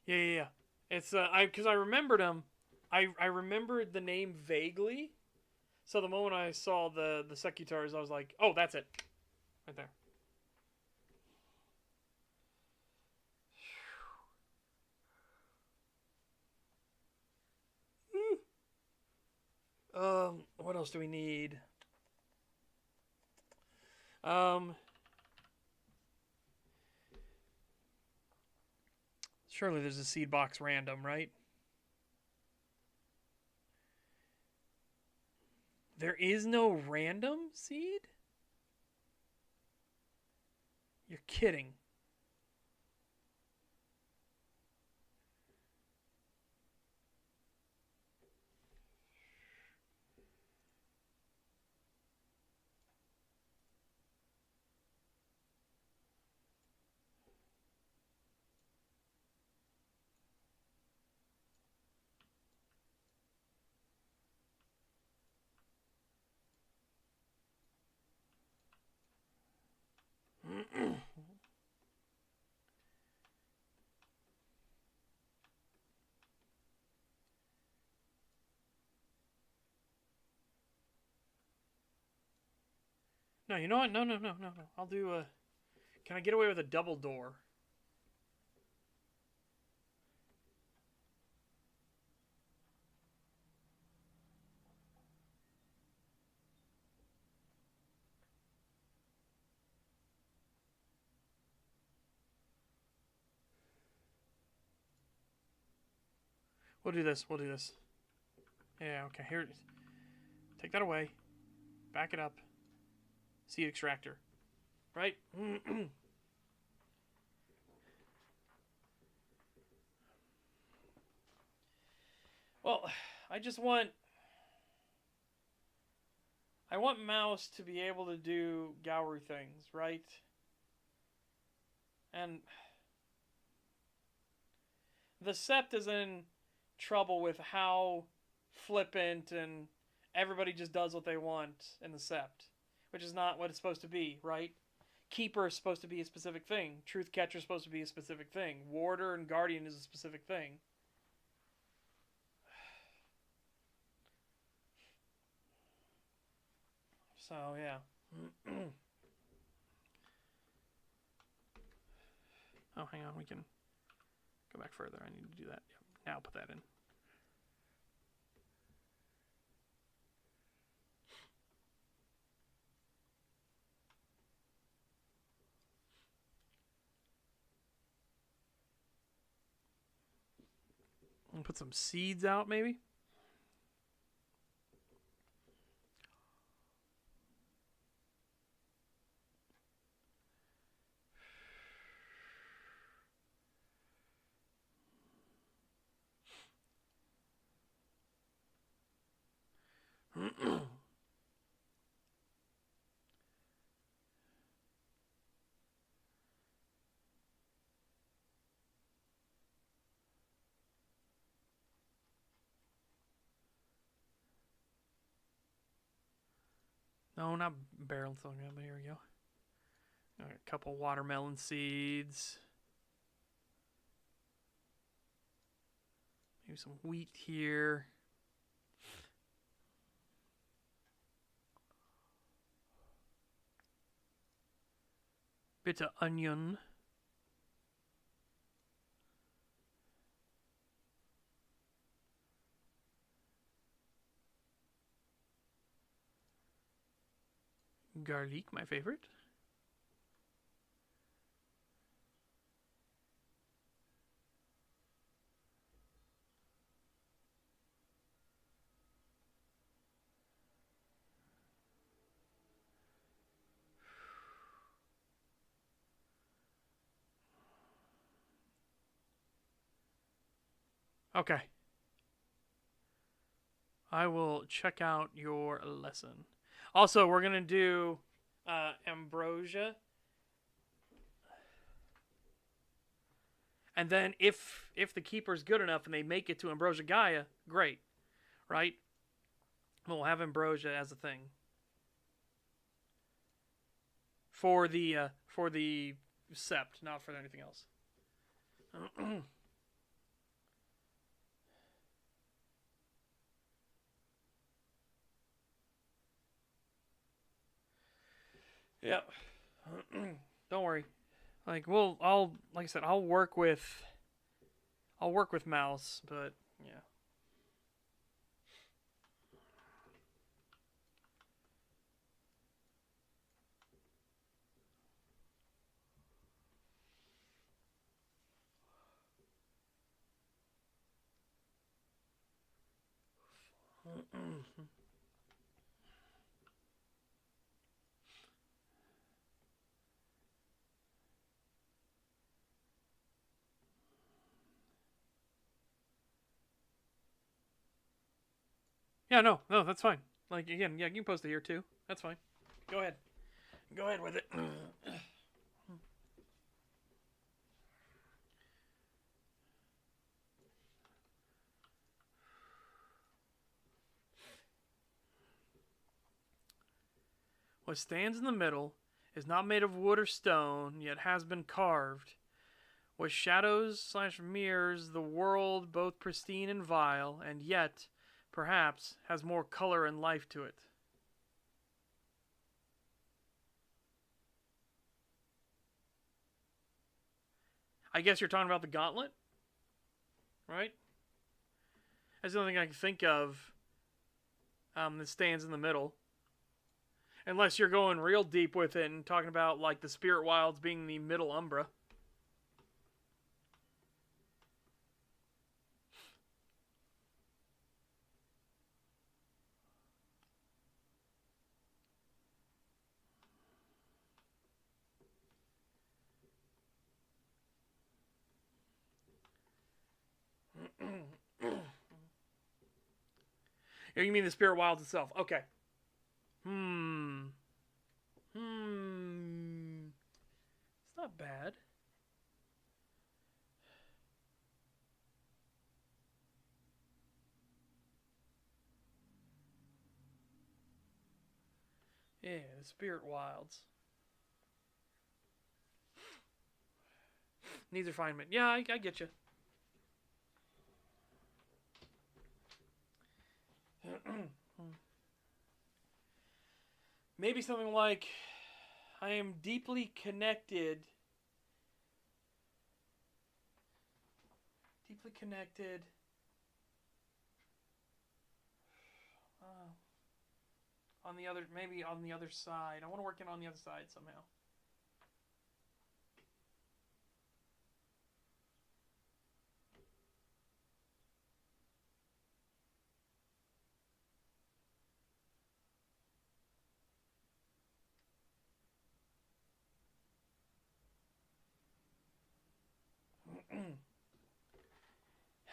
Yeah. It's because I remembered him. I remembered the name vaguely. So the moment I saw the secutars, I was like, oh, that's it, right there. What else do we need? Surely there's a seed box random, right? There is no random seed? You're kidding. No, you know what? No. I'll do a... Can I get away with a double door? We'll do this. Yeah, okay. Here. Take that away. Back it up. Seed extractor. Right? Well, I just want... I want Mouse to be able to do Gowry things, right? And... The Sept is in trouble with how flippant and everybody just does what they want in the Sept, which is not what it's supposed to be, right? Keeper is supposed to be a specific thing. Truth Catcher is supposed to be a specific thing. Warder and Guardian is a specific thing. So, yeah. Oh, hang on. We can go back further. I need to do that. Yep. Now put that in. And put some seeds out, maybe? No, not barrel. There we go. All right, a couple watermelon seeds. Maybe some wheat here. Bit of onion. Garlic, my favorite. Okay. I will check out your lesson. Also, we're going to do ambrosia. And then if the keeper's good enough and they make it to Ambrosia Gaia, great. Right? We'll have ambrosia as a thing. For the sept, not for anything else. Yep. Don't worry. Like like I said, I'll work with Mouse, but yeah. Yeah, no, that's fine. Like again, yeah, you can post it here too. That's fine. Go ahead. Go ahead with it. What stands in the middle is not made of wood or stone, yet has been carved. What shadows / mirrors the world both pristine and vile, and yet, perhaps, has more color and life to it. I guess you're talking about the gauntlet, right? That's the only thing I can think of that stands in the middle. Unless you're going real deep with it and talking about like the Spirit Wilds being the middle Umbra. You mean the Spirit Wilds itself? Okay. It's not bad. Yeah, the Spirit Wilds. Needs refinement. Yeah, I get you. Maybe something like, I am deeply connected. Deeply connected. Maybe on the other side. I want to work in on the other side somehow.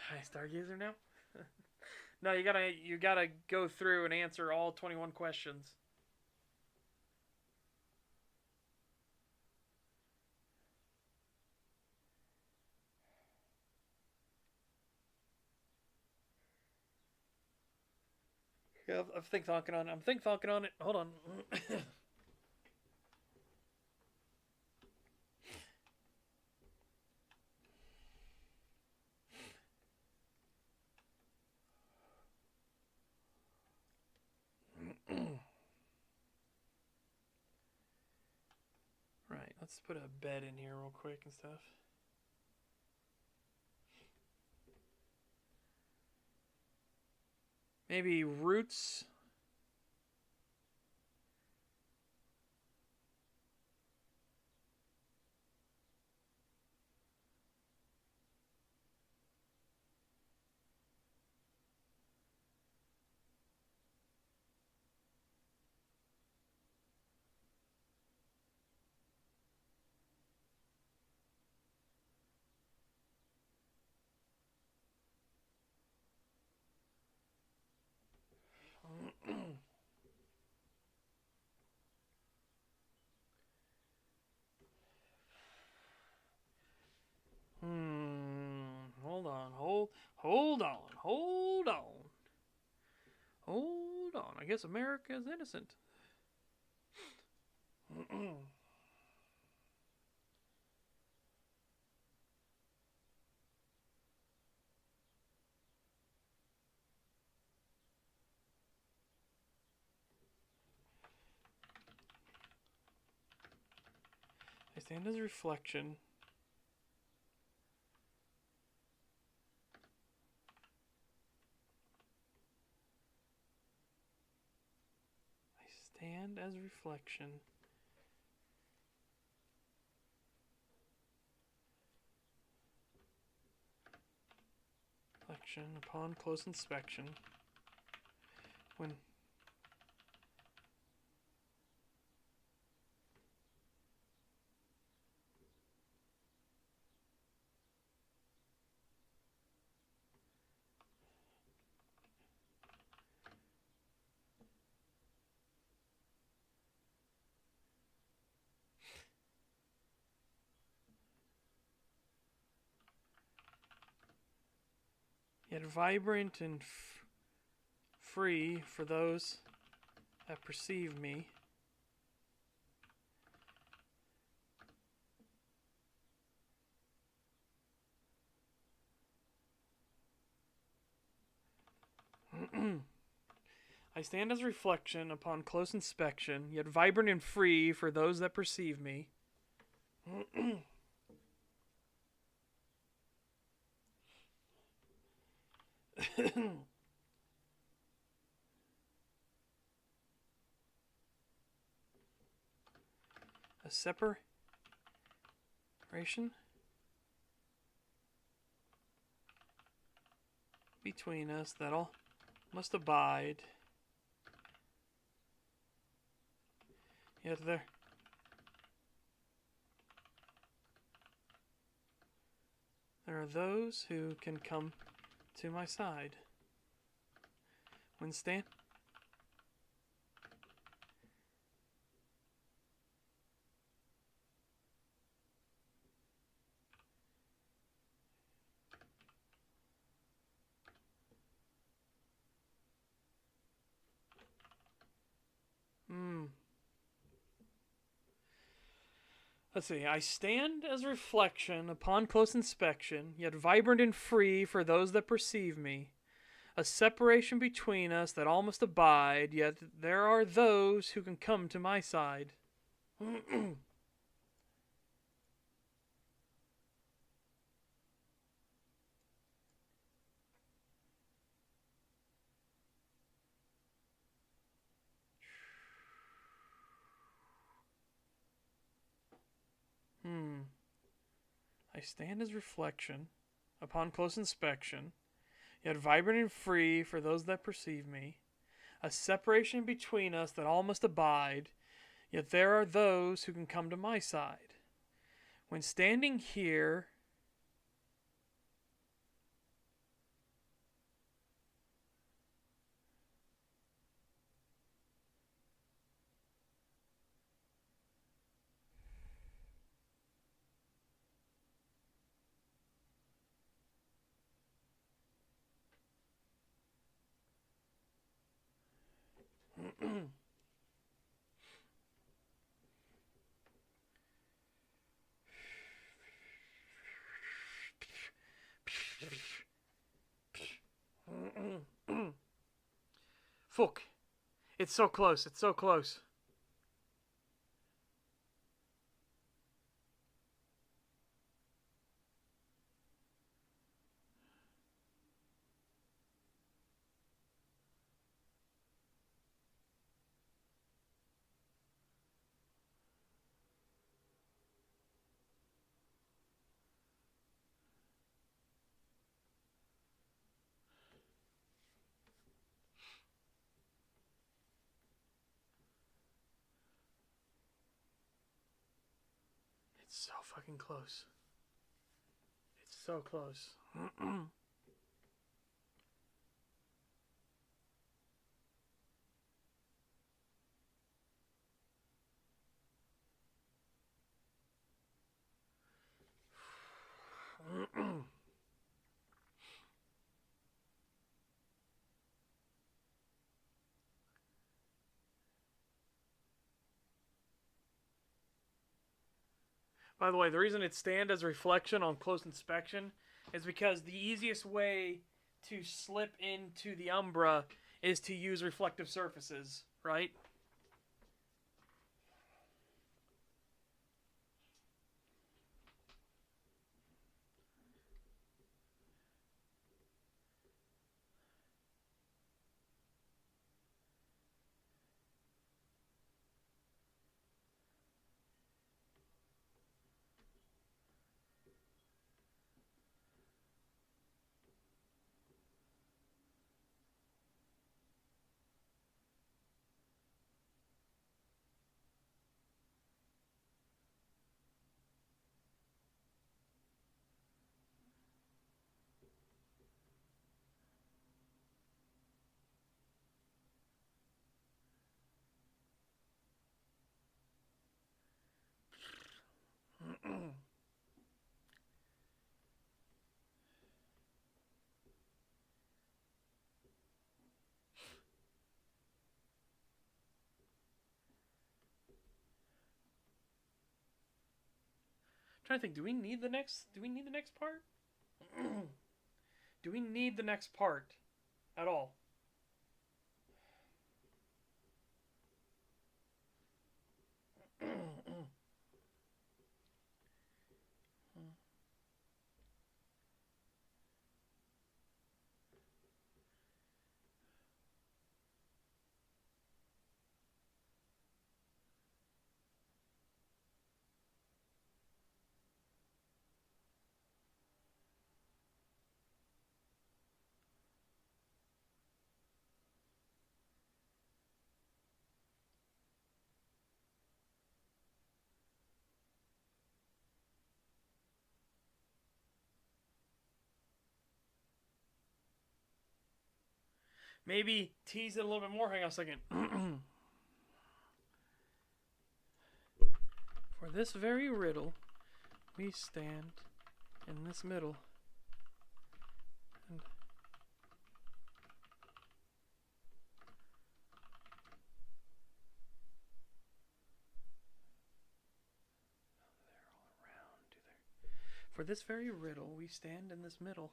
Hi, Stargazer now? No, you gotta go through and answer all 21 questions. Yeah, I'm think thonking on it. I'm think thonking on it. Hold on. Right, Let's put a bed in here real quick and stuff. Maybe roots. Hold on. Hold on. Hold on. Hold on. I guess America is innocent. I stand as a reflection. Stand as reflection. Reflection upon close inspection. When yet vibrant and free for those that perceive me. I stand as reflection upon close inspection, yet vibrant and free for those that perceive me. A separation between us that all must abide. Yet there are those who can come to my side. When stand Let's see. I stand as reflection upon close inspection, yet vibrant and free for those that perceive me. A separation between us that all must abide, yet there are those who can come to my side. I stand as reflection upon close inspection, yet vibrant and free for those that perceive me. A separation between us that all must abide, yet there are those who can come to my side. When standing here, fuck. It's so close. It's so close. It's so fucking close. It's so close. By the way, the reason it stands as a reflection on close inspection is because the easiest way to slip into the umbra is to use reflective surfaces, right? Trying to think, do we need the next part? Do we need the next part at all? Maybe tease it a little bit more. Hang on a second. For this very riddle, we stand in this middle. And for this very riddle, we stand in this middle.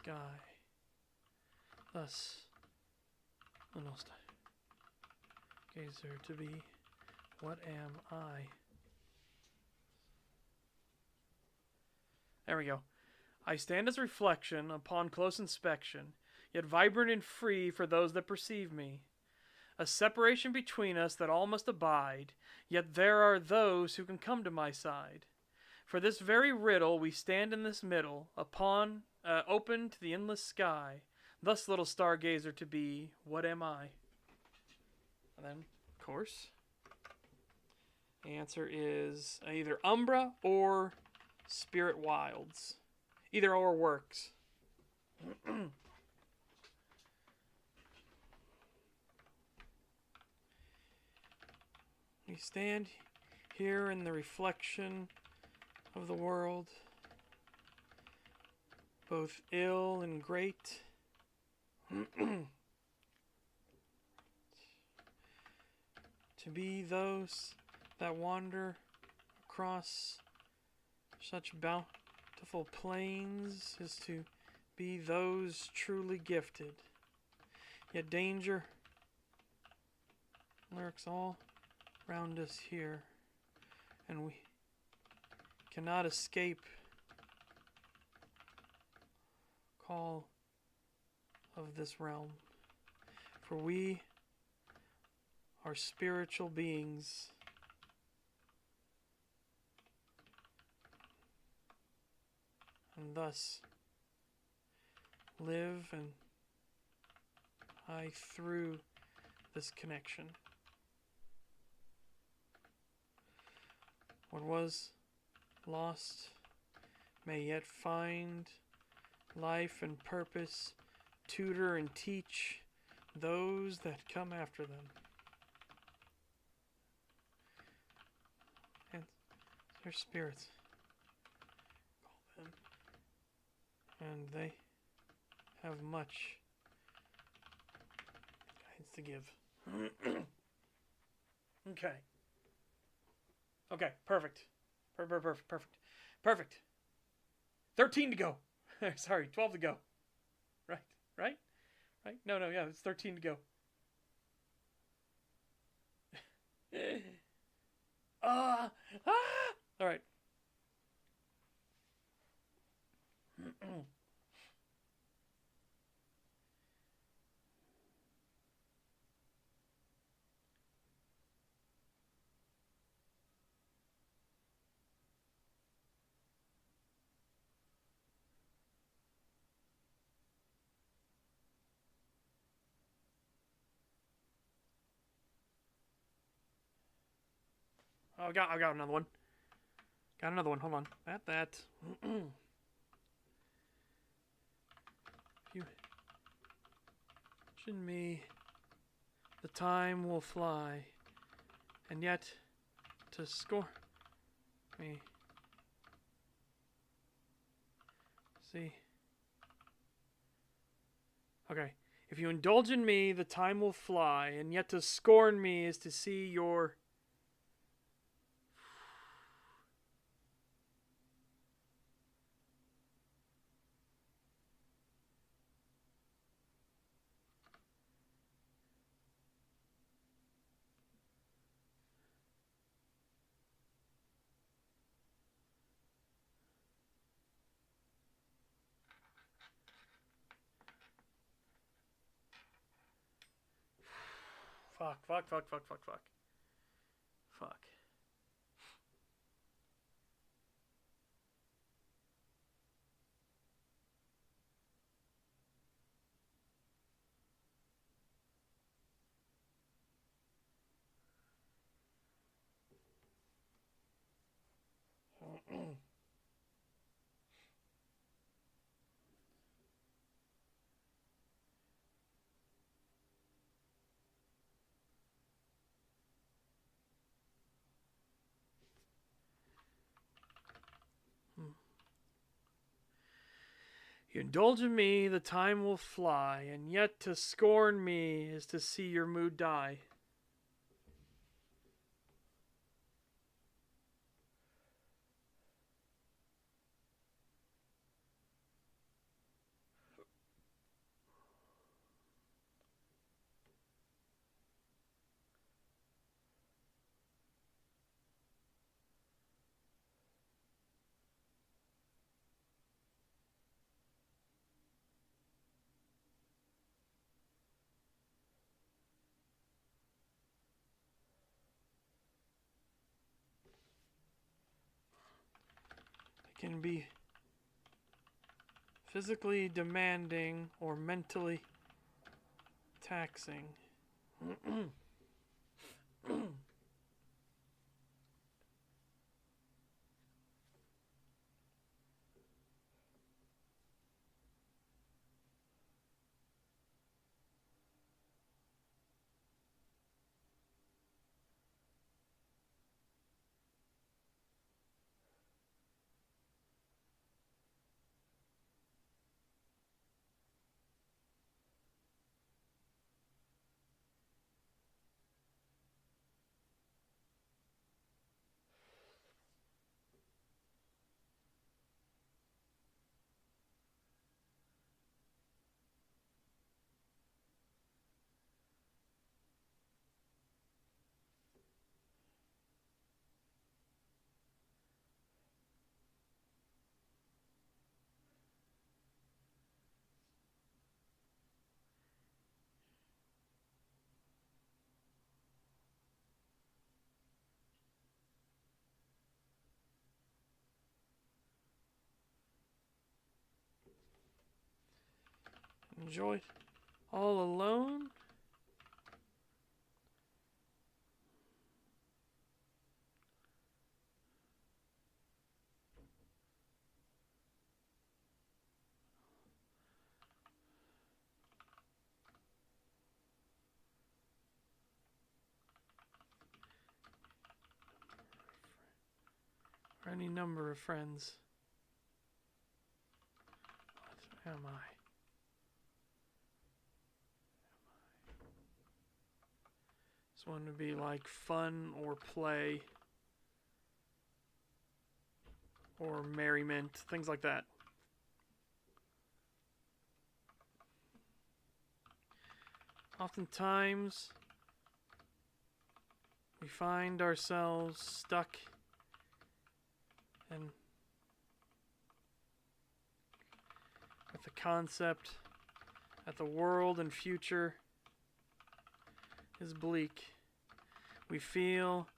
Sky. Thus, the gazer to be. What am I? There we go. I stand as reflection upon close inspection, yet vibrant and free for those that perceive me. A separation between us that all must abide, yet there are those who can come to my side. For this very riddle we stand in this middle, upon open to the endless sky. Thus, little stargazer to be, what am I? And then, of course, the answer is either Umbra or Spirit Wilds. Either or works. We stand here in the reflection of the world, both ill and great. To be those that wander across such bountiful plains is to be those truly gifted. Yet danger lurks all round us here. and we cannot escape call of this realm, for we are spiritual beings, and thus live and I through this connection. What was lost may yet find life and purpose, tutor and teach those that come after them. And their spirits, call them, and they have much guidance to give. Okay. Okay, perfect. Perfect. 13 to go. Sorry, 12 to go. Right? No, yeah, it's 13 to go. All right. Oh, I got another one. Hold on. That. You mention me, the time will fly, and yet to score me. See. Okay. If you indulge in me, the time will fly, and yet to scorn me is to see your... Fuck. You indulge in me, the time will fly, and yet to scorn me is to see your mood die. It can be physically demanding or mentally taxing. Enjoy it all alone. Or any number of friends. What am I? This one would be like fun or play or merriment, things like that. Oftentimes, we find ourselves stuck and with the concept that the world and future is bleak. We feel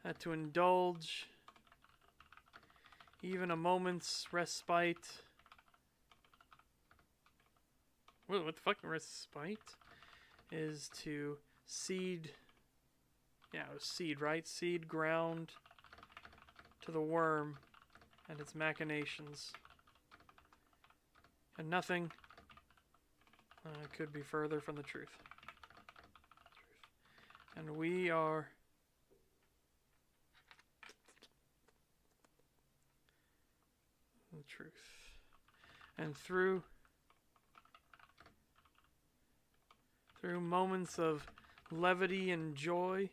that to indulge even a moment's respite. What the fucking respite? Is to seed. Yeah, it was seed, right? Seed ground to the worm and its machinations. And nothing could be further from the truth. And we are the truth. And through moments of levity and joy,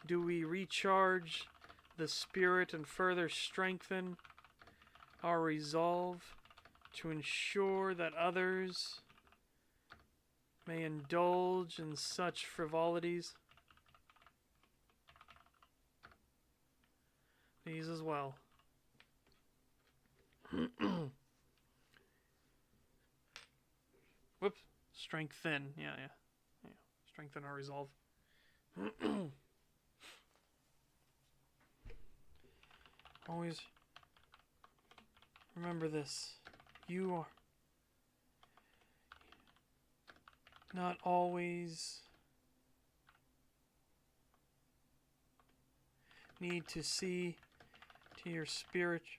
do we recharge the spirit and further strengthen our resolve to ensure that others may indulge in such frivolities. These as well. Whoops. Strengthen. Yeah. Strengthen our resolve. Always remember this. You are not always need to see to your spiritual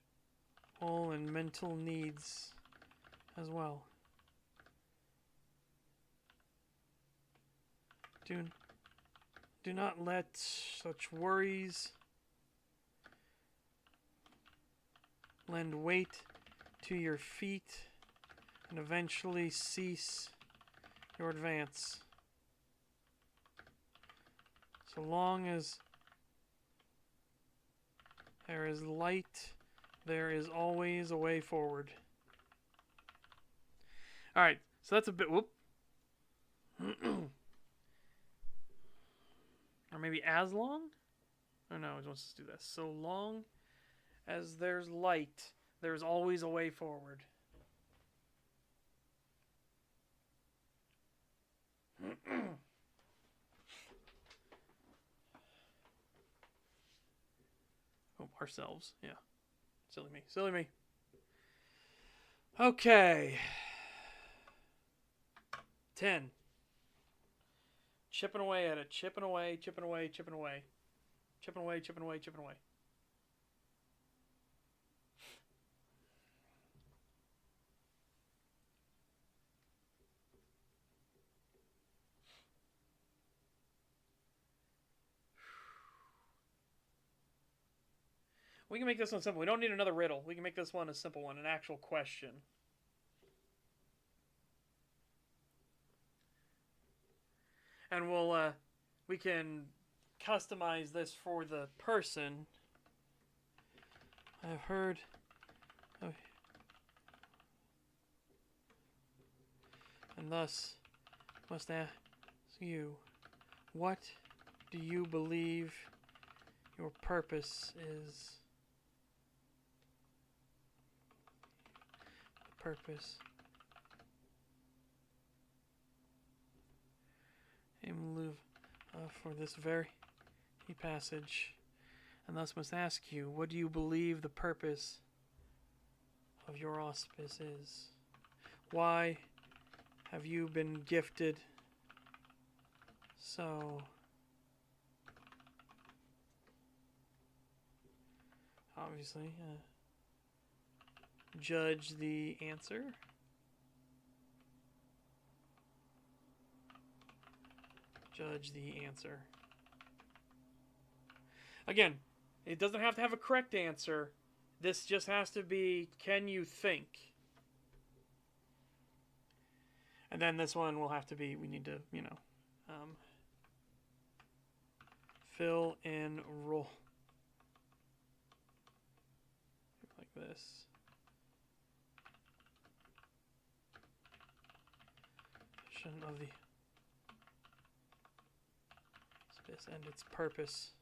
and mental needs as well. Do not let such worries lend weight to your feet and eventually cease your advance. So long as there is light, there is always a way forward. Alright, so that's a bit... Whoop. Or maybe as long? Oh no, it wants us to do this. So long as there's light, there's always a way forward. Oh, ourselves. Yeah. Silly me. Okay. 10. Chipping away at it. Chipping away. We can make this one simple. We don't need another riddle. We can make this one a simple one, an actual question. And we can customize this for the person. I've heard of, and thus must ask you, what do you believe your purpose is? The purpose. For this very passage, and thus must ask you, what do you believe the purpose of your auspice is? Why have you been gifted? So, obviously, judge the answer. Judge the answer. Again, it doesn't have to have a correct answer. This just has to be, can you think? And then this one will have to be, we need to, you know, fill in role. Like this. Of the space and its purpose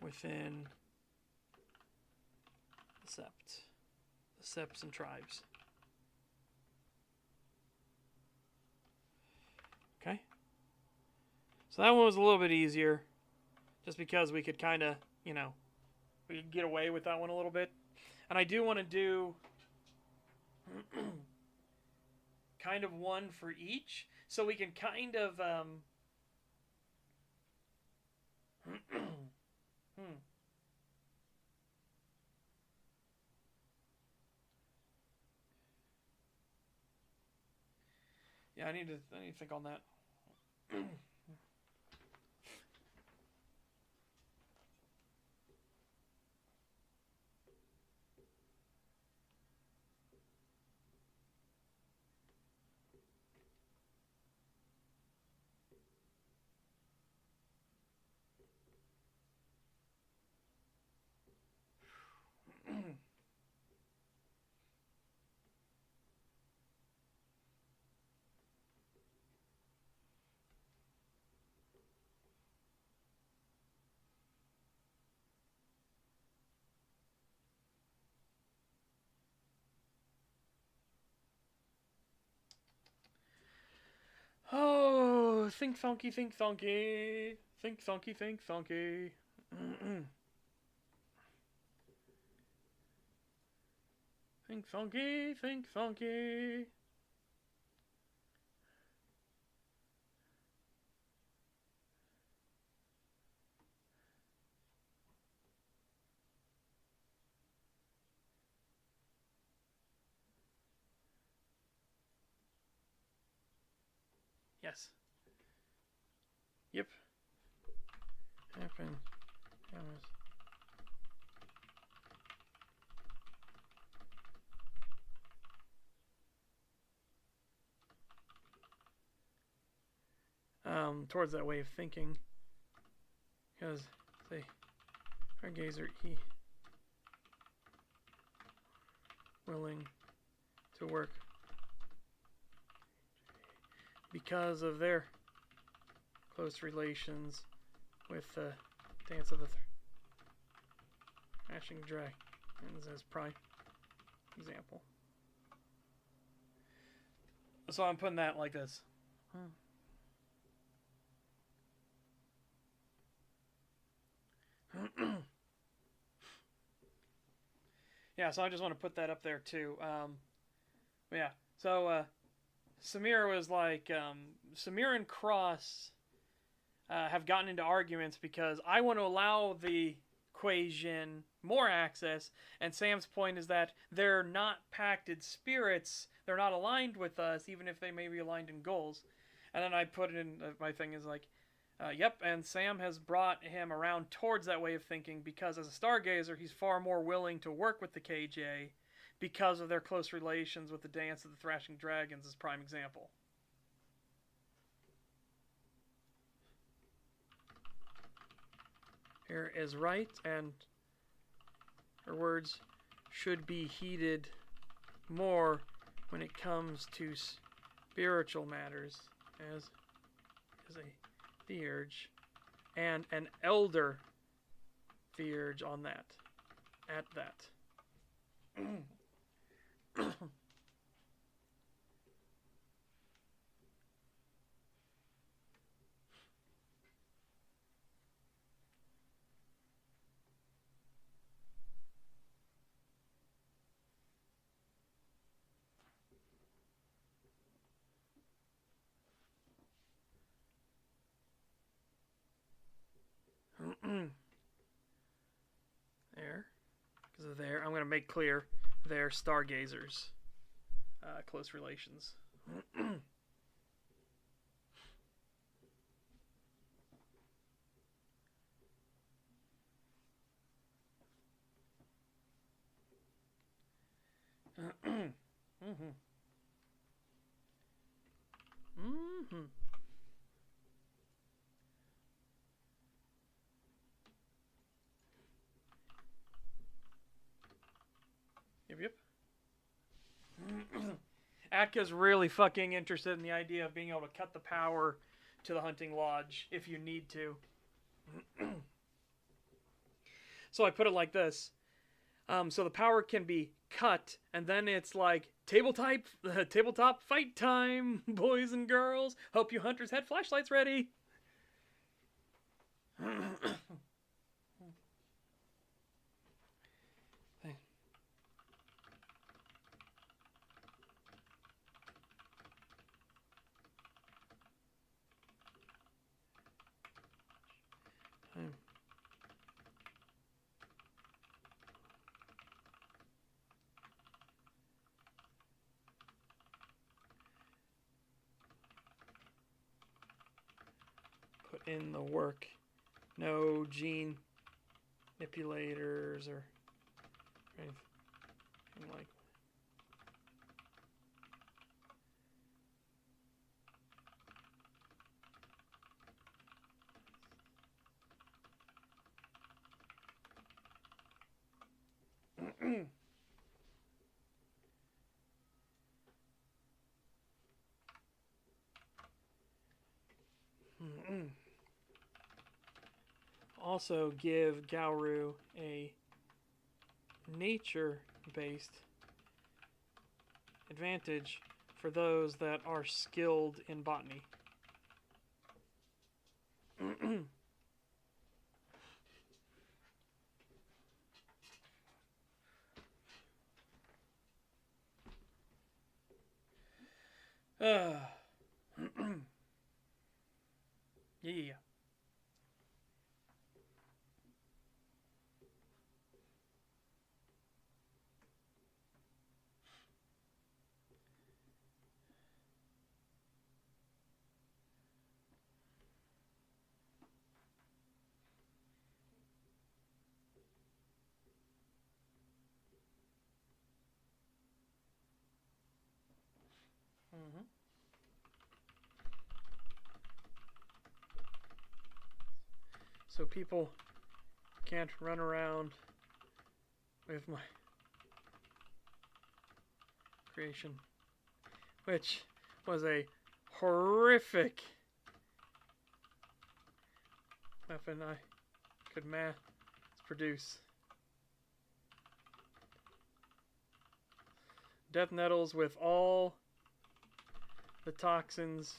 within the septs and tribes. Okay. So that one was a little bit easier, just because we could kind of, you know, we could get away with that one a little bit. And I do want to do kind of one for each, so we can kind of yeah, I need to think on that. Oh, think funky, think funky. Think funky, think funky. Think funky, think funky. Yes. Yep. Happen. Towards that way of thinking, because say our gazer willing to work because of their close relations with the dance of the thrashing dragons as prime example. So I'm putting that like this. Yeah, so I just want to put that up there too. Yeah, so Samir was like, Samir and Cross have gotten into arguments because I want to allow the equation more access, and Sam's point is that they're not pacted spirits, they're not aligned with us, even if they may be aligned in goals. And then I put it in, my thing is like, yep, and Sam has brought him around towards that way of thinking because as a stargazer, he's far more willing to work with the KJ because of their close relations with the dance of the Thrashing Dragons as prime example. Here is right, and her words should be heeded more when it comes to spiritual matters as a theurge and an elder theurge on that. At that. I'm going to make clear they're stargazers. Close relations. Mm-hmm. Mm-hmm. Yep, yep. Atka's really fucking interested in the idea of being able to cut the power to the hunting lodge if you need to. So I put it like this. So the power can be cut, and then it's like tabletop fight time, boys and girls. Hope you hunters had flashlights ready. Put in the work. No gene manipulators or anything like. Also give Gauru a nature-based advantage for those that are skilled in botany. Yeah. Mm-hmm. So people can't run around with my creation, which was a horrific weapon I could mass produce. Death nettles with all the toxins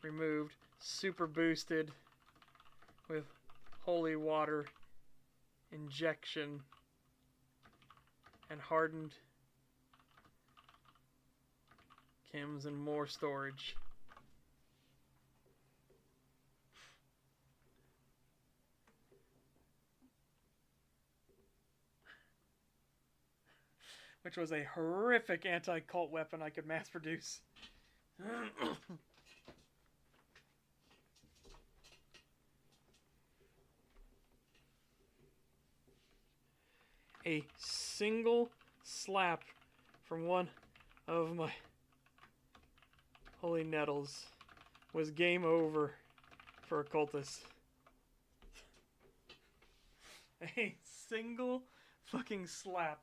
removed, super boosted with holy water injection and hardened chems and more storage. Which was a horrific anti-cult weapon I could mass produce. A single slap from one of my holy nettles was game over for occultists. A single fucking slap.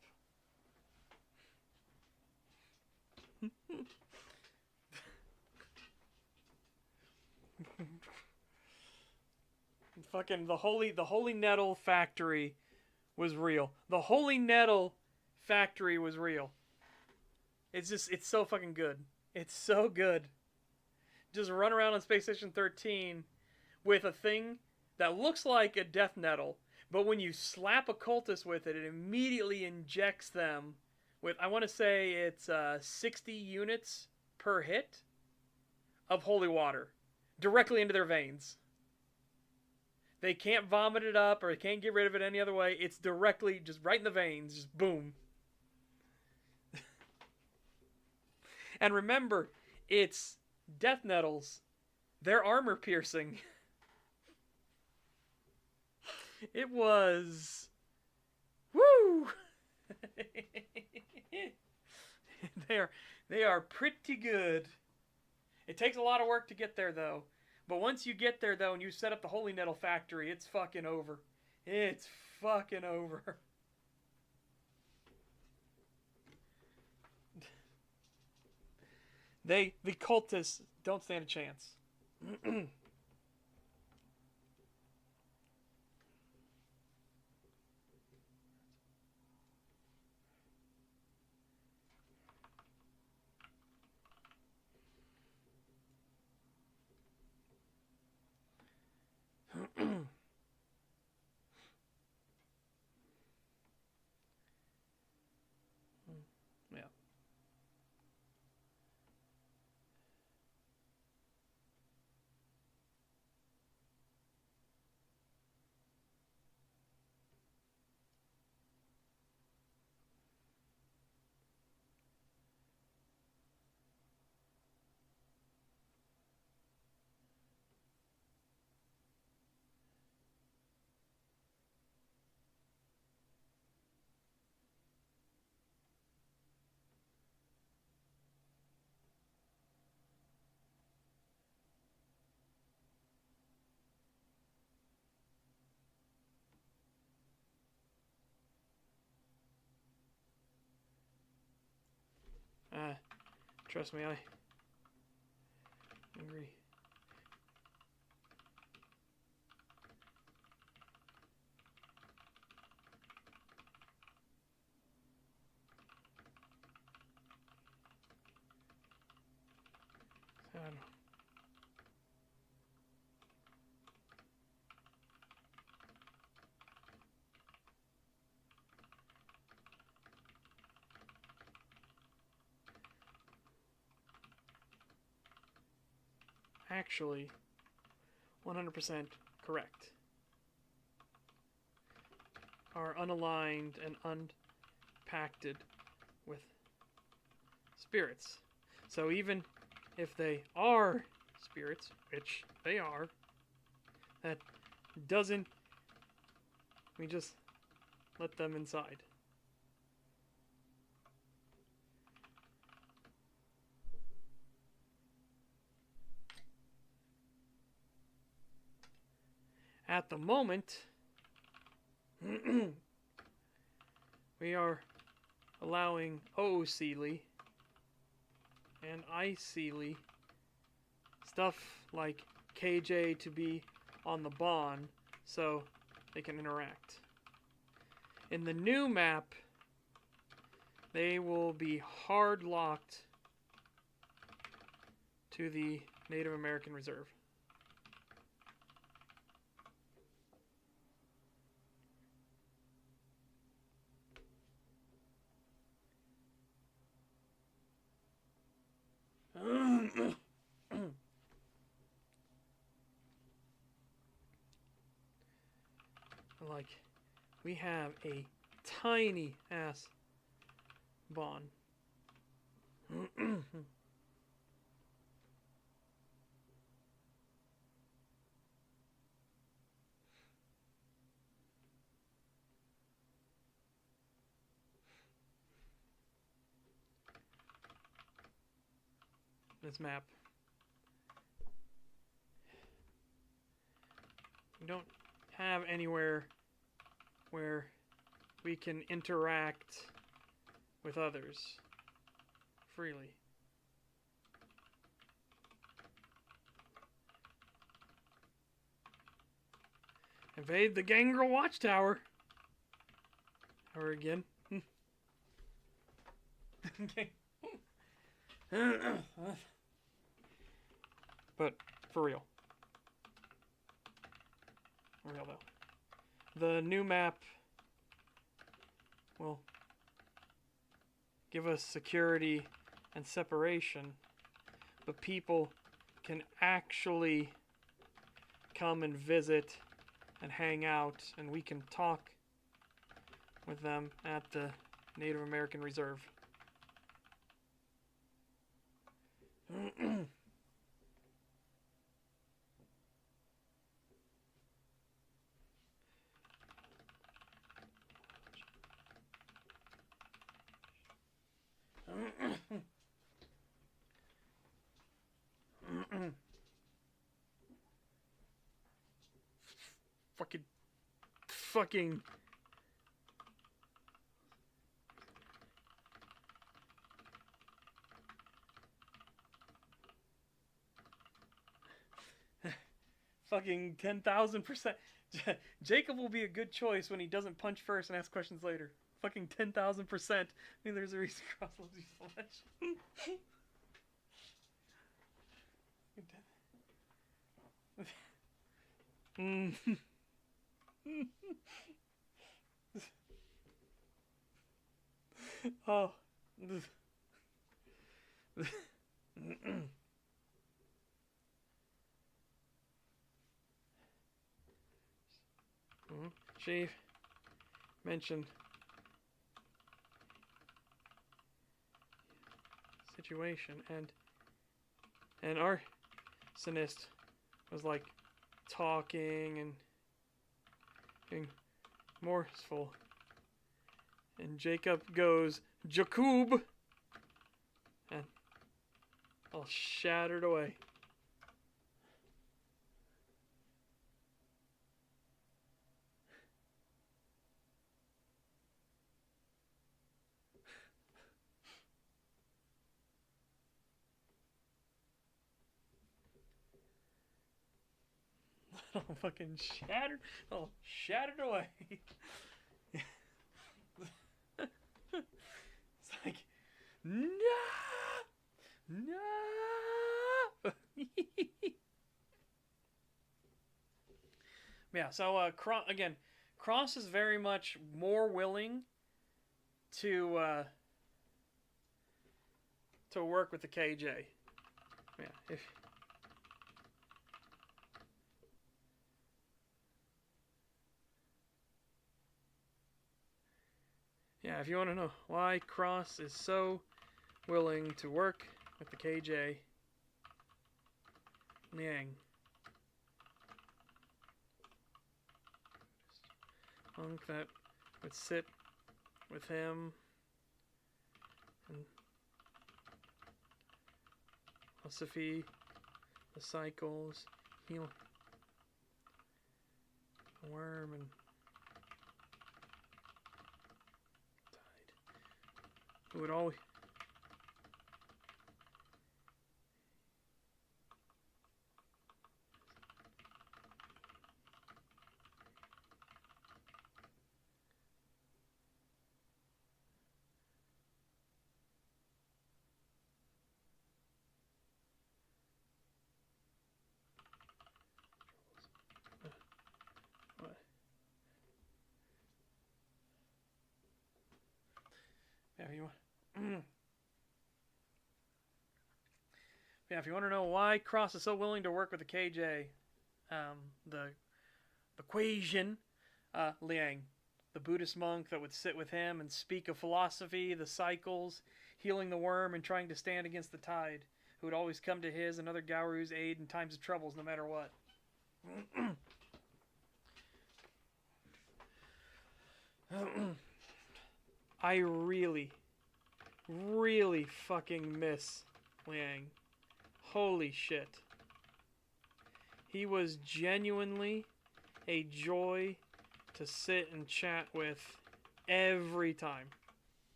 Fucking the holy nettle factory was real. The holy nettle factory was real. It's so fucking good. It's so good. Just run around on Space Station 13 with a thing that looks like a death nettle, but when you slap a cultist with it, it immediately injects them with, I want to say it's 60 units per hit of holy water directly into their veins. They can't vomit it up or they can't get rid of it any other way. It's directly just right in the veins, just boom. And remember, it's death nettles. They're armor piercing. It was... Woo! they are pretty good. It takes a lot of work to get there, though. But once you get there, though, and you set up the Holy Nettle Factory, it's fucking over. It's fucking over. The cultists don't stand a chance. Yeah. Trust me, I agree. I don't know. Actually, 100% correct. Are unaligned and unpacted with spirits. So even if they are spirits, which they are, that doesn't... We just let them inside. At the moment, we are allowing O-Sealy and I-Sealy stuff like KJ to be on the bond so they can interact. In the new map, they will be hard locked to the Native American Reserve. Like, we have a tiny ass bond. This map. We don't have anywhere where we can interact with others freely. Invade the Gangrel Watchtower. Or again. Okay. But for real. For real though. The new map will give us security and separation, but people can actually come and visit and hang out, and we can talk with them at the Native American Reserve. Fucking fucking 10,000%. Jacob will be a good choice when he doesn't punch first and ask questions later. Fucking 10,000%. I mean, there's a reason Cross loves you so much. Oh. She mentioned situation, and our arsonist was like talking and being morseful, and Jacob goes Jacob, and all shattered away. Oh, fucking shattered. Oh, shattered away. It's like, no, no. Yeah. So, Cross is very much more willing to work with the KJ. Yeah. If you want to know why Cross is so willing to work with the KJ, Liang. Monk that would sit with him and philosophy, the cycles, heal the worm, and who would always if you want to know why Cross is so willing to work with the KJ, the equation, Liang, the Buddhist monk that would sit with him and speak of philosophy, the cycles, healing the worm, and trying to stand against the tide, who would always come to his and other Gauru's aid in times of troubles, no matter what. I really, really fucking miss Liang. Holy shit. He was genuinely a joy to sit and chat with every time.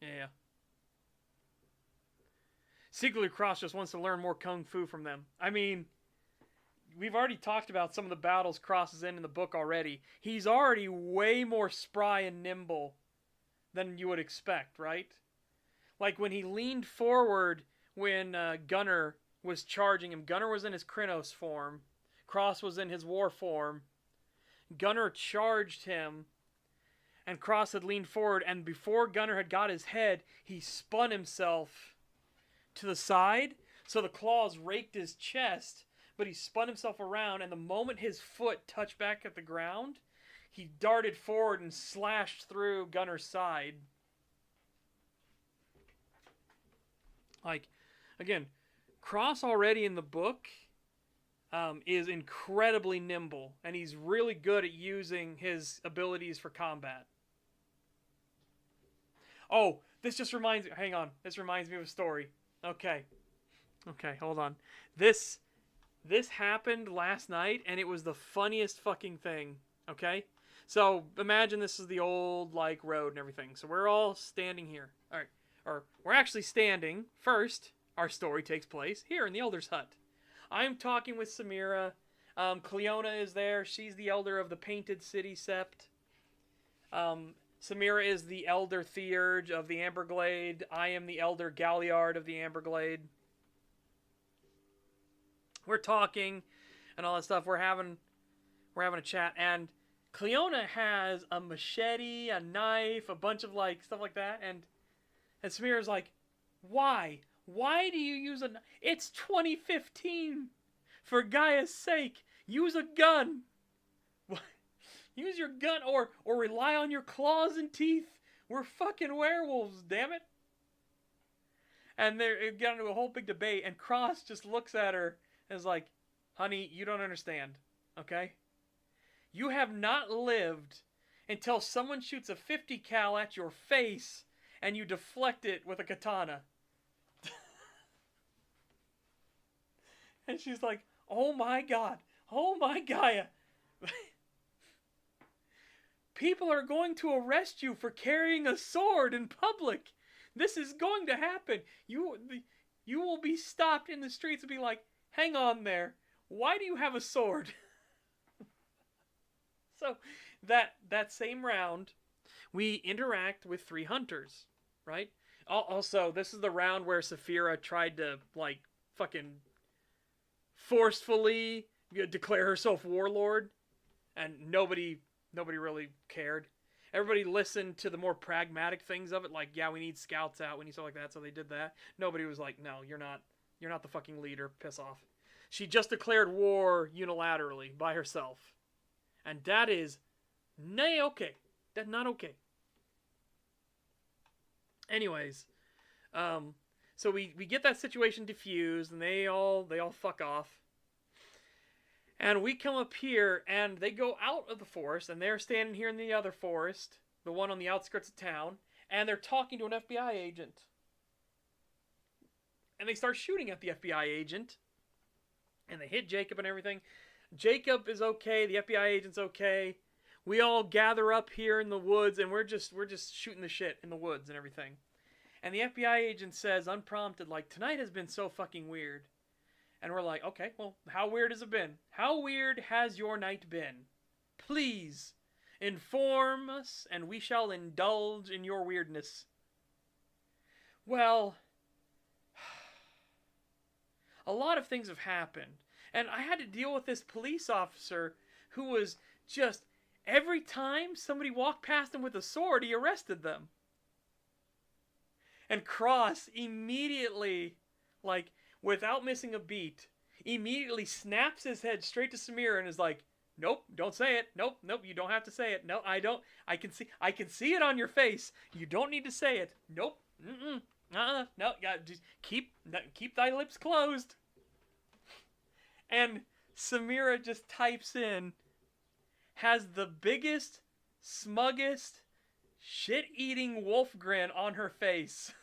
Yeah. Secretly, Cross just wants to learn more kung fu from them. I mean, we've already talked about some of the battles Cross is in the book already. He's already way more spry and nimble than you would expect, right? Like when he leaned forward when Gunner was charging him. Gunner was in his Krynos form. Cross was in his war form. Gunnar charged him, and Cross had leaned forward, and before Gunnar had got his head, he spun himself to the side, so the claws raked his chest, but he spun himself around, and the moment his foot touched back at the ground, he darted forward and slashed through Gunnar's side. Like, again, Cross already in the book is incredibly nimble, and he's really good at using his abilities for combat. Oh, this just reminds me. Hang on. This reminds me of a story. Okay, hold on. This happened last night, and it was the funniest fucking thing. Okay? So, imagine this is the old, like, road and everything. So, we're all standing here. All right. Or, we're actually standing. First, our story takes place here in the Elder's Hut. I'm talking with Samira. Cleona is there. She's the elder of the Painted City Sept. Samira is the elder Theurge of the Amberglade. I am the elder Galliard of the Amberglade. We're talking and all that stuff. We're having a chat, and Cleona has a machete, a knife, a bunch of like stuff like that, and Samira's like, "Why? Why do you use a knife? It's 2015. For Gaia's sake, use a gun. Use your gun or rely on your claws and teeth. We're fucking werewolves, damn it." And they got into a whole big debate, and Cross just looks at her and is like, "Honey, you don't understand, okay? You have not lived until someone shoots a 50 cal at your face and you deflect it with a katana." And she's like, "Oh my God. Oh my Gaia. People are going to arrest you for carrying a sword in public. This is going to happen. You will be stopped in the streets and be like, 'Hang on there. Why do you have a sword?'" So that same round, we interact with 3 hunters, right? Also, this is the round where Saphira tried to, like, fucking forcefully declare herself warlord, and nobody really cared. Everybody listened to the more pragmatic things of it, like, yeah, we need scouts out, we need stuff like that, so they did that. Nobody was like, "No, you're not the fucking leader, piss off." She just declared war unilaterally by herself, and that is okay. That's not okay. Anyways, so we get that situation diffused, and they all fuck off. And we come up here, and they go out of the forest, and they're standing here in the other forest, the one on the outskirts of town, and they're talking to an FBI agent. And they start shooting at the FBI agent, and they hit Jacob and everything. Jacob is okay, the FBI agent's okay. We all gather up here in the woods, and we're just shooting the shit in the woods and everything. And the FBI agent says, unprompted, like, "Tonight has been so fucking weird." And we're like, "Okay, well, how weird has it been? How weird has your night been? Please, inform us, and we shall indulge in your weirdness." Well, a lot of things have happened. And I had to deal with this police officer who was just, every time somebody walked past him with a sword, he arrested them. And Cross immediately, like, without missing a beat, immediately snaps his head straight to Samira and is like, "Nope, don't say it. Nope, you don't have to say it. No, I don't. I can see it on your face. You don't need to say it. Nope. No, yeah, just keep thy lips closed." And Samira just types in, has the biggest, smuggest, shit-eating wolf grin on her face.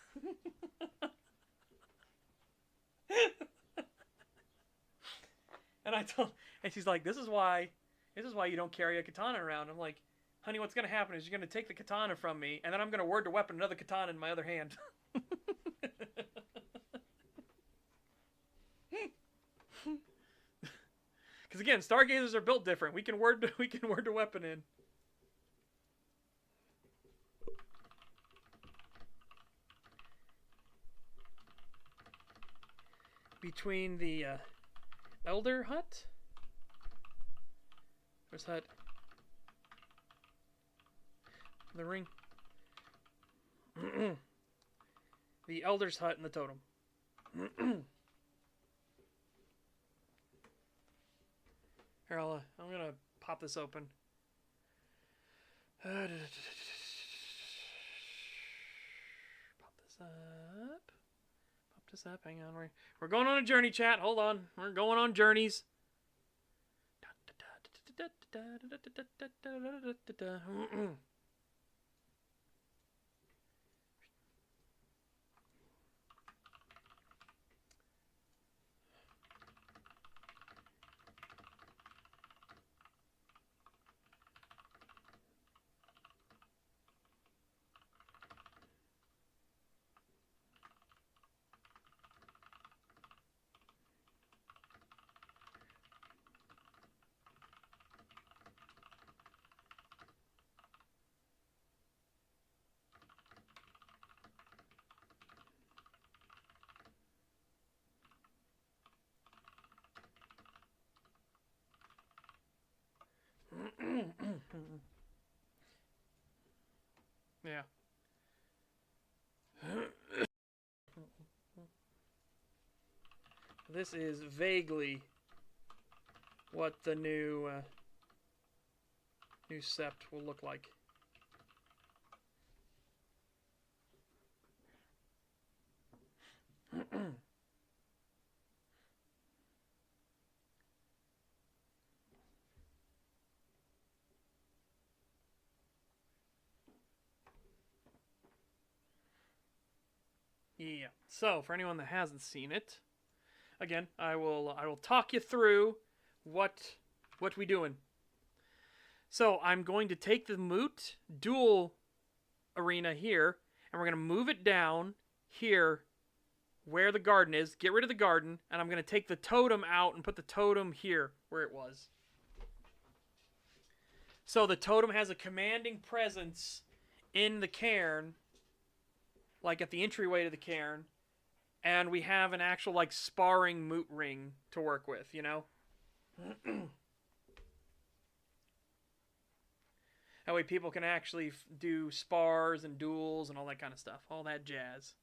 And she's like, this is why you don't carry a katana around. I'm like, "Honey, what's gonna happen is you're gonna take the katana from me, and then I'm gonna word to weapon another katana in my other hand." Because again, stargazers are built different. We can word to weapon in. Between the Elder Hut Where's that? The ring. The elder's hut and the totem. Here, I'm gonna pop this open. Pop this up. Pop this up. Hang on. We're going on a journey, chat. Hold on. We're going on journeys. Yeah. This is vaguely what the new sept will look like. Yeah. So, for anyone that hasn't seen it, again, I will talk you through what we doing. So, I'm going to take the moot dual arena here, and we're going to move it down here where the garden is, get rid of the garden, and I'm going to take the totem out and put the totem here where it was. So the totem has a commanding presence in the cairn, like at the entryway to the cairn, and we have an actual like sparring moot ring to work with, you know? That way people can actually do spars and duels and all that kind of stuff. All that jazz.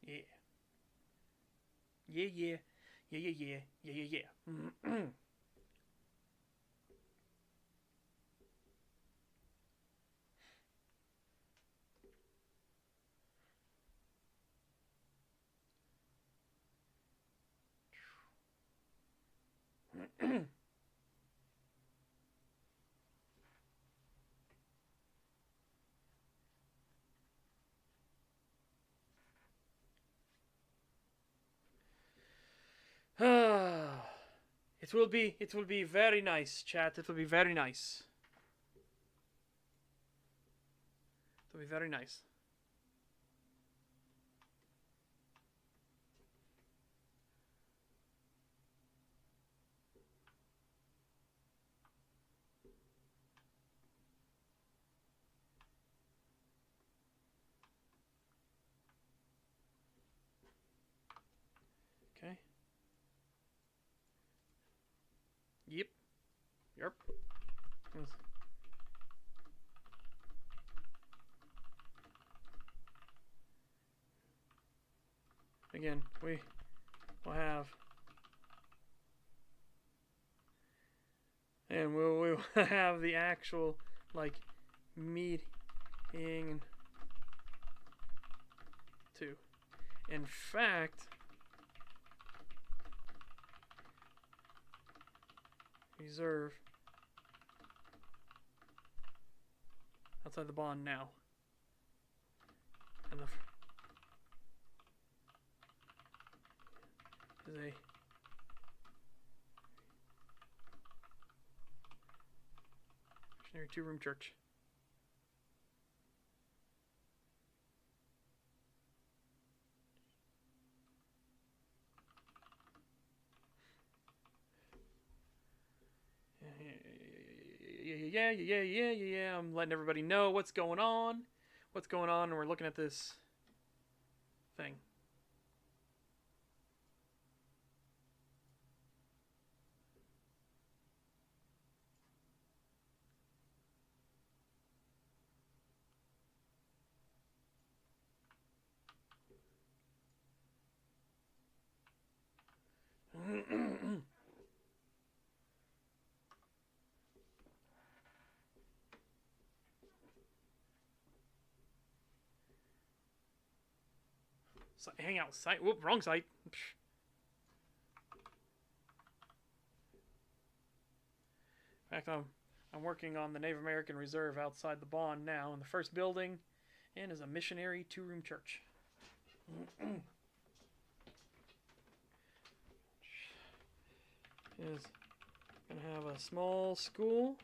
Yeah. Yeah, yeah. Yeah, yeah, yeah. Yeah, yeah, yeah. It will be very nice, chat. It will be very nice. It will be very nice. Okay. Yep. Yep. Again, we will have, and we will have the actual like meeting too. In fact, reserve outside the bond now. And the is a missionary 2-room church. Yeah. I'm letting everybody know what's going on. And we're looking at this thing. Hang out site. Whoop, wrong site. In fact, I'm working on the Native American Reserve outside the Bond now, and the first building in is a missionary 2-room church. Is gonna have a small school,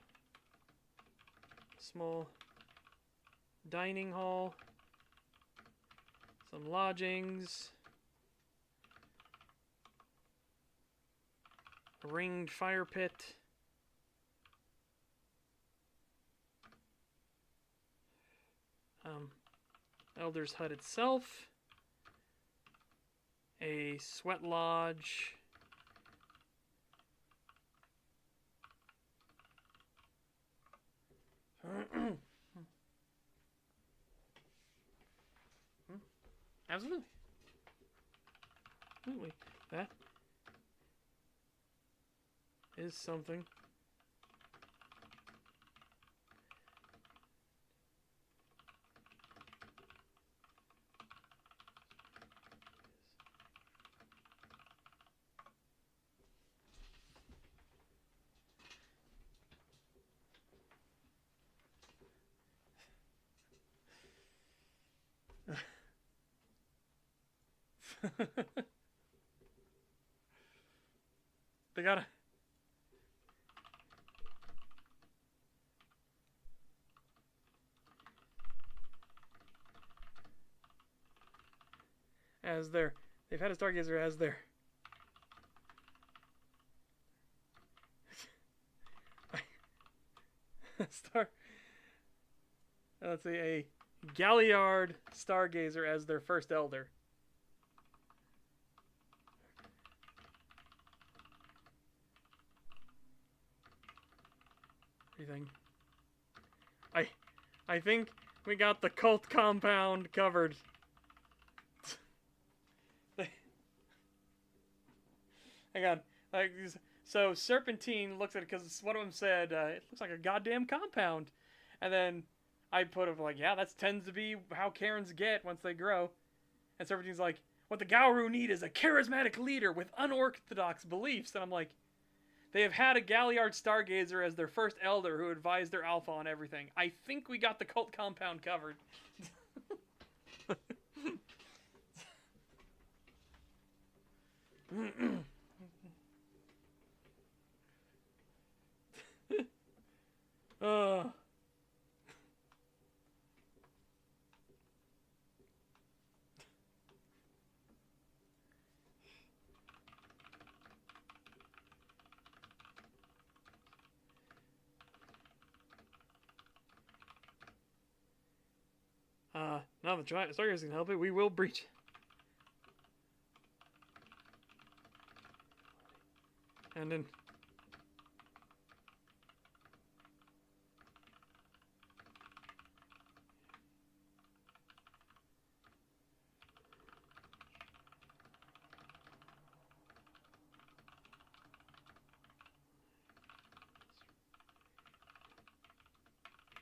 small dining hall, some lodgings, a ringed fire pit, Elder's hut itself, a sweat lodge, Absolutely. Absolutely. That is something. They gotta. They've had a stargazer as their. Let's say a Galliard stargazer as their first elder. Everything. I think we got the cult compound covered. Hang on. So Serpentine looks at it because one of them said it looks like a goddamn compound, and then I put it like, yeah, that tends to be how Karens get once they grow. And Serpentine's like, what the Gauru need is a charismatic leader with unorthodox beliefs. And I'm like, they have had a Galliard Stargazer as their first elder who advised their alpha on everything. I think we got the cult compound covered. Now the Stargazer can help it. We will breach. And then.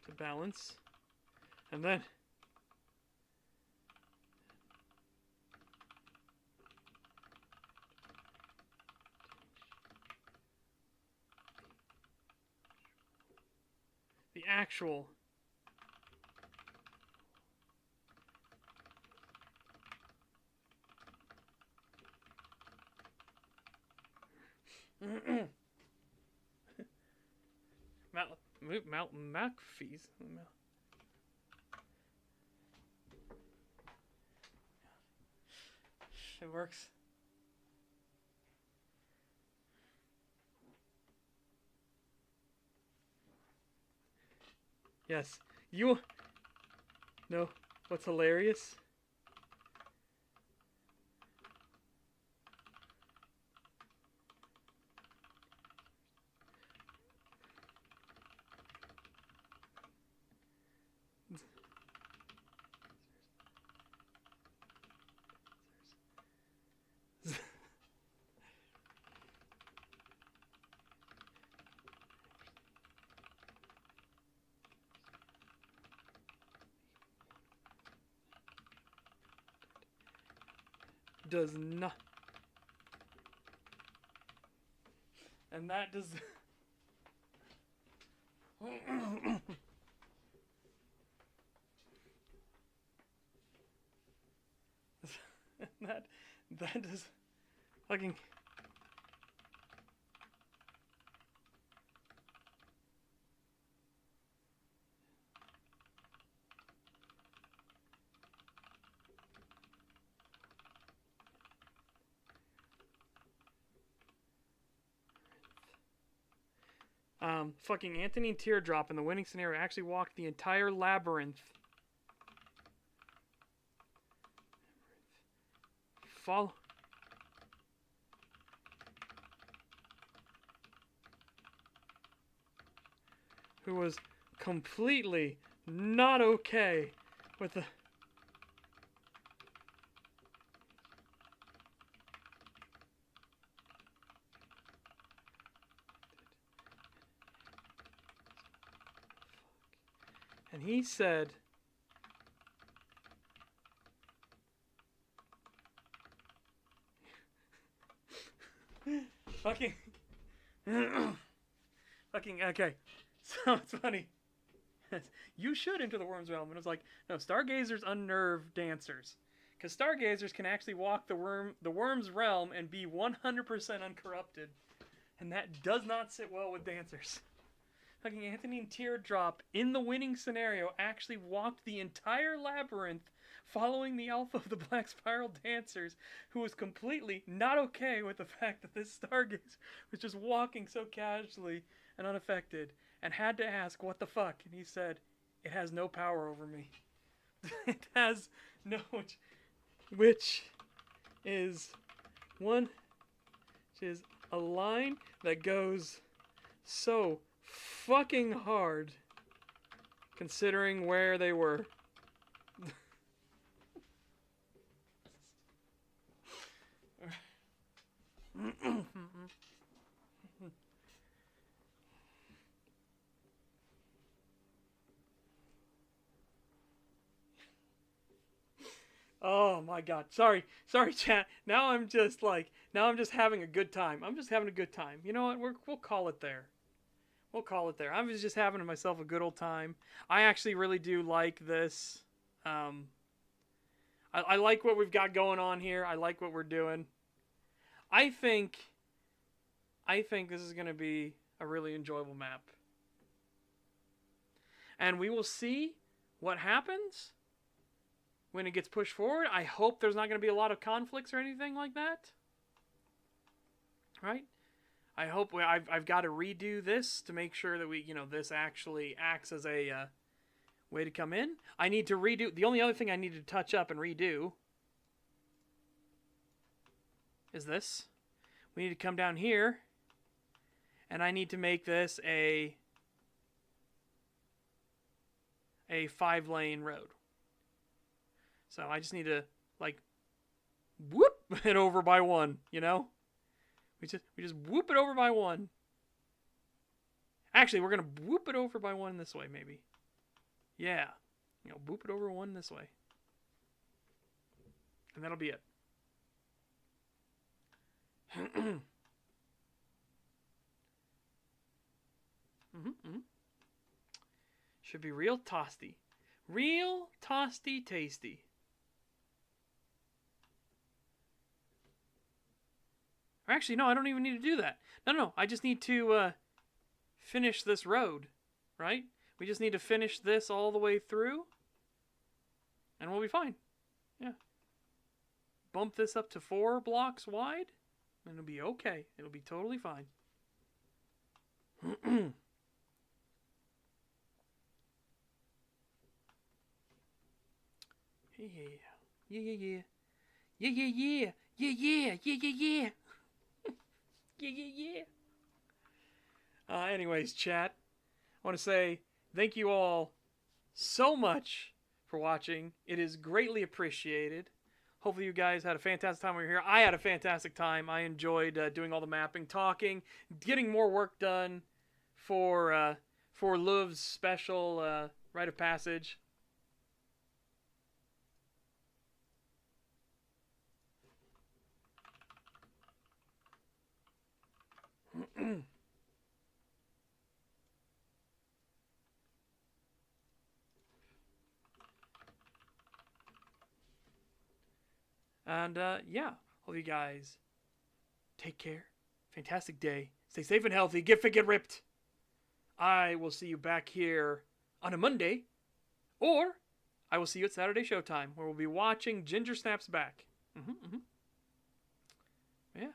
To balance. And then. The actual McPhee's. It works. Yes. You... No. What's hilarious? Does not... And that does... that does... Fucking... Fucking Anthony Teardrop in the winning scenario actually walked the entire labyrinth. Follow. Who was completely not okay with the... And he said... Fucking... Fucking... Okay. So it's funny. You should enter the worm's realm. And it was like, no, stargazers unnerve dancers. Because stargazers can actually walk the worm's realm and be 100% uncorrupted. And that does not sit well with dancers. Fucking Anthony Teardrop, in the winning scenario, actually walked the entire labyrinth following the alpha of the Black Spiral dancers, who was completely not okay with the fact that this stargazer was just walking so casually and unaffected, and had to ask, what the fuck? And he said, it has no power over me. It has no... Which is a line that goes so fucking hard, considering where they were. Oh my god. Sorry, chat. Now I'm just having a good time. I'm just having a good time. You know what? We'll call it there. We'll call it there. I was just having myself a good old time. I actually really do like this. I like what we've got going on here. I like what we're doing. I think this is going to be a really enjoyable map. And we will see what happens when it gets pushed forward. I hope there's not going to be a lot of conflicts or anything like that. Right? I hope I've got to redo this to make sure that this actually acts as a way to come in. I need to redo... The only other thing I need to touch up and redo is this. We need to come down here, and I need to make this a 5-lane road. So I just need to, like, whoop it over by one, you know? We just whoop it over by one. Actually, we're going to whoop it over by one this way, maybe. Yeah. Whoop it over one this way. And that'll be it. Should be real toasty. Real toasty tasty. Or actually, no, I don't even need to do that. No, I just need to finish this road, right? We just need to finish this all the way through, and we'll be fine. Yeah. Bump this up to 4 blocks wide, and it'll be okay. It'll be totally fine. Yeah. Yeah, yeah, yeah. Yeah, yeah, yeah. Yeah, yeah. Yeah, yeah, yeah. Yeah, yeah, yeah. Anyways, chat. I want to say thank you all so much for watching. It is greatly appreciated. Hopefully you guys had a fantastic time when you were here. I had a fantastic time. I enjoyed doing all the mapping, talking, getting more work done for Louv's special rite of passage. And yeah, hope you guys take care. Fantastic day. Stay safe and healthy. Get fit, get ripped. I will see you back here on a Monday, or I will see you at Saturday Showtime, where we'll be watching Ginger Snaps Back. Yeah.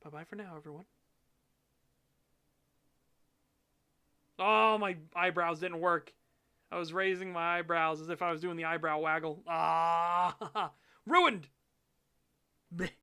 Bye-bye for now, everyone. Oh, my eyebrows didn't work. I was raising my eyebrows as if I was doing the eyebrow waggle. Ah! Ruined! Bleh.